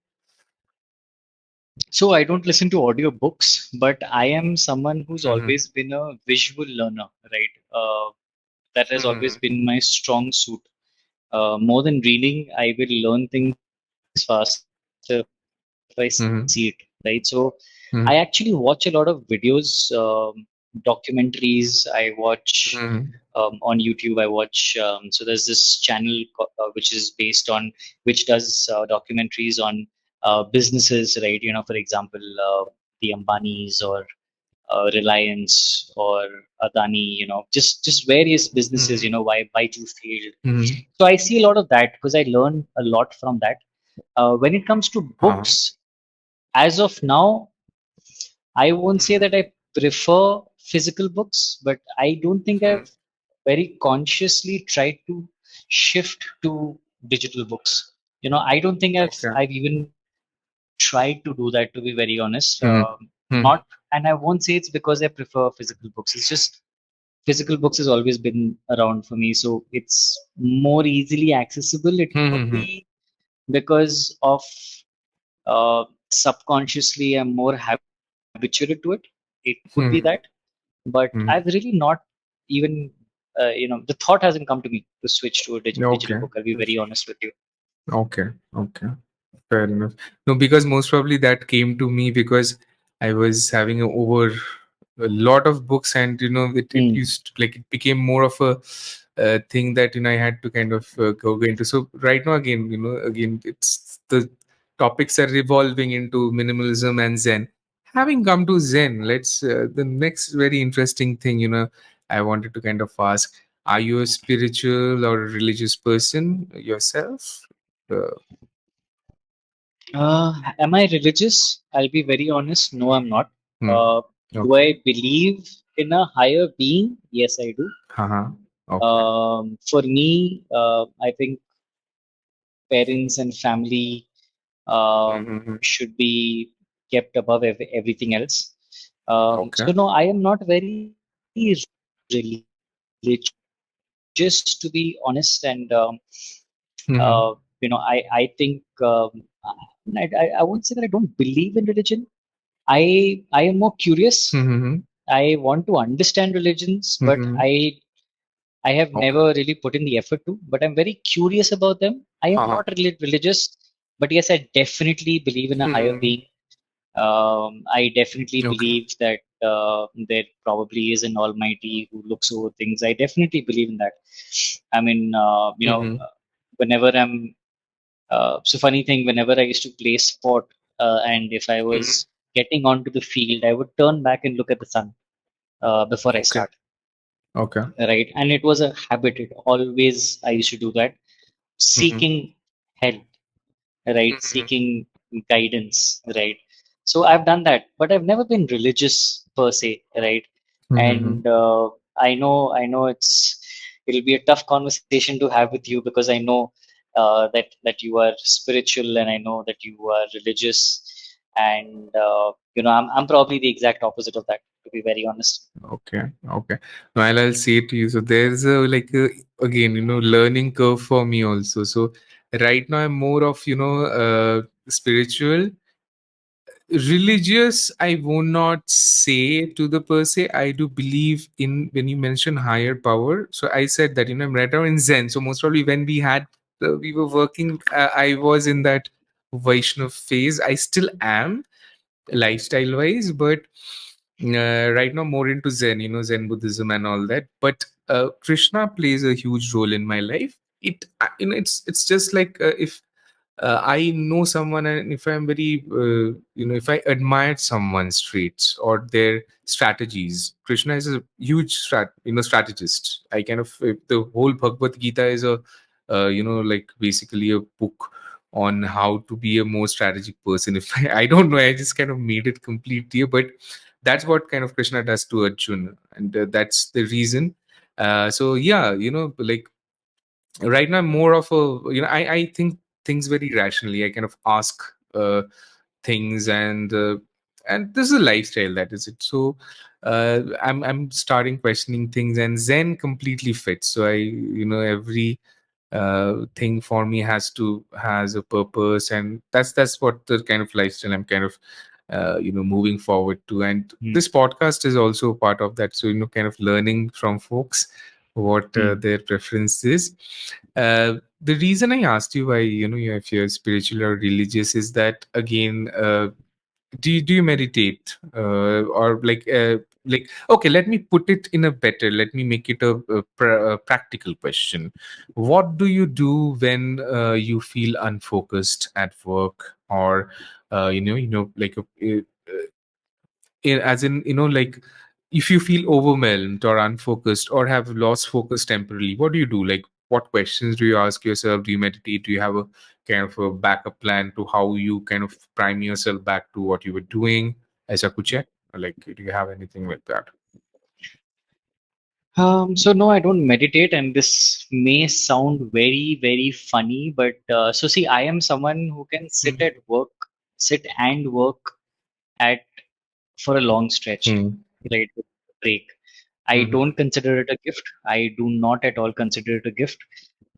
So I don't listen to audiobooks, but I am someone who's Mm-hmm. always been a visual learner, right? That has always Mm-hmm. been my strong suit. More than reading, I will learn things faster if I see it, right? So I actually watch a lot of videos, documentaries. I watch Mm-hmm. on YouTube. I watch. So there's this channel which is based on which does documentaries on businesses, right? For example, the Ambanis or Reliance or Adani. Just various businesses. Mm-hmm. Why you failed. Mm-hmm. So I see a lot of that because I learn a lot from that. When it comes to Uh-huh. books, as of now, I won't say that I prefer physical books, but I don't think Mm-hmm. I've very consciously tried to shift to digital books. I don't think I've Okay. I've even tried to do that, to be very honest. Mm-hmm. Not, and I won't say it's because I prefer physical books. It's just physical books has always been around for me, so it's more easily accessible. It could Mm-hmm. be because of subconsciously I'm more habituated to it. It could be that, but I've really Mm-hmm. not even the thought hasn't come to me to switch to a digital Okay. book. I'll be very honest with you. Okay. Okay. Fair enough. No, because most probably that came to me because I was having over a lot of books, and it Mm. used like it became more of a thing that I had to kind of go into. So right now, again, again, it's the topics are revolving into minimalism and Zen. Having come to Zen, let's the next very interesting thing, I wanted to kind of ask: are you a spiritual or a religious person yourself? Uh, Am I religious? I'll be very honest. No, I'm not. hmm. Uh, do Okay. I believe in a higher being? Yes, I do. Uh-huh. Okay. For me, I think parents and family Mm-hmm. should be kept above everything else. Okay. So no, I am not very religious, to be honest. And Mm-hmm. I think I won't say that I don't believe in religion. I am more curious. Mm-hmm. I want to understand religions, but Mm-hmm. I have Okay. never really put in the effort to, but I'm very curious about them. I am Uh-huh. not really religious, but yes, I definitely believe in a higher Hmm. being. I definitely Okay. believe that there probably is an Almighty who looks over things. I definitely believe in that. I mean, Hmm. whenever I'm so funny thing, whenever I used to play sport, and if I Hmm. was getting onto the field, I would turn back and look at the sun before I Okay. start, Okay. right? And it was a habit. It always I used to do that, Hmm. seeking help, right? Hmm. Seeking guidance, right? So I've done that, but I've never been religious per se, right? Hmm. And I know it'll be a tough conversation to have with you because I know that you are spiritual and I know that you are religious, and I'm probably the exact opposite of that, to be very honest. Okay. Okay. Well, I'll say to you. So there's a like a, again, learning curve for me also. So right now I'm more of spiritual. Religious, I will not say to the per se. I do believe in when you mention higher power. So I said that I'm right now in Zen. So most probably when we were working, I was in that Vaishnav phase. I still am lifestyle wise, but right now more into Zen, Zen Buddhism and all that. But Krishna plays a huge role in my life. It's just like if I know someone, and if I'm very, if I admire someone's traits or their strategies. Krishna is a huge strategist. I kind of the whole Bhagavad Gita is a, like basically a book on how to be a more strategic person. If I don't know, I just kind of made it completely, but that's what kind of Krishna does to Arjuna, and that's the reason. So yeah, like right now I'm more of a, I think things very rationally. I kind of ask things, and this is a lifestyle, that is it. So I'm starting questioning things, and Zen completely fits. So every thing for me has a purpose, and that's what the kind of lifestyle I'm kind of moving forward to. And Hmm. this podcast is also a part of that. So kind of learning from folks what Hmm. their preference is. The reason I asked you why, if you're spiritual or religious, is that again, do you meditate, or like, okay, let me put it in a better, let me make it a practical question. What do you do when you feel unfocused at work, or like as in, like, if you feel overwhelmed or unfocused or have lost focus temporarily, what do you do? Like, what questions do you ask yourself? Do you meditate? Do you have a kind of a backup plan to how you kind of prime yourself back to what you were doing as a kuche? Like, do you have anything like that? So no, I don't meditate, and this may sound very, very funny, but so see, I am someone who can sit and work at for a long stretch, Hmm. right? With a break. I Hmm. don't consider it a gift. I do not at all consider it a gift,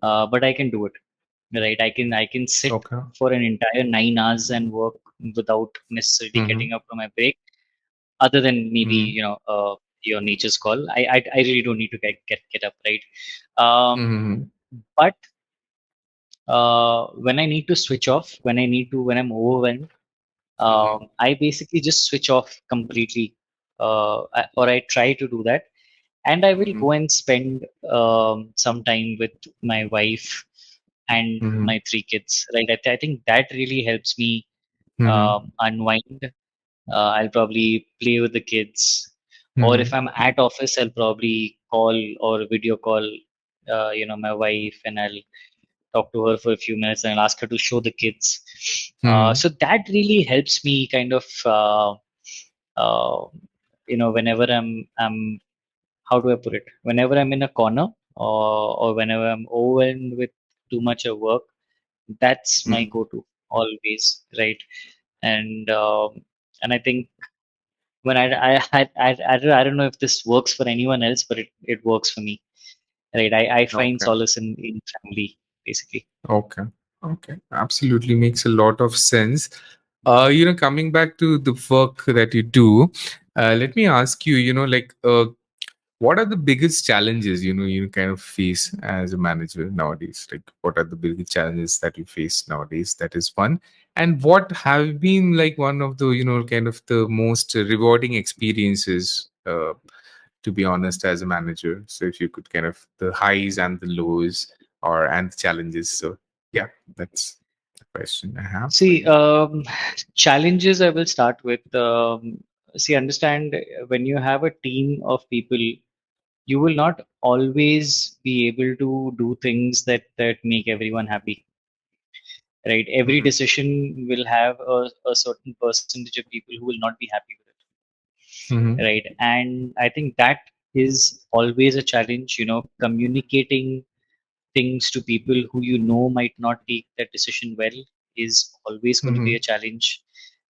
but I can do it, right? I can sit Okay. for an entire 9 hours and work without necessarily Hmm. getting up from my break, other than maybe Hmm. your nature's call. I really don't need to get up, right? Hmm. But when I need to switch off, when I'm overwhelmed, Hmm. I basically just switch off completely, or I try to do that, and I will Hmm. go and spend some time with my wife and Hmm. my 3 kids, right? I think that really helps me Hmm. unwind. I'll probably play with the kids, or if Hmm. I'm at office, I'll probably call or video call, my wife, and I'll talk to her for a few minutes and I'll ask her to show the kids. Hmm. So that really helps me kind of, uh, whenever I'm, how do I put it? Whenever I'm in a corner, or whenever I'm overwhelmed with too much of work, that's my Hmm. go-to always, right? And and I think when I don't know if this works for anyone else, but it works for me, right? I find Okay. solace in family, basically. Okay. Okay. Absolutely makes a lot of sense. Coming back to the work that you do, let me ask you, like, what are the biggest challenges you kind of face as a manager nowadays? Like, what are the biggest challenges that you face nowadays? That is one. And what have been like one of the kind of the most rewarding experiences, to be honest, as a manager? So if you could kind of the highs and the lows, or and the challenges. So yeah, that's the question I have for See, you. challenges I will start with. See, understand when you have a team of people, you will not always be able to do things that make everyone happy, right? Every Mhm, decision will have a certain percentage of people who will not be happy with it, mhm, right? And I think that is always a challenge, communicating things to people who might not take that decision well is always going to be a mhm, challenge.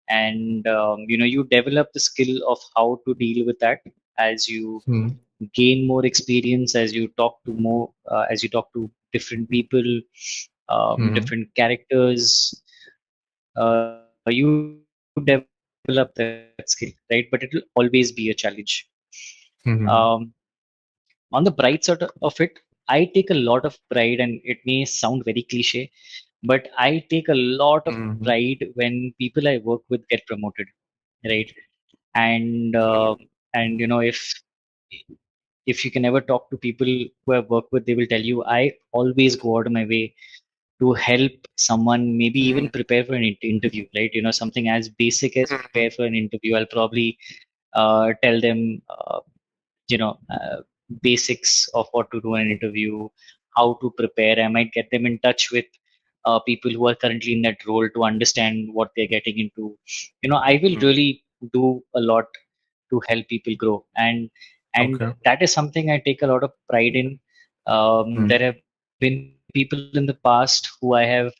And you develop the skill of how to deal with that as you mhm, gain more experience, as you talk to different people, mhm, different characters. You develop that skill, right? But it will always be a challenge. um, mhm, on the bright side of it, I take a lot of pride, and it may sound very cliche, but I take a lot of mhm, pride when people I work with get promoted, right? And if you can ever talk to people who I've worked with, they will tell you I always go out of my way to help someone, maybe even prepare for an interview, right? Something as basic as prepare for an interview. I'll probably tell them, you know, uh, basics of what to do in an interview, how to prepare. I might get them in touch with people who are currently in that role to understand what they're getting into. I will mhm. really do a lot to help people grow, and Okay. that is something I take a lot of pride in. Mhm, There have been people in the past who I have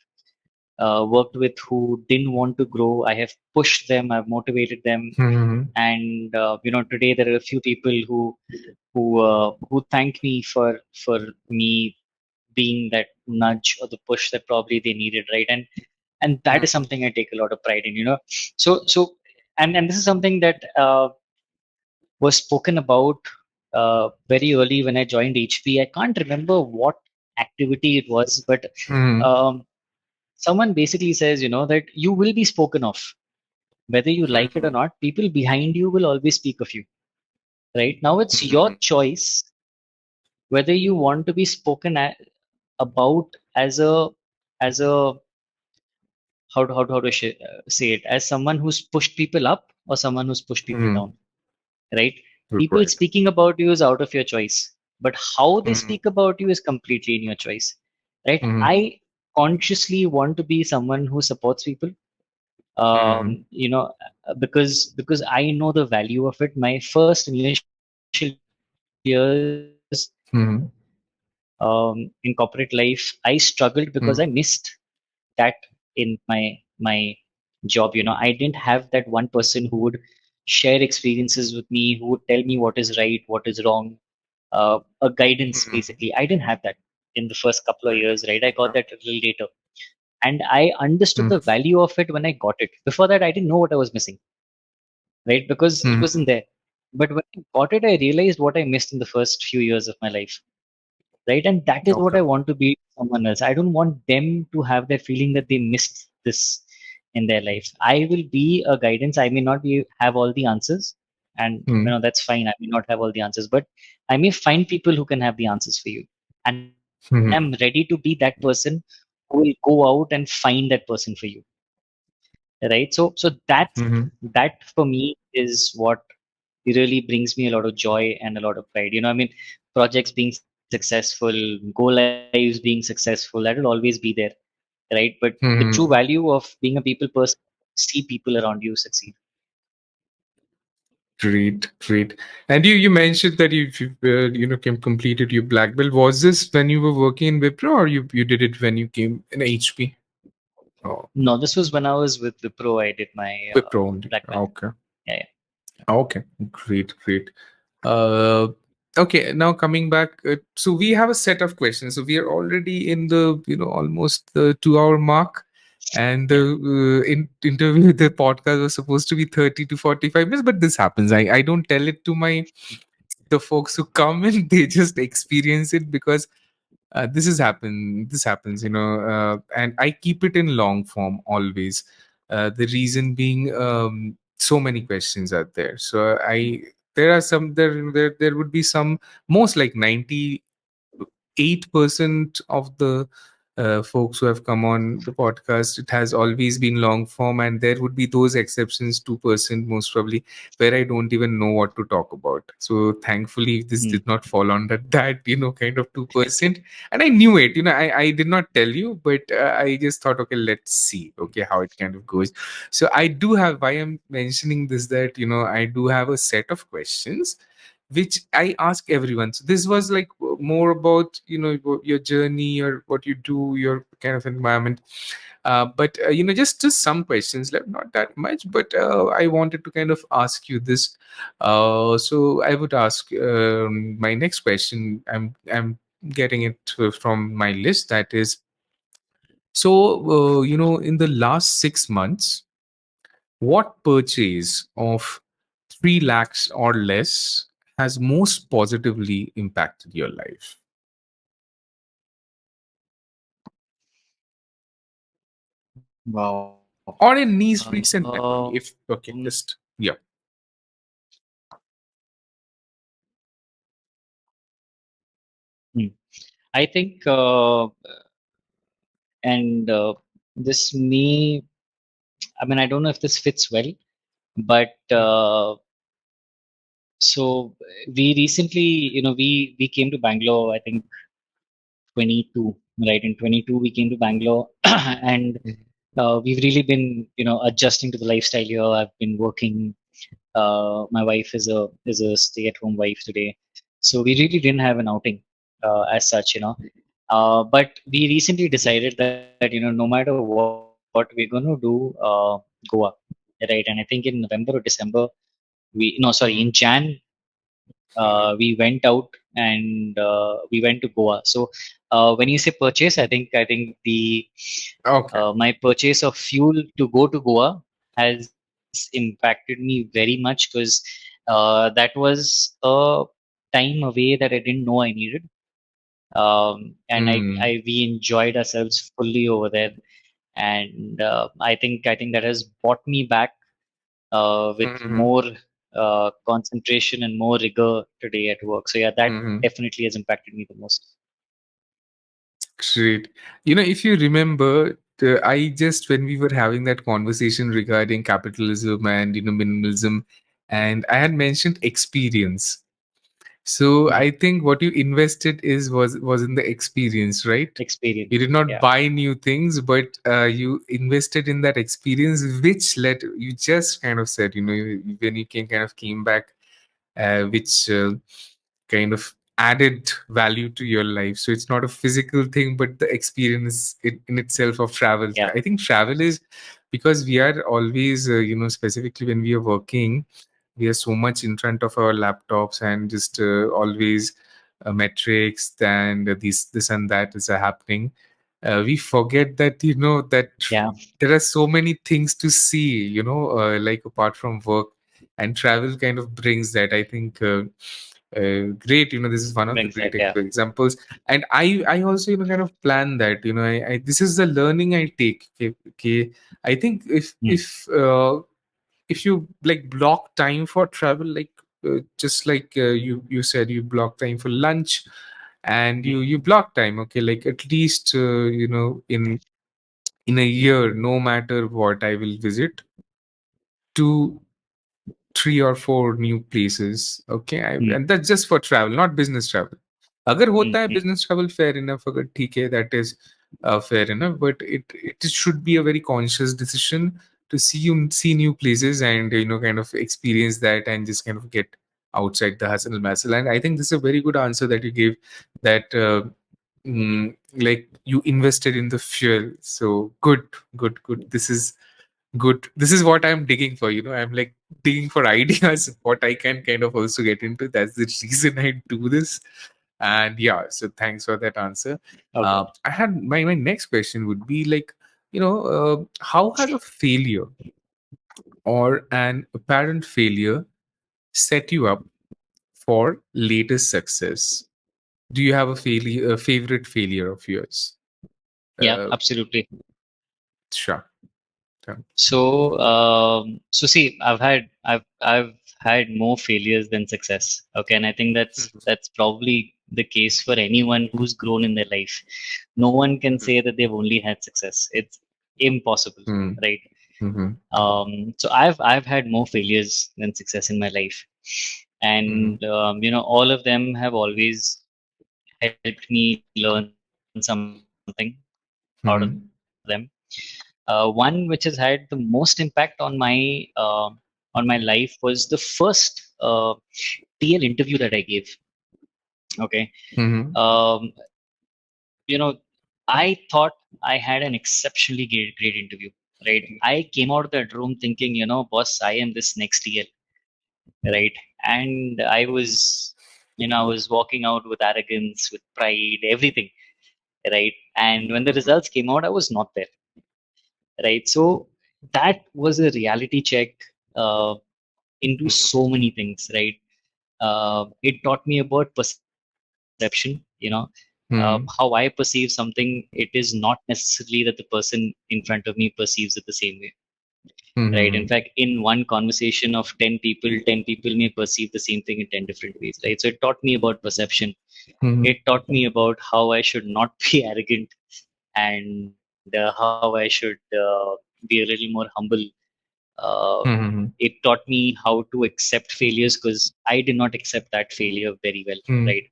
worked with who didn't want to grow. I have pushed them, I've motivated them, mhm, and today there are a few people who thank me for me being that nudge or the push that probably they needed, right? And that is mhm, something I take a lot of pride in. So and this is something that was spoken about very early when I joined HP. I can't remember what activity it was, but mhm, um, someone basically says, that you will be spoken of, whether you like it or mhm, not. People behind you will always speak of you, right? Now it's your mhm, choice whether you want to be about as a how to say it, as someone who's pushed people up or someone who's pushed people mhm. down, right? People Right. speaking about you is out of your choice, but how they Mhm, speak about you is completely in your choice, right? mhm, I consciously want to be someone who supports people, mhm, because I know the value of it. My first initial years mhm, in corporate life, I struggled because I mhm, missed that in my job. I didn't have that one person who would share experiences with me, who would tell me what is right, what is wrong, a guidance mhm. basically. I didn't have that in the first couple of years, right? I got Okay. that a little later, and I understood Mhm, the value of it when I got it. Before that, I didn't know what I was missing, right? Because it mhm. wasn't there. But when I got it, I realized what I missed in the first few years of my life, right? And that is what Okay. I want to be to someone else. I don't want them to have that feeling that they missed this in their life. I will be a guidance. I may not be have all the answers, and Mhm, that's fine. I may not have all the answers, but I may find people who can have the answers for you, and I'm ready to be mhm, that person who will go out and find that person for you, right? So mhm. that for me is what really brings me a lot of joy and a lot of pride. Projects being successful, go lives being successful, that will always be there, right? But the true Mhm. value of being a people person, see people around you succeed. Great, great. And you mentioned that completed your black belt. Was this when you were working in Wipro, or you did it when you came in HP? Oh, No, this was when I was with Wipro. I did my Wipro only. black belt. Okay. Yeah, yeah. Okay. Great, great. Uh, okay. Now coming back, so we have a set of questions. So we are already in the almost the 2 hour mark, and the Yeah. interview, the podcast was supposed to be 30 to 45 minutes, but this happens. I don't tell it to my the folks who come in, they just experience it because this happens, and I keep it in long form always. The reason being, so many questions are there. So I there are some there would be some, most like 98% of the folks who have come on the podcast, it has always been long form, and there would be those exceptions, 2% most probably, where I don't even know what to talk about. So thankfully, this did not fall under that, kind of 2%. And I knew it, I did not tell you, but I just thought, okay, let's see, okay, how it kind of goes. So I do have, why I'm mentioning this, that, I do have a set of questions which I ask everyone. So this was like more about your journey or what you do, your kind of environment. But just some questions, like not that much, but I wanted to kind of ask you this. So I would ask my next question. I'm getting it from my list. That is, so in the last 6 months, what purchase of 3 lakhs or less has most positively impacted your life? Wow. Or in recent Um, memory, if okay, just yeah. hmm. I think, and this may, I mean, I don't know if this fits well, but so we recently, we came to Bangalore, I think 22, right? In 22, we came to Bangalore, and we've really been, adjusting to the lifestyle here. I've been working. My wife is a stay-at-home wife today, so we really didn't have an outing as such, but we recently decided that, no matter what we're gonna do, Goa, right? And I think in November or December, in Jan, we went out and we went to Goa. So when you say purchase, I think the Okay. my purchase of fuel to go to Goa has impacted me very much because that was a time away that I didn't know I needed. And Mm, we enjoyed ourselves fully over there, and I think that has brought me back with mhm, more concentration and more rigor today at work. So yeah, that mhm. definitely has impacted me the most. Great. If you remember, I just, when we were having that conversation regarding capitalism and minimalism, and I had mentioned experience. So Mhm. I think what you invested was in the experience, right? You Experience. did not Yeah. buy new things, but you invested in that experience, which led, you just kind of said, when you came back, which kind of added value to your life. So it's not a physical thing, but the experience in itself of travel. Yeah. I think travel is, because we are always, specifically when we are working, we are so much in front of our laptops and just always metrics and this and that is happening. We forget that, Yeah. there are so many things to see, like apart from work, and travel kind of brings that, I think. Great, this is one of the Brings that. great Yeah. examples. And I also kind of plan that, I this is the learning I take. Okay, okay. I think Mm. if you like block time for travel, like just like you said, you block time for lunch, and you Mm. block time, okay, like at least in a year, no matter what, I will visit 2, 3 or 4 new places. Okay, Mm. and that's just for travel, not business travel. अगर होता Mm. है Mm. business travel, fair enough, अगर ठीक है, that is fair enough, but it should be a very conscious decision to see new places, and kind of experience that, and just kind of get outside the hustle and bustle. And I think this is a very good answer that you gave, that like you invested in the fuel. So good. This is what I'm digging for. I'm like digging for ideas, what I can kind of also get into. That's the reason I do this. And yeah, so thanks for that answer. Okay. I had my next question would be like, how has a failure or an apparent failure set you up for latest success? Do you have a favorite failure of yours? Yeah, Uh, absolutely. sure. Sure. So see, I've had more failures than success. Okay, and I think that's probably the case for anyone who's grown in their life. No one can say that they've only had success. It's impossible, Mm, right? mhm, So I've had more failures than success in my life, mhm, and all of them have always helped me learn something out of them. mhm, One which has had the most impact on my life was the first TL interview that I gave. Okay, mhm, um, you know, I thought I had an exceptionally great interview. Right, I came out of that room thinking, boss, I am this next TL. Right, and I was walking out with arrogance, with pride, everything. Right, and when the results came out, I was not there. Right, so that was a reality check uh, into so many things, right? It taught me about perception, how I mhm, perceive something. It is not necessarily that the person in front of me perceives it the same way, right? In mhm, fact, in one conversation of 10 people, 10 people may perceive the same thing in 10 different ways, right? So it taught me about perception. mhm, It taught me about how I should not be arrogant, and how I should be a little more humble. uh, mhm, it taught me how to accept failures, because I did not accept that failure very well, mhm, right?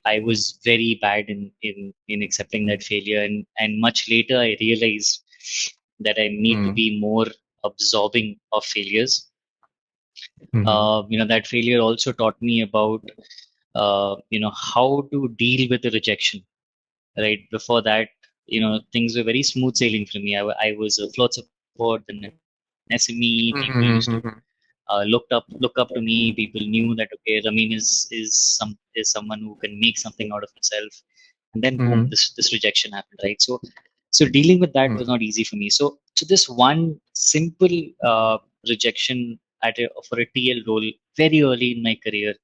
I was very bad in accepting that failure, and much later I realized that I need to mhm, be more absorbing of failures. mhm, That failure also taught me about how to deal with the rejection. Right before that, things were very smooth sailing for me. I was a float support, then an SME. People used to mhm, look up to me. People knew that, okay, Ramin is someone who can make something out of himself. And then boom, mhm, this rejection happened, right? So dealing with that was mhm, not easy for me. So this one simple rejection for a TL role very early in my career,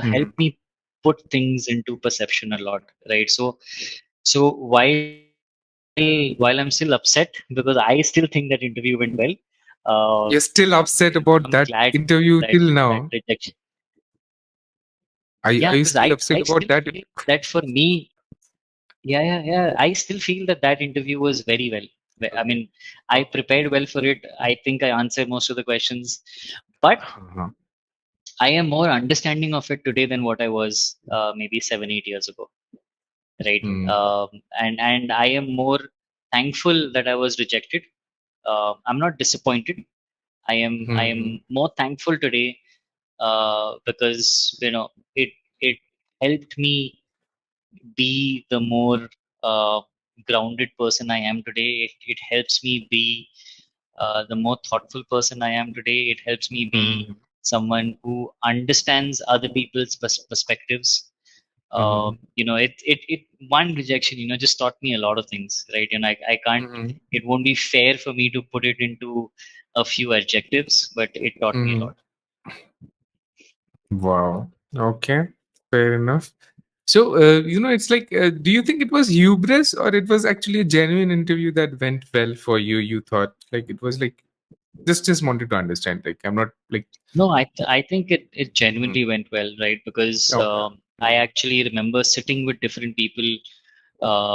mhm. helped me put things into perception a lot, right? So while I'm still upset, because I still think that interview went well, You're still I'm upset glad about that that interview till now. rejection. Are Yeah, you because still I upset still about that? feel that for me, yeah. I still feel that interview was very well. I mean, I prepared well for it. I think I answered most of the questions, but Uh-huh. I am more understanding of it today than what I was maybe 7, 8 years ago. Right, Mm, and I am more thankful that I was rejected. I'm not disappointed. I am mhm, more thankful today, because it it helped me be the more uh, grounded person I am today. It helps me be the more thoughtful person I am today. It helps me be mhm, someone who understands other people's perspectives. mhm, It one rejection, just taught me a lot of things, right? I can't. mhm, It won't be fair for me to put it into a few adjectives, but it taught me a mhm. lot. Wow. Okay. Fair enough. So, it's like, do you think it was hubris or it was actually a genuine interview that went well for you? You thought like it was like just wanted to understand. Like I'm not like. No, I think it Mm, genuinely went well, right? Because okay. I Mm, actually remember sitting with different people,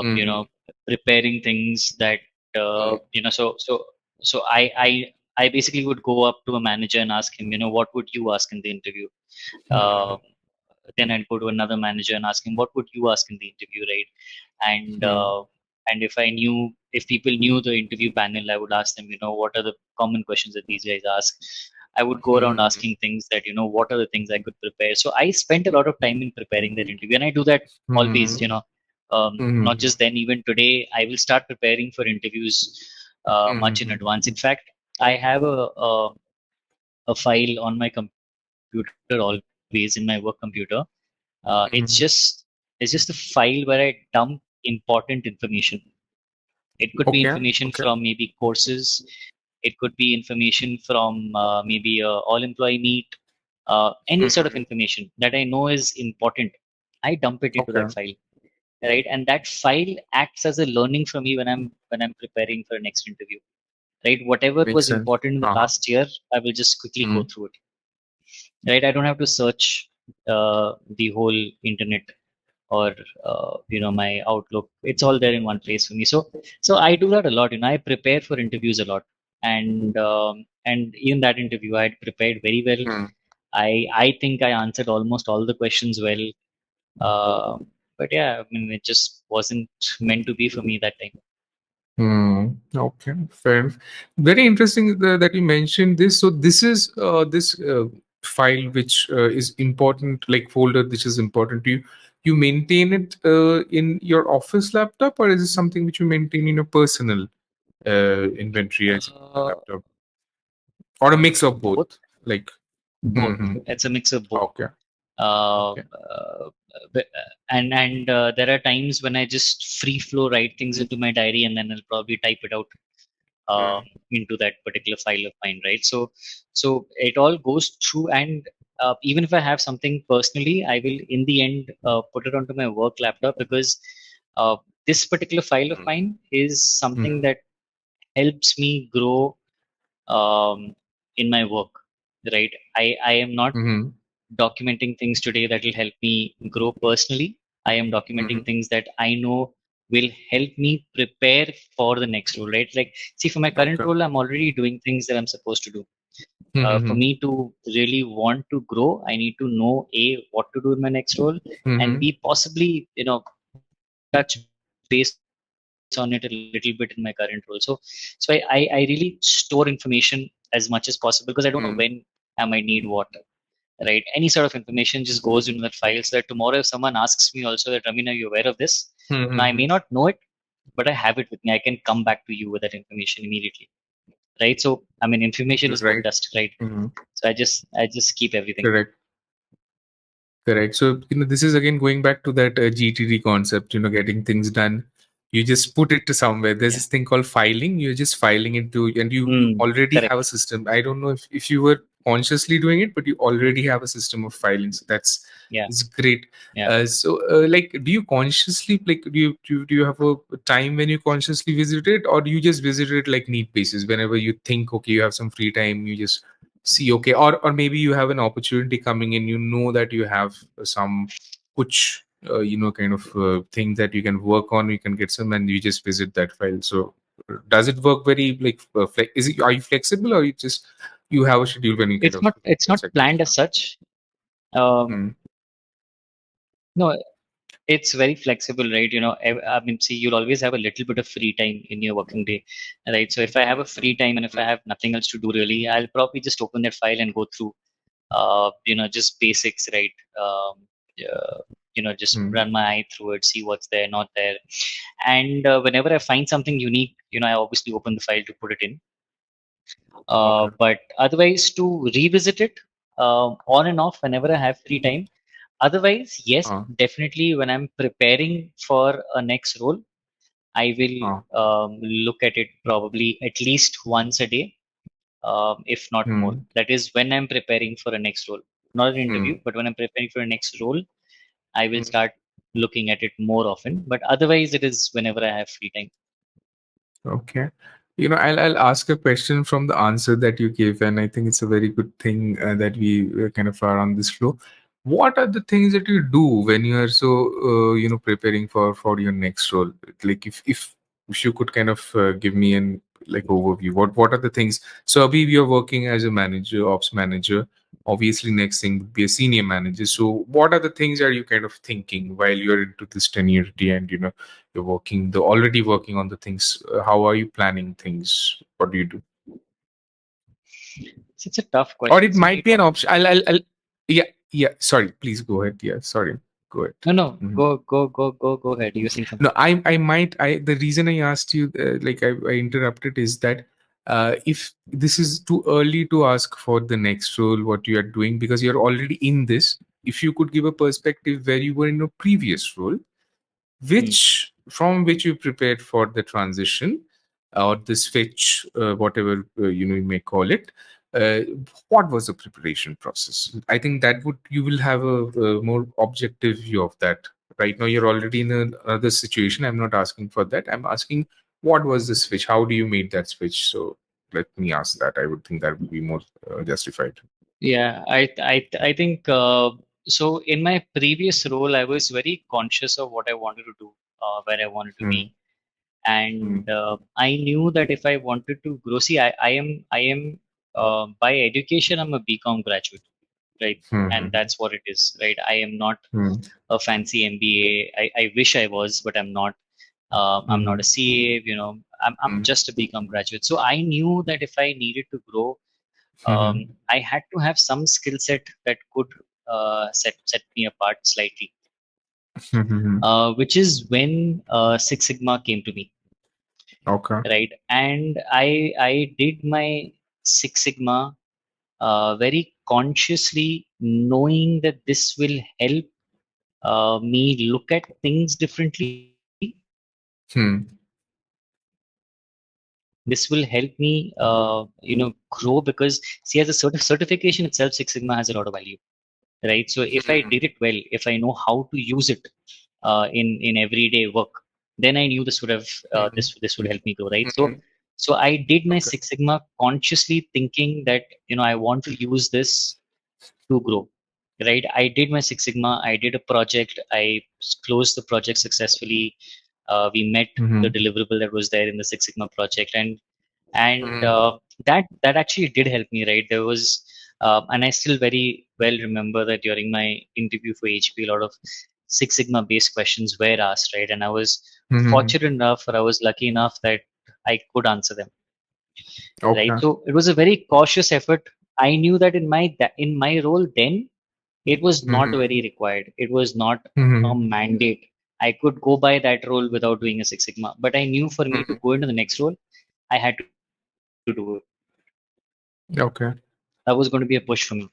mhm, preparing things that mm, so I basically would go up to a manager and ask him, what would you ask in the interview? Uh, mhm, then I'd go to another manager and ask him, what would you ask in the interview, right? And mhm, if people knew the interview panel, I would ask them, what are the common questions that these guys ask. I would go around mhm, asking things that, what are the things I could prepare. So I spent a lot of time in preparing that interview, and I do that always, mhm, not mhm, just then, even today, I will start preparing for interviews much in mhm, advance. In fact, I have a file on my computer always, in my work computer. mhm. It's just a file where I dump important information. It could be Okay. information from Okay. maybe courses. It could be information from maybe a all employee meet. any sort of Mhm. information that I know is important, I dump it into that Okay. file, right? And that file acts as a learning for me when I'm preparing for a next interview, right? Whatever Makes was sense. important in the Uh-huh. past year, I will just quickly go Mm. through it, right? I don't have to search the whole internet or my Outlook. It's all there in one place for me. So I do that a lot. I prepare for interviews a lot, and in that interview, I had prepared very well. Mm. I think I answered almost all the questions well. But yeah, I mean, it just wasn't meant to be for me that time. Hmm. Okay, fair enough. Very interesting that you mentioned this. So this is this file which is important, like folder which is important to you. You maintain it in your office laptop, or is it something which you maintain in your personal inventory as a Uh, laptop, or a mix of both? Both, Like, both. hmm, It's a mix of both. okay, Uh, okay, uh, and there are times when I just free flow write things into my diary, and then I'll probably type it out uh, mm, into that particular file of mine, right? So it all goes through, and even if I have something personally, I will in the end put it onto my work laptop, because uh, this particular file of mm, mine is something mm, that helps me grow um, in my work, right? I am not mm, documenting things today that will help me grow personally. I am documenting mm, things that I know will help me prepare for the next role, right? Like, see, for my current okay, role, I'm already doing things that I'm supposed to do. For mm, me to really want to grow, I need to know A, what to do in my next role, and mm, B, possibly, touch base on it a little bit in my current role. So I really store information as much as possible, because I don't know when I might need what, right? Any sort of information just goes into that file, so that tomorrow if someone asks me also that, Ramin, are you aware of this? I may mm, not know it, but I have it with me. I can come back to you with that information immediately, right? So I mean, information is gold right. dust, right? Mm, So I just keep everything. correct. Correct. So, this is again going back to that GTD concept, getting things done. You just put it to somewhere. There's Yeah. this thing called filing. You're just filing it to, and you already have a Correct. system. I don't know if you were consciously doing it, but you already have a system of filing. So Yeah. it's great. Yeah. Like, do you consciously, like, do you have a time when you consciously visit it, or do you just visit it like need basis? Whenever you think, okay, you have some free time, you just see, okay, or maybe you have an opportunity coming in, that you have some kuch kind of thing that you can work on, you can get some, and you just visit that file. So does it work very, like, are you flexible, or you have a schedule when you kind It's of not it's not check things planned as down? such. Um, Mm, no, it's very flexible, right? I mean, see, you'll always have a little bit of free time in your working day, right? So if I have a free time and if I mm, have nothing else to do really, I'll probably just open that file and go through, just basics, right? Just mm, run my eye through it, see what's there, not there. And whenever I find something unique, I obviously open the file to put it in. okay. But otherwise, to revisit it on and off whenever I have free time. Otherwise, yes, uh, definitely when I'm preparing for a next role, I uh, will look at it probably at least once a day, if not more. mm, That is when I'm preparing for a next role, not an mm, interview, but when I'm preparing for a next role, I will mm. start looking at it more often. But otherwise, it is whenever I have free time. Okay. I'll ask a question from the answer that you gave, and I think it's a very good thing that we kind of are on this flow. What are the things that you do when you are so preparing for your next role? Like, if you could kind of give me an, like, overview. What are the things? So, Abhi, you're working as a manager, ops manager. Obviously, next thing would be a senior manager. So, what are the things are you kind of thinking while you're into this tenuity, and you're already working on the things? How are you planning things? What do you do? It's a tough Or question, it might be Sandeep. an option. I'll yeah, yeah, sorry, please go ahead. Yeah, sorry, go ahead. No, no, Mhm. go ahead. You're saying No, something. I the reason I asked you, like, I interrupted, is that if this is too early to ask for the next role, what you are doing, because you're already in this. If you could give a perspective where you were in a previous role, Hmm. which you prepared for the transition, or the switch, whatever you may call it, uh, what was the preparation process? I think that would you will have a more objective view of that. Right now, you're already in another situation. I'm not asking for that. I'm asking what was the switch? How do you make that switch? So let me ask that. I would think that would be more justified. Yeah, I think so. In my previous role, I was very conscious of what I wanted to do, where I wanted to Hmm. be, and I knew that if I wanted to grow, see, I am by education, I'm a BCom graduate, right? And Hmm. that's what it is, right? I am not Hmm. a fancy MBA. I wish I was, but I'm not. I'm not a Hmm. CA, I'm Hmm. just a BCom graduate. So I knew that if I needed to grow, Hmm. I had to have some skill set that could set me apart slightly, Hmm. which is when Six Sigma came to me, Okay. right? And I did my Six Sigma very consciously, knowing that this will help me look at things differently. Hmm. This will help me, grow, because see, as a certification itself, Six Sigma has a lot of value, right? So if I did it well, if I know how to use it in everyday work, then I knew this would have this would help me grow, right? So Hmm. so I did my Okay. Six Sigma consciously, thinking that I want to use this to grow, right? I did my Six Sigma. I did a project. I closed the project successfully. We met the Hmm. deliverable that was there in the Six Sigma project, and Hmm. that actually did help me, right? There was and I still very well remember that during my interview for HP, a lot of Six Sigma based questions were asked, right? And I was Hmm. fortunate enough, or I was lucky enough, that I could answer them, right? Okay. So it was a very cautious effort. I knew that in my role then, it was not Hmm. very required, it was not a Hmm. mandate. I could go by that role without doing a Six Sigma, but I knew for me to Hmm. go into the next role, I had to do it. Okay. That was going to be a push for me,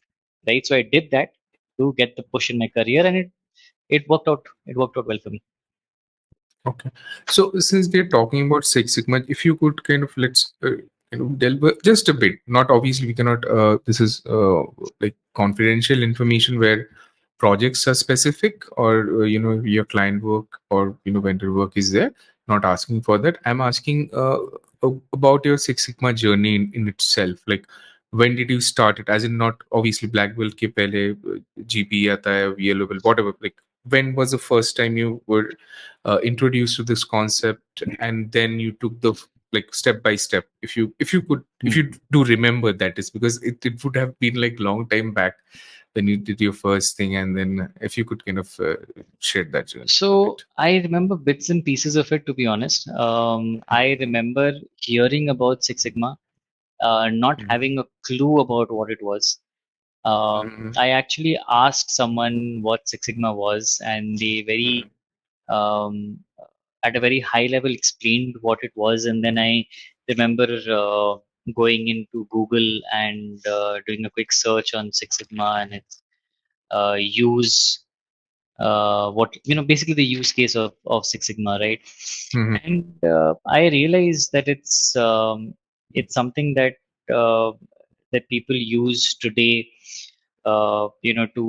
right? So I did that to get the push in my career, and it worked out. It worked out well for me. Okay. So since we're talking about Six Sigma, if you could kind of let's delve just a bit. Not obviously we cannot. This is like confidential information where projects are specific, or your client work or vendor work is there. Not asking for that. I'm asking about your Six Sigma journey in itself. Like when did you start it? As in not obviously black belt ke pehle GP आता है, yellow belt, whatever. Like when was the first time you were introduced to this concept, and then you took the like step by step, if you Hmm. do remember, that is because it would have been like long time back when you did your first thing, and then if you could kind of share that journey a So bit. I remember bits and pieces of it, to be honest. I remember hearing about Six Sigma, not Mhm. having a clue about what it was. Mhm. I actually asked someone what Six Sigma was, and they very um, at a very high level explained what it was. And then I remember going into Google and doing a quick search on Six Sigma and its use, what basically the use case of Six Sigma, right? Mhm. And I realized that it's something uh, that people use today, to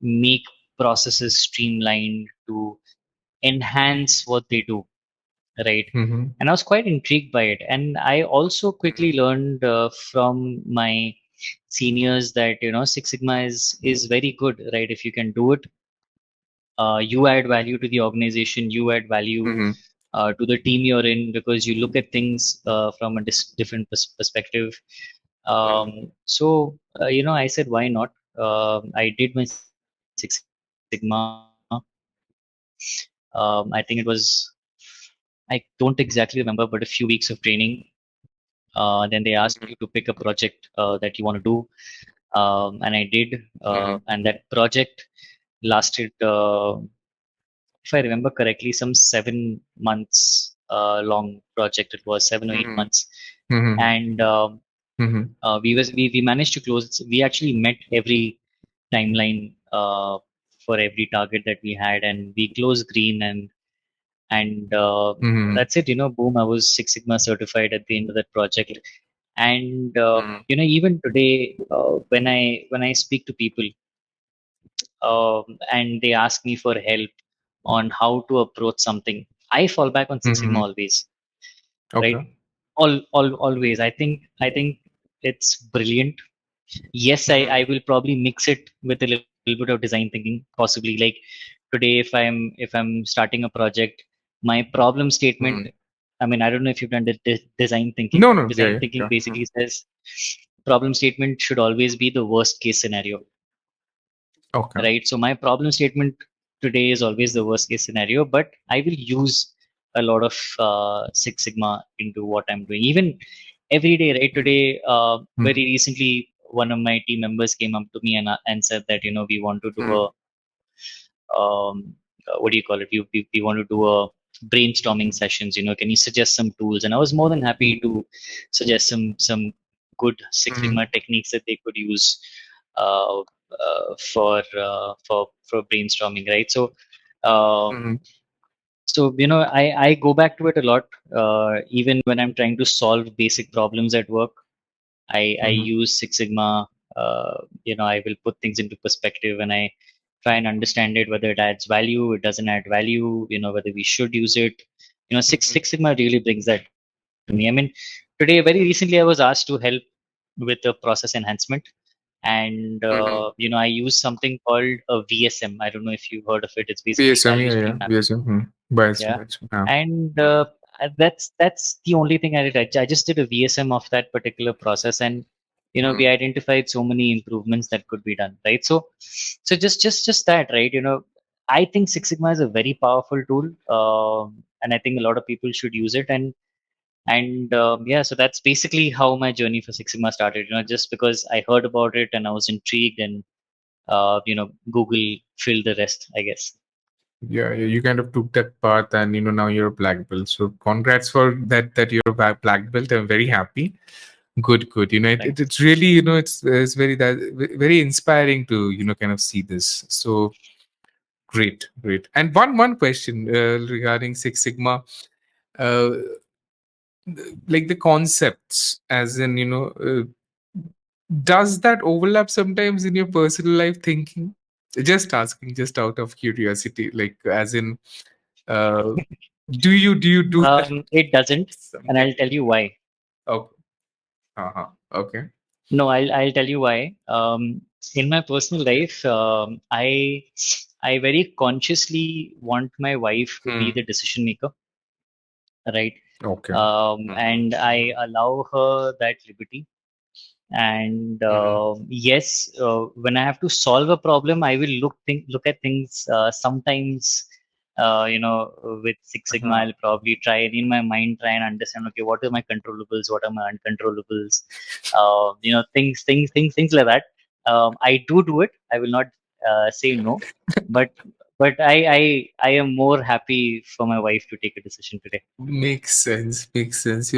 make processes streamlined, to enhance what they do, right? Mhm. And I was quite intrigued by it. And I also quickly learned from my seniors that Six Sigma is very good, right? If you can do it, you add value to the organization, you add value Mhm. to the team you're in, because you look at things from a different perspective. I said, why not? I did my Six Sigma. I think it was, I don't exactly remember, but a few weeks of training. Then they asked you to pick a project that you want to do, and I did. Mhm. And that project lasted, if I remember correctly, some 7 months long project. It was 7 or 8 months, Mhm. and Mhm. we managed to close it. We actually met every timeline for every target that we had, and we closed green, and Mhm. that's it. Boom! I was Six Sigma certified at the end of that project, And Mm, even today, when I speak to people, and they ask me for help on how to approach something, I fall back on Six Sigma mhm. always, right? Okay. Always. I think it's brilliant. Yes, I Mhm, will probably mix it with a little bit of design thinking, possibly. Like today, if I'm starting a project, my problem statement. mm. I mean, I don't know if you've done the design thinking. No, no. Yeah, Design yeah, thinking yeah. Mm. basically says problem statement should always be the worst case scenario, Okay. right? So my problem statement today is always the worst case scenario, but I will use a lot of Six Sigma into what I'm doing. Even every day, right? Mm, Today, very mhm, recently, one of my team members came up to me and said that, we want to do mm, what do you call it? We want to do a brainstorming sessions. Can you suggest some tools? And I was more than happy to suggest some good Six mhm, Sigma techniques that they could use for brainstorming, right? mhm, I go back to it a lot, even when I'm trying to solve basic problems at work. I mhm, use Six Sigma. I will put things into perspective and I try and understand it, whether it adds value, it doesn't add value, whether we should use it. mhm, Six Sigma really brings that to me. I mean, today, very recently, I was asked to help with the process enhancement. And, mhm. I use something called a VSM. I don't know if you've heard of it. It's basically BSM, value yeah, stream yeah. mapping. BSM. Mm. Bias, Yeah. bias. Yeah. And Mm, that's the only thing I did. I just did a VSM of that particular process, and we mm. identified so many improvements that could be done, right? So just that, right? I think Six Sigma is a very powerful tool, and I think a lot of people should use it. And yeah, so that's basically how my journey for Six Sigma started. Just because I heard about it and I was intrigued, and Google filled the rest, I guess. Yeah, yeah, you kind of took that path, and now you're a black belt. So congrats for that you're a black belt. I'm very happy. Good, good. Thanks. It's really, it's very inspiring to kind of see this. So great, great. And one question regarding Six Sigma, uh, like the concepts, as in does that overlap sometimes in your personal life thinking? Just asking, just out of curiosity, like as in, uh, do you do that It doesn't, and something? I'll tell you why. Oh, uh-huh. Okay. No, I'll tell you why. In my personal life, I very consciously want my wife to be Hmm. the decision maker, right? Okay. Mm-hmm. And I allow her that liberty. And Mm-hmm. yes, when I have to solve a problem, I will look at things sometimes. With Six Sigma, Uh-huh. I'll probably try and in my mind try and understand. Okay, what are my controllables? What are my uncontrollables? Things like that. I do it. I will not say no, but I am more happy for my wife to take a decision today. Makes sense. Makes sense.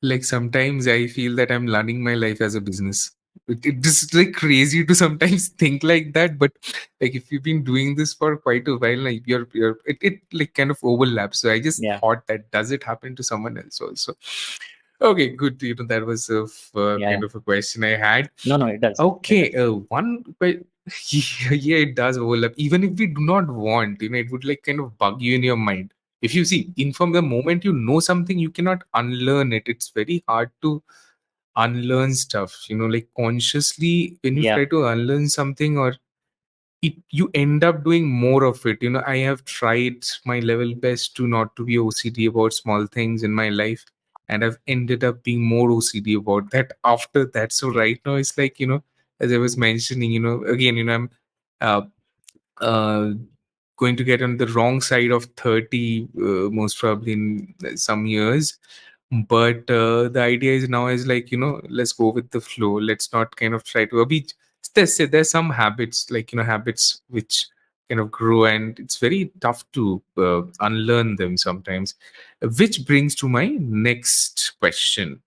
Like sometimes I feel that I'm learning my life as a business. It is like crazy to sometimes think like that, but like if you've been doing this for quite a while, like it like kind of overlaps. So I just Yeah, thought that does it happen to someone else also? Okay, good. That was a yeah, yeah. kind of a question I had. No, no, it does. It Okay, does. yeah, it does overlap. Even if we do not want, it would like kind of bug you in your mind. If you see, in from the moment you know something, you cannot unlearn it. It's very hard to unlearn stuff. Like consciously, when you Yeah, try to unlearn something, or you end up doing more of it. I have tried my level best to not to be OCD about small things in my life, and I've ended up being more OCD about that after that. So right now it's like, as I was mentioning, again, I'm uh, uh, going to get on the wrong side of 30, most probably in some years. But the idea is now is like, let's go with the flow. Let's not kind of try to be. There's some habits, like, habits which kind of grow, and it's very tough to unlearn them sometimes. Which brings to my next question.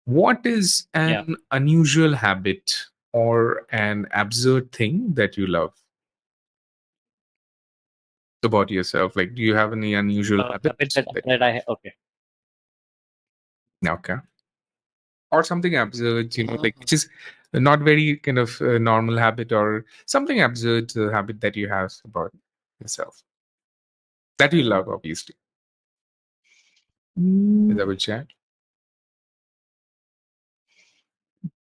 What is yeah. an unusual habit or an absurd thing that you love about yourself? Like, do you have any unusual Habit habit that that you that love? I okay. Okay. or something absurd, like which is not very kind of normal habit, or something absurd habit that you have about yourself that you love, obviously. Is that Mm, what you had?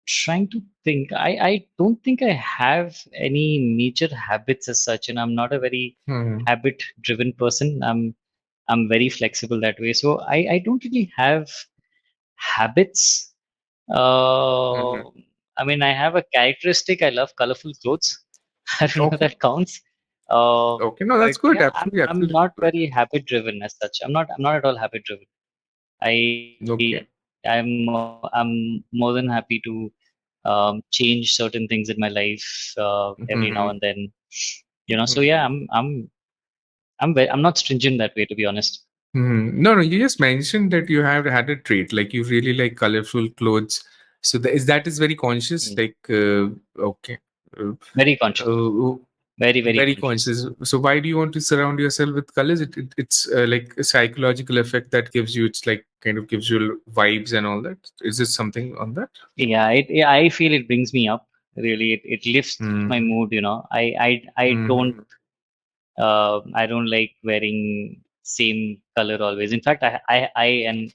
trying to think. I don't think I have any major habits as such, and I'm not a very Hmm. habit-driven person. I'm very flexible that way. So I don't really have habits. Uh, Hmm. I mean, I have a characteristic. I love colorful clothes. I don't know if Okay. that counts. Uh, Okay. No, that's but good. yeah, Absolutely. I'm Absolutely not good. very habit-driven as such. I'm not at all habit-driven. Okay. I'm more than happy to change certain things in my life every now and Hmm. then. So yeah, Hmm. I'm not stringent that way, to be honest. Hmm. No, no. You just mentioned that you have had a trait, like you really like colorful clothes. So that is very conscious. Mm. Like, okay. Uh, Very conscious, uh, very very conscious. conscious. So why do you want to surround yourself with colors? It's like a psychological effect that gives you. It's like kind of gives you vibes and all that. Is it something on that? Yeah, I feel it brings me up. Really, it lifts my Hmm. mood. Hmm. I don't like wearing same color always. In fact, I and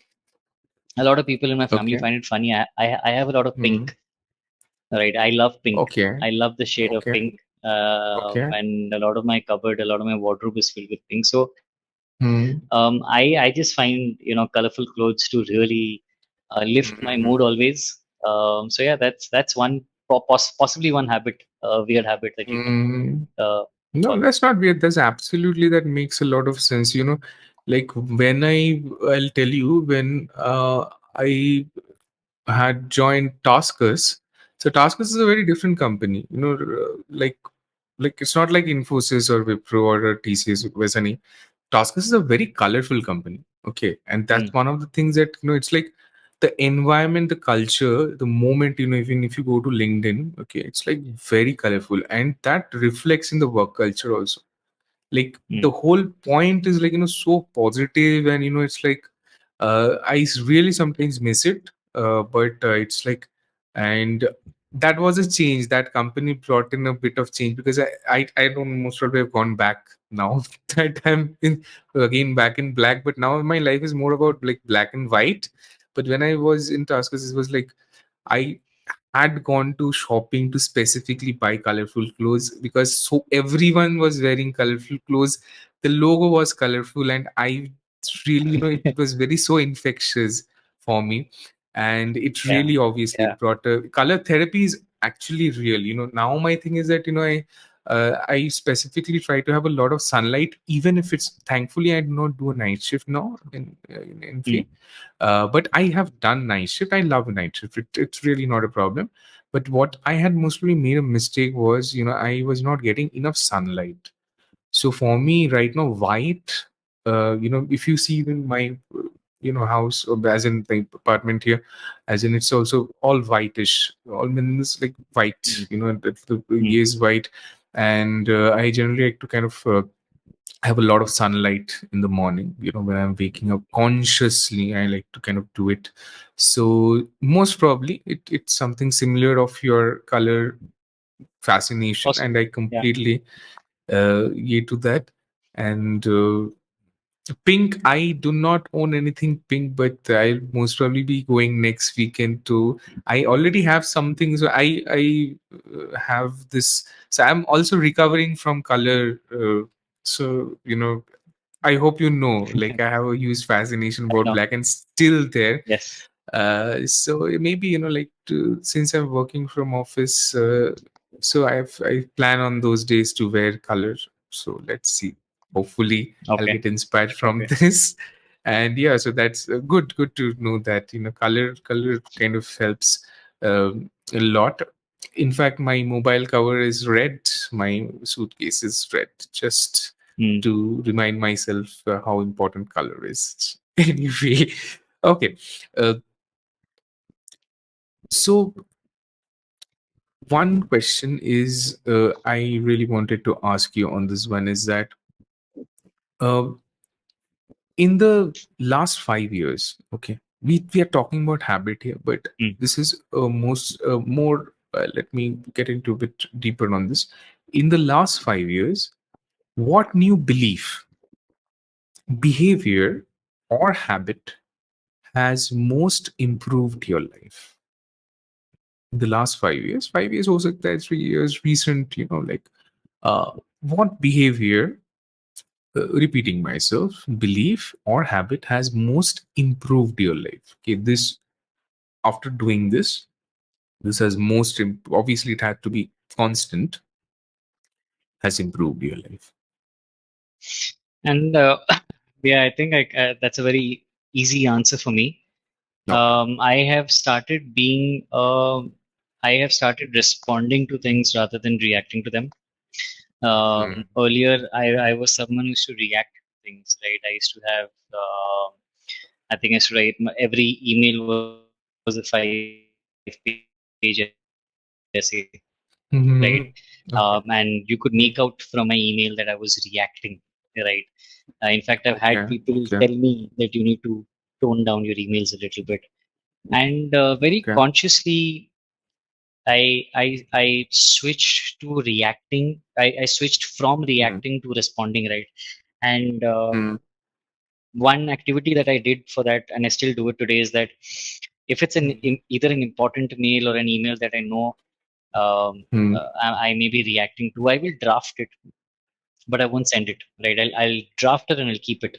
a lot of people in my family Okay. find it funny. I have a lot of Hmm. pink. Right, I love pink. Okay. I love the shade of Okay. pink. Okay. And a lot of my wardrobe is filled with pink. So Hmm. I just find colorful clothes to really lift my mood Hmm. always. So yeah, that's one possibly one habit, weird habit that you can Hmm. uh, No, call. that's not weird. That's absolutely that makes a lot of sense. Like I'll tell you when I had joined Taskers. So Taskers is a very different company. Like it's not like Infosys or Wipro or TCS Vesani. Taskers is a very colorful company. Okay, and that's Mm, one of the things that it's like the environment, the culture, the moment. Even if you go to LinkedIn, okay, it's like very colorful, and that reflects in the work culture also. Like the mm, whole point is like so positive, and it's like really sometimes miss it, but it's like, and that was a change that company brought in a bit of change, because I don't most probably have gone back now that I'm in again back in black, but now my life is more about like black and white. But when I was in Taskers, it was like I had gone to shopping to specifically buy colorful clothes, because so everyone was wearing colorful clothes. The logo was colorful, and I really, it was very so infectious for me. And it yeah, really obviously yeah. brought a color therapy is actually real. Now my thing is that I specifically try to have a lot of sunlight, even if it's thankfully I do not do a night shift now in Mm, Free. But I have done night shift. I love night shift. It's really not a problem. But what I had mostly made a mistake was, I was not getting enough sunlight. So for me right now, white, if you see in my, house, or as in the apartment here, as in it's also all whitish, all means like white, mm, the mm. is white. And I generally like to kind of have a lot of sunlight in the morning, when I'm waking up consciously. I like to kind of do it. So most probably it's something similar of your color fascination, and Possibly. I Yeah. completely yeah to that. And pink, I do not own anything pink, but I'll most probably be going next weekend to. I already have something, so I have this. So I'm also recovering from color. So I hope like I have a huge fascination I about know. black, and still there. Yes. So maybe like since I'm working from office, so I plan on those days to wear color. So let's see. Hopefully, I'll Okay. get inspired from Okay. this. And yeah, so that's good to know that color kind of helps a lot. In fact, my mobile cover is red. My suitcase is red. Just Mm. to remind myself how important color is. Anyway, okay. Uh, so one question is, I really wanted to ask you on this one is that uh, in the last 5 years, okay. we are talking about habit here, but Mm. this is most more. Let me get into a bit deeper on this. In the last 5 years, what new belief, behavior, or habit has most improved your life in the last 5 years? 5 years, हो सकता है 3 years, recent, like what behavior, repeating myself, belief or habit has most improved your life? Okay, this, after doing this has obviously it had to be constant, has improved your life. And yeah, I think that's a very easy answer for me. Okay. I have started being, I have started responding to things rather than reacting to them. Mm. Earlier, I was someone who used to react to things, right? I used to have, I think I used to write every email was a 5 page essay, right? And you could make out from my email that I Okay. was reacting, right? In fact, I've had people tell me that you need Okay. to Okay. tone down your emails a little bit. And very consciously, I switched to reacting. I switched from Mm. reacting to responding, right? And Mm. one activity that I did for that, and I still do it today, is that if it's either an important mail or an email that I know Mm. I may be reacting to, I will draft it, but I won't send it, right? I'll draft it and I'll keep it.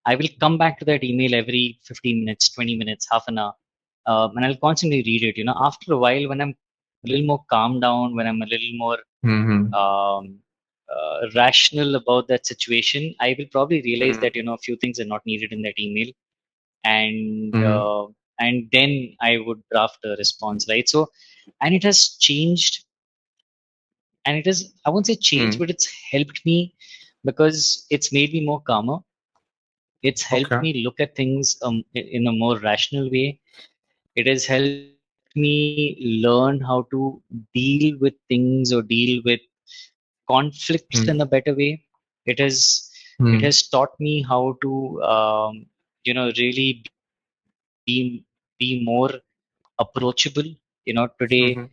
I will come back to that email every 15 minutes, 20 minutes, half an hour, and I'll constantly read it. After a while, when I'm a little more calmed down, when I'm a little more Mm. rational about that situation, I will probably realize Mm. that a few things are not needed in that email, and Mm. uh, and then I would draft a response, right? So, and it has changed, and it is, I won't say changed, Mm. but it's helped me because it's made me more calmer. It's helped Okay. me look at things in a more rational way. It has helped me learn how to deal with things or deal with conflicts in a Mm. better way. It Mm. has taught me how to really be more approachable. Today, Mhm.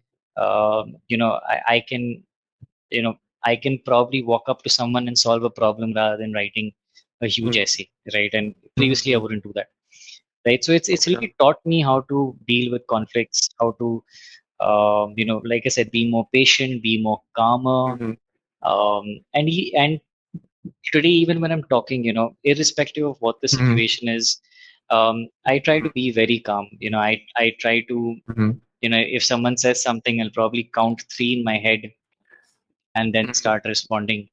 I can I can probably walk up to someone and solve a problem rather than writing a huge Mhm. essay, right? And previously I Mhm. wouldn't do that, right? So it's Okay. really taught me how to deal with conflicts, how to like I said, be more patient, be more calmer, Mhm. and today, even when I'm talking, irrespective of what the Mhm. situation is, I try to be very calm. I try to, Mhm. if someone says something, I'll probably count three in my head and then Mhm. start responding.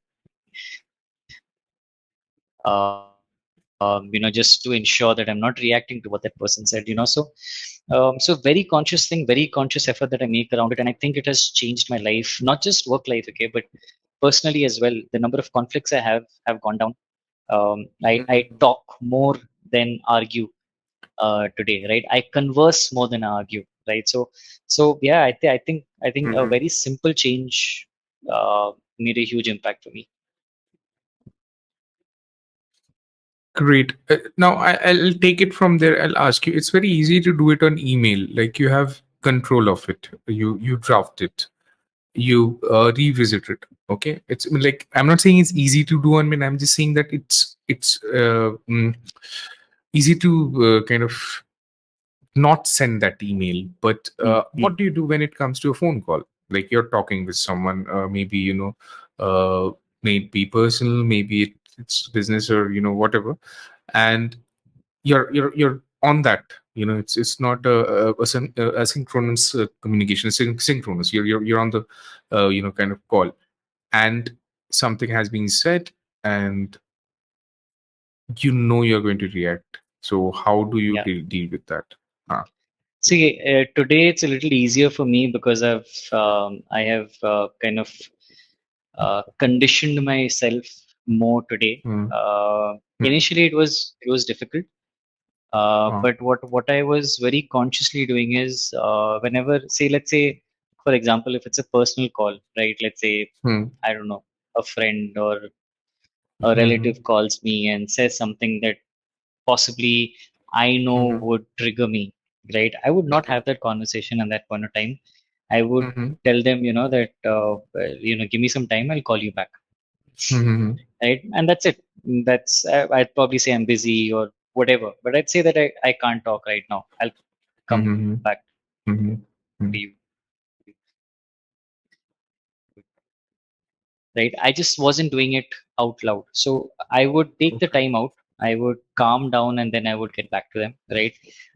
Just to ensure that I'm not reacting to what that person said. So very conscious thing, very conscious effort that I make around it, and I think it has changed my life, not just work life, okay, but personally as well. The number of conflicts I have gone down. I Mhm. talk more than argue today, right? I converse more than I argue, right? So yeah, I think a Mhm. very simple change made a huge impact for me. Great. Now I'll take it from there. I'll ask you. It's very easy to do it on email. Like you have control of it. You draft it. You revisit it. Okay. It's like I'm not saying it's easy to do on mail. I'm just saying that it's easy to kind of not send that email. But Mm-hmm. what do you do when it comes to a phone call? Like you're talking with someone, maybe maybe personal, maybe it's business or whatever, and you're on that. It's not a synchronous communication. Synchronous. You're on the kind of call, and something has been said, and you're going to react. So how do you Yeah. deal with that? Huh. See, today it's a little easier for me because I have kind of conditioned myself more today. Hmm. Uh, Hmm. Initially, it was difficult, Huh. but what I was very consciously doing is whenever, say, let's say, for example, if it's a personal call, right? Let's say, Hmm. I don't know, a friend or a Hmm. relative calls me and says something that possibly I know Mm-hmm. would trigger me, right? I would not have that conversation at that point of time. I would Mm-hmm. tell them, that, give me some time, I'll call you back, Mm-hmm. right? And that's it. I'd probably say I'm busy or whatever, but I'd say that I can't talk right now. I'll come back to you, Mm-hmm. Mm-hmm. right? I just wasn't doing it out loud. So I would take the Okay. time out, I would calm down, and then I would get back to them, right?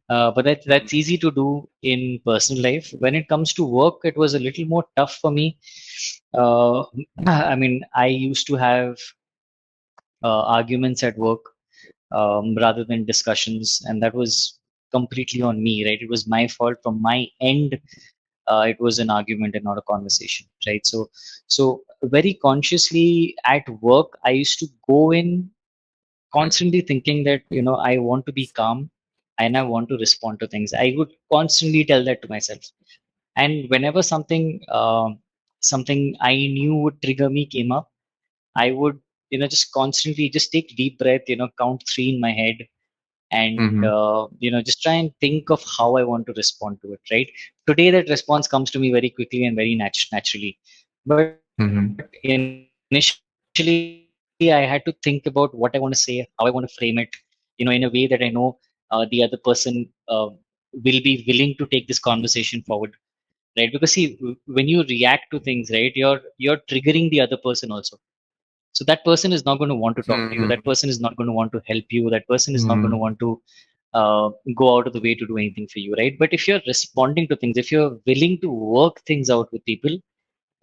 But Mm-hmm. that's easy to do in personal life. When it comes to work, it was a little more tough for me. Uh, I mean, I used to have arguments at work rather than discussions, and that was completely on me, right? It was my fault from my end. It was an argument and not a conversation, right? So very consciously at work, I used to go in constantly thinking that, I want to be calm and I want to respond to things. I would constantly tell that to myself, and whenever something I knew would trigger me came up, I would, just constantly just take deep breath, count three in my head, and Mm-hmm. just try and think of how I want to respond to it, right? Today that response comes to me very quickly and very naturally, but Mm-hmm. initially I had to think about what I want to say, how I want to frame it, in a way that I know the other person will be willing to take this conversation forward, right? Because see, when you react to things, right, you're triggering the other person also. So that person is not going to want to talk to you. That person is not going to want to help you. That person is not going to Mm-hmm. want to go out of the way to do anything for you, right? But if you're responding to things, if you're willing to work things out with people,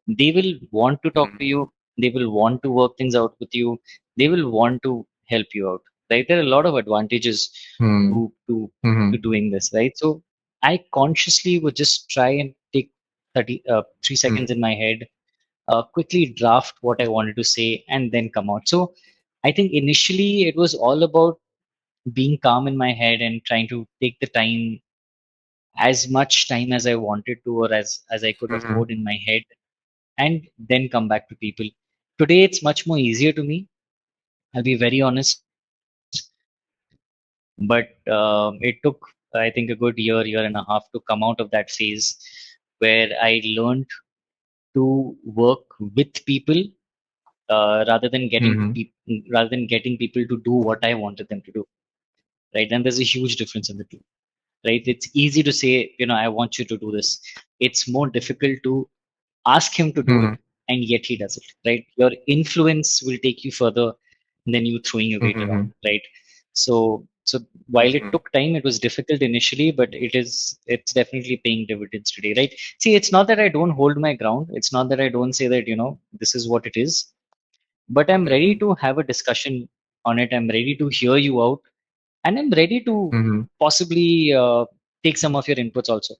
they will want to talk to you. They will want to work things out with you. They will want to help you out, right? There are a lot of advantages Mm-hmm. to to Mm-hmm. to doing this, right? So I consciously would just try and take 3 seconds in my head, quickly draft what I wanted to say, and then come out. So I think initially it was all about being calm in my head and trying to take the time, as much time as I wanted to, or as I could Mm-hmm. afford in my head, and then come back to people. Today it's much more easier to me. I'll be very honest, but it took, I think, a good year and a half to come out of that phase where I learned to work with people, Mm-hmm. rather than getting people to do what I wanted them to do. Right. And there's a huge difference in the two. Right. It's easy to say, I want you to do this. It's more difficult to ask him to do it, Mm-hmm. and yet he does it. Right. Your influence will take you further than you throwing your weight around. Mm-hmm. Right. So while it took time, it was difficult initially, but it's definitely paying dividends today. Right. See, it's not that I don't hold my ground. It's not that I don't say that, this is what it is, but I'm ready Mm-hmm. to have a discussion on it. I'm ready to hear you out, and I'm ready to Mm-hmm. possibly take some of your inputs also,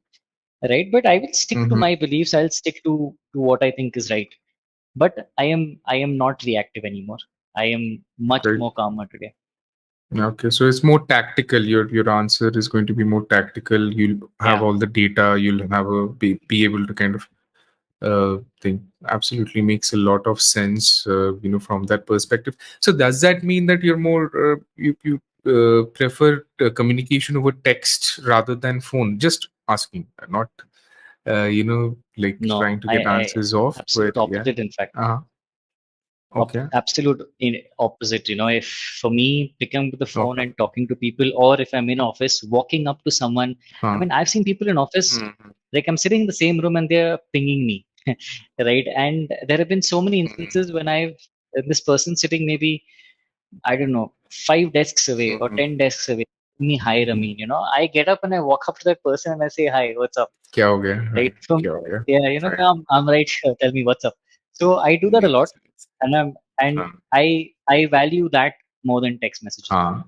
right? But I will stick to Mm-hmm. my beliefs. I'll stick to what I think is right. But I am not reactive anymore. I am much Great. more calmer today. Okay, so it's more tactical. Your answer is going to be more tactical. You'll have Yeah. all the data. You'll have be able to kind of think. Absolutely makes a lot of sense. From that perspective. So does that mean that you're more you prefer communication over text rather than phone? Just asking, not like No, trying to get answers off. absolute But yeah. opposite, in fact. Uh-huh. Okay. Absolute opposite. If for me, picking up the phone Okay. and talking to people, or if I'm in office, walking up to someone. I Huh. mean, I've seen people in office, Mm-hmm. like I'm sitting in the same room and they're pinging me, right? And there have been so many Mm-hmm. instances when this person sitting maybe, I don't know, 5 desks away or Mm-hmm. 10 desks away, me, hi, Ramin. I get up and I walk up to that person and I say, hi, what's up? क्या हो गया हाँ, Right? From क्या हो गया yeah, Right. I'm right here. Tell me what's up. So I do that a lot, Makes sense. and and हाँ I value that more than text messages. हाँ.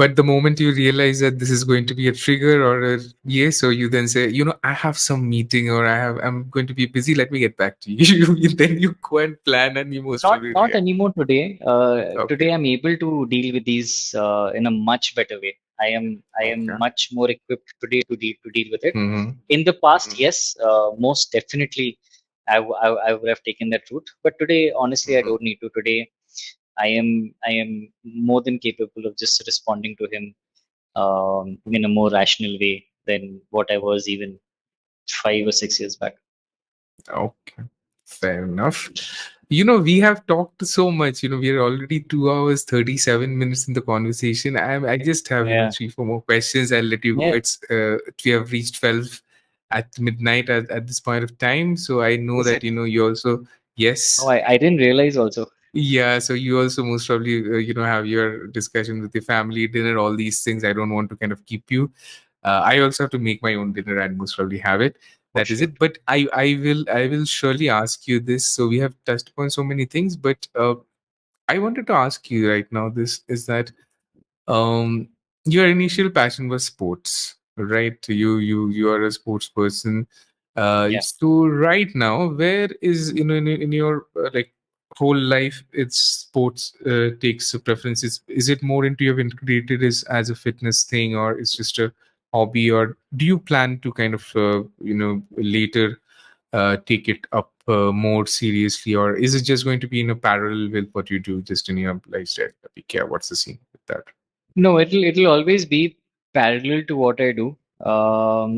But the moment you realize that this is going to be a trigger or a yes, so you then say, I have some meeting or I'm going to be busy. Let me get back to you. Then you go and plan and you most probably Not react. anymore today. Okay. Today I'm able to deal with these in a much better way. I am Okay. much more equipped today to deal with it. Mm-hmm. In the past, Mm-hmm. yes, most definitely, I would have taken that route. But today, honestly, I Mm-hmm. don't need to. Today, I am more than capable of just responding to him. in a more rational way than what I was even 5 or 6 years back. Okay, fair enough. We have talked so much. We are already 2 hours, 37 minutes in the conversation. I just have, Yeah, three, four more questions. I'll let you go. yeah. We have reached 12 at midnight at this point of time. So I know Is that, it? you also, Oh, yes. I didn't realize also. Yeah, so you also most probably have your discussion with your family, dinner, all these things. I don't want to kind of keep you. I also have to make my own dinner and most probably have it. Oh, That is shoot. it. But I will surely ask you this. So we have touched upon so many things, but I wanted to ask you right now. This is that um your initial passion was sports, right? You are a sports person. Yeah. So right now, where is in your like whole life, it's sports takes a preference? Is it more into you've integrated as a fitness thing, or it's just a hobby, or do you plan to kind of later take it up more seriously, or is it just going to be in a parallel with what you do just in your lifestyle? Yeah, what's the scene with that? No, it'll always be parallel to what I do.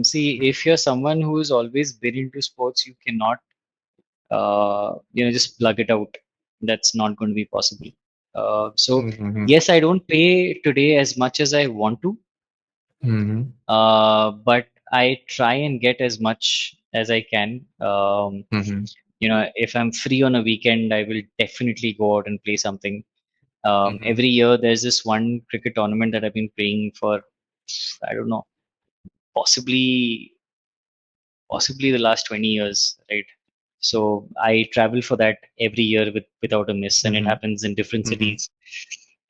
See, if you're someone who's always been into sports, you cannot just plug it out. That's not going to be possible. So Mm-hmm. yes, I don't play today as much as I want to, Mm-hmm. but I try and get as much as I can. Mm-hmm. If I'm free on a weekend, I will definitely go out and play something. Mm-hmm. Every year, there's this one cricket tournament that I've been playing for, I don't know, possibly possibly the last 20 years, right? So I travel for that every year without a miss, and it Mm-hmm. happens in different Mm-hmm. cities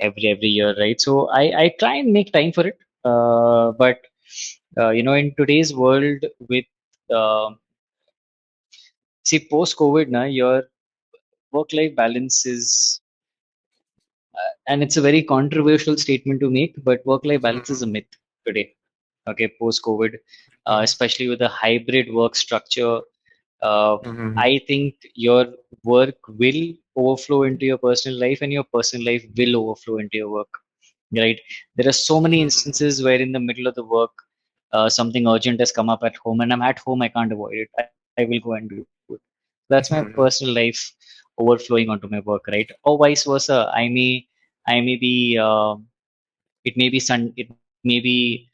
every year, right? So I try and make time for it, but in today's world with uh, see post COVID, na your work life balance is, and it's a very controversial statement to make, but work life balance is a myth today. Okay, post COVID, especially with the hybrid work structure. uh, Mm-hmm. I think your work will overflow into your personal life, and your personal life will overflow into your work. Right? There are so many instances where in the middle of the work, something urgent has come up at home, and I'm at home. I can't avoid it. I will go and do it. That's my personal life overflowing onto my work, right? Or vice versa. I may be. It may be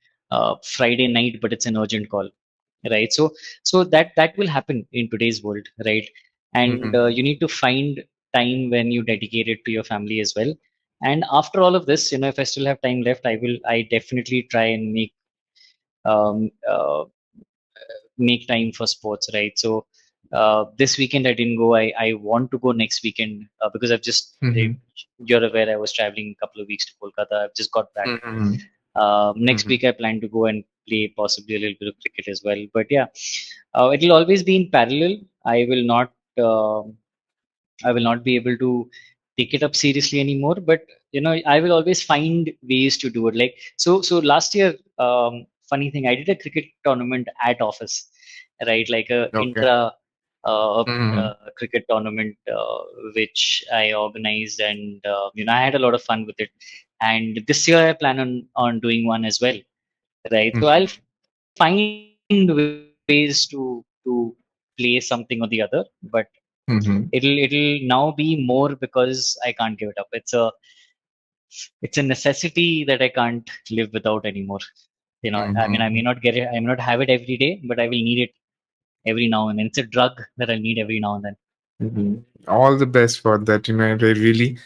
Friday night, but it's an urgent call, right? So that will happen in today's world, right? And Mm-hmm. you need to find time when you dedicate it to your family as well. And after all of this, if I still have time left, I definitely try and um, uh, make time for sports, right? So this weekend I didn't go. I want to go next weekend because Mm-hmm. you're aware I was traveling a couple of weeks to Kolkata. I've just got back. Mm-hmm. Next week, I plan to go and play possibly a little bit of cricket as well. But yeah, it'll always be in parallel. I will not. I will not be able to take it up seriously anymore. But I will always find ways to do it. Like so last year, funny thing, I did a cricket tournament at office, right? Like a Okay. intra Mm-hmm. cricket tournament, which I organized, and I had a lot of fun with it. And this year, I plan on doing one as well, right? So I'll find ways to play something or the other, but it'll Mm-hmm. now be more because I can't give it up. It's a necessity that I can't live without anymore. I mean, I may Mm-hmm. not get it, I may not have it every day, but I will need it every now and then. It's a drug that I'll need every now and then. Mm-hmm. All the best for that. I really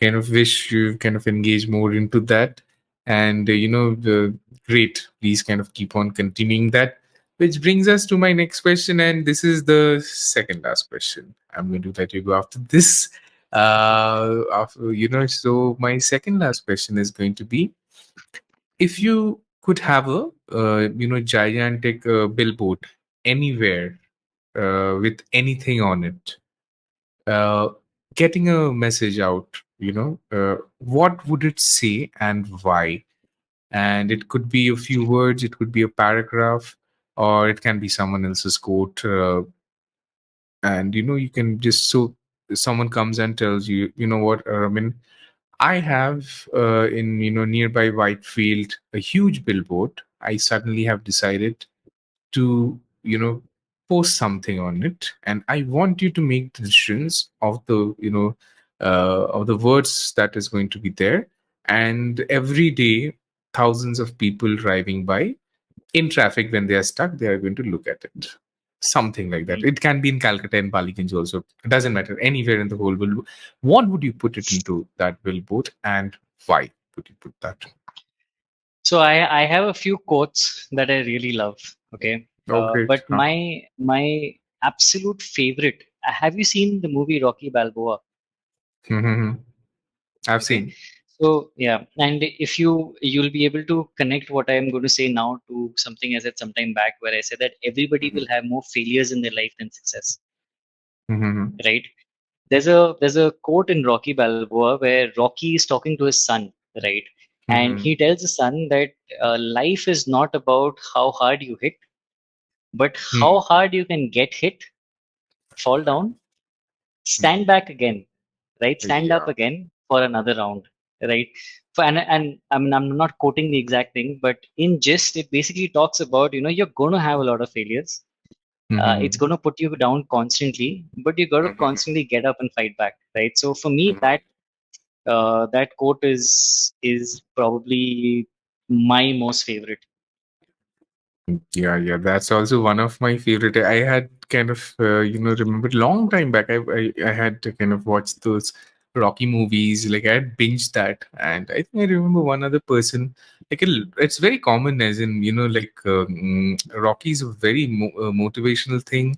kind of wish you kind of engage more into that, and the great. Please kind of keep on continuing that. Which brings us to my next question, and this is the second last question. I'm going to let you go after this. So my second last question is going to be: if you could have a gigantic billboard anywhere with anything on it, uh, getting a message out, what would it say and why? And it could be a few words, it could be a paragraph, or it can be someone else's quote. And you can just, so someone comes and tells you, you know what, Ramin, I have in nearby Whitefield a huge billboard. I suddenly have decided to post something on it, and I want you to make decisions of the of the words that is going to be there. And every day, thousands of people driving by in traffic, when they are stuck, they are going to look at it. Something like that. Mm. It can be in Calcutta and Paliganj also. It doesn't matter. Anywhere in the whole world. What would you put it into that billboard, and why would you put that? So I have a few quotes that I really love. Okay, Oh, great. but my absolute favorite. Have you seen the movie Rocky Balboa? I've Okay, seen. so yeah, and if you'll be able to connect what I am going to say now to something I said sometime back, where I said that everybody will have more failures in their life than success, right? There's a quote in Rocky Balboa where Rocky is talking to his son, right? And he tells his son that life is not about how hard you hit, but how hard you can get hit, fall down, stand back again, right? Stand up Yeah. again for another round, right? And I mean, I'm not quoting the exact thing, but in gist, it basically talks about, you're going to have a lot of failures. It's going to put you down constantly, but you got to constantly get up and fight back, right? So for me, that quote is probably my most favorite. Yeah, yeah, that's also one of my favorite. I had kind of, remembered long time back. I had to kind of watch those Rocky movies. Like I had binged that, and I think I remember one other person. Like it's very common, as in like Rocky is a very motivational thing,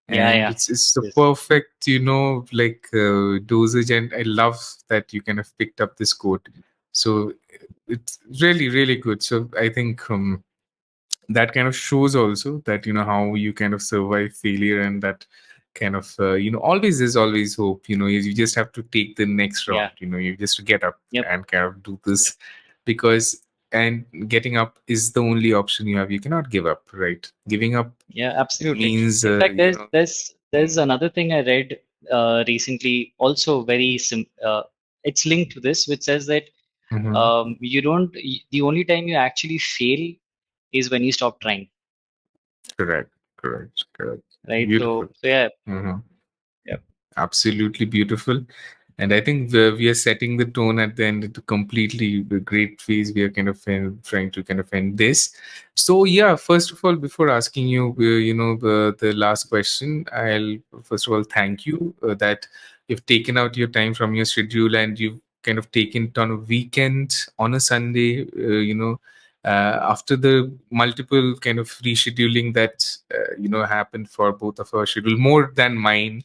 Yeah, and yeah, it's the yes, perfect like dosage. And I love that you kind of picked up this quote. So it's really really good. So I think. That kind of shows also that how you kind of survive failure, and that kind of always is always hope. You just have to take the next round. yeah, You just get up yep, and kind of do yep, this, because and getting up is the only option you have. You cannot give up, right? Giving up yeah, absolutely. means In fact, there's another thing I read recently, also very it's linked to this, which says that Mhm. you don't the only time you actually fail is when you stop trying, Correct, correct, correct. right? Beautiful. So yeah, Mhm. yeah, Absolutely beautiful. And I think we are setting the tone at the end into completely the great phase. We are kind of trying to kind of end this. So yeah, first of all, before asking you, the last question, I'll first of all thank you that you've taken out your time from your schedule, and you've kind of taken it on a weekend, on a Sunday. After the multiple kind of rescheduling that happened for both of our schedule, more than mine,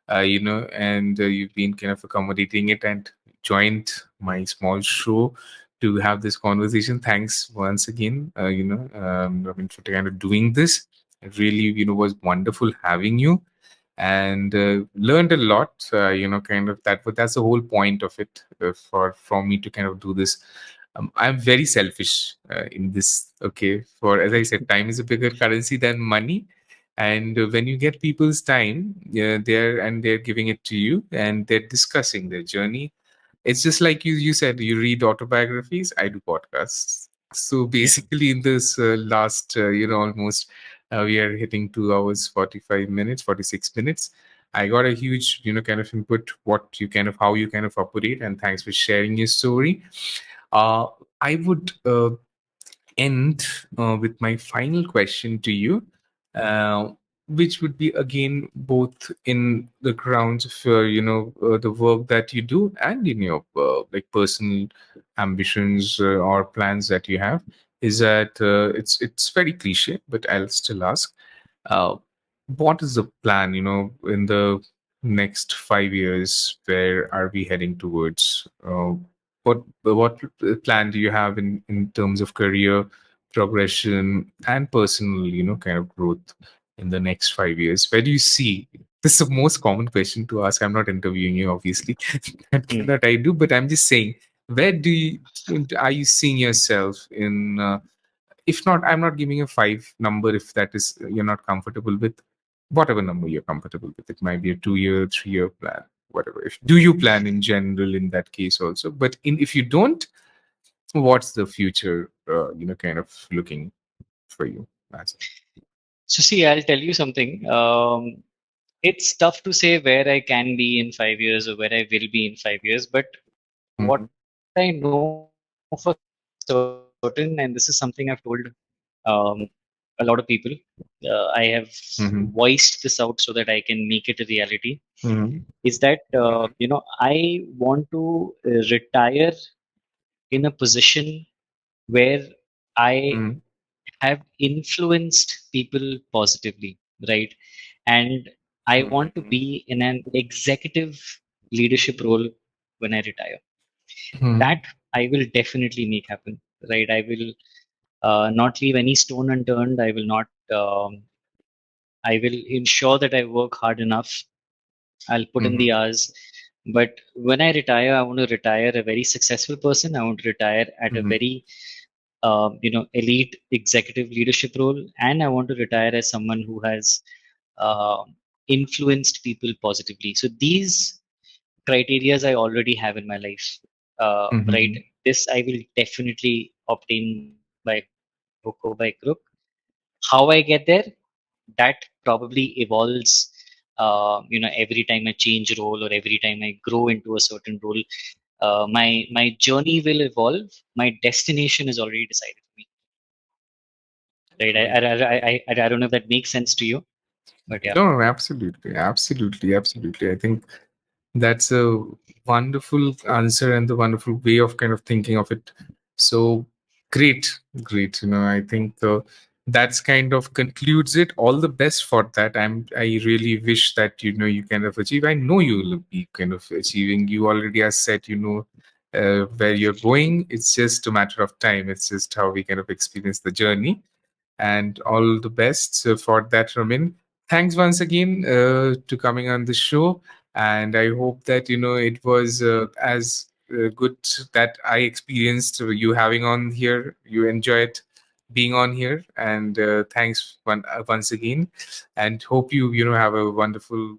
and you've been kind of accommodating it and joined my small show to have this conversation. Thanks once again, Ramin, for kind of doing this. It really, was wonderful having you, and learned a lot. Kind of that, but that's the whole point of it, for me to kind of do this. I'm very selfish in this. Okay, for as I said, time is a bigger currency than money, and when you get people's time, yeah, they're giving it to you, and they're discussing their journey. It's just like you said, you read autobiographies, I do podcasts. So yeah, basically in this last almost we are hitting 2 hours 45 minutes, 46 minutes. I got a huge kind of input, what you kind of how you kind of operate, and thanks for sharing your story. uh, I would end with my final question to you, uh, which would be again both in the grounds of the work that you do, and in your like personal ambitions or plans that you have. Is that it's very cliche, but I'll still ask. Uh, what is the plan? In the next 5 years, where are we heading towards? What plan do you have in terms of career progression and personal kind of growth in the next 5 years? Where do you see? This is the most common question to ask. I'm not interviewing you, obviously. that mm, that I do, but I'm just saying, where do you are you seeing yourself in? If not, I'm not giving a five number if that is you're not comfortable with. Whatever number you're comfortable with, it might be a 2 year, 3 year plan. whatever. Do you plan in general in that case also? But if you don't, what's the future, kind of looking for you? That's it. So see, I'll tell you something. It's tough to say where I can be in 5 years or where I will be in 5 years, but what Mm-hmm. I know for certain, and this is something I've told um, a lot of people, I have voiced Mm-hmm. this out so that I can make it a reality, Mm-hmm. is that I want to retire in a position where I Mm-hmm. have influenced people positively, right? And I want to be in an executive leadership role when I retire. Mm-hmm. That I will definitely make happen, right? I will not leave any stone unturned. I will not. I will ensure that I work hard enough. I'll put in the Mm-hmm. hours. But when I retire, I want to retire a very successful person. I want to retire at a Mm-hmm. very elite executive leadership role, and I want to retire as someone who has uh, influenced people positively. So these criterias I already have in my life, right? Mm-hmm. This I will definitely obtain by hook or by crook. How I get there, that probably evolves. Every time I change role or every time I grow into a certain role, my journey will evolve. My destination is already decided for me, right? Great. I don't know if that makes sense to you, but yeah. No, absolutely, absolutely, absolutely. I think that's a wonderful answer and the wonderful way of kind of thinking of it. So great, great. I think that's kind of concludes it. All the best for that. I really wish that you kind of achieve. I know you will be kind of achieving. You already have said where you're going. It's just a matter of time. It's just how we kind of experience the journey, and all the best for that, Ramin. Thanks once again to coming on the show, and I hope that it was as good that I experienced you having on here. You enjoyed being on here, and thanks once again, and hope you have a wonderful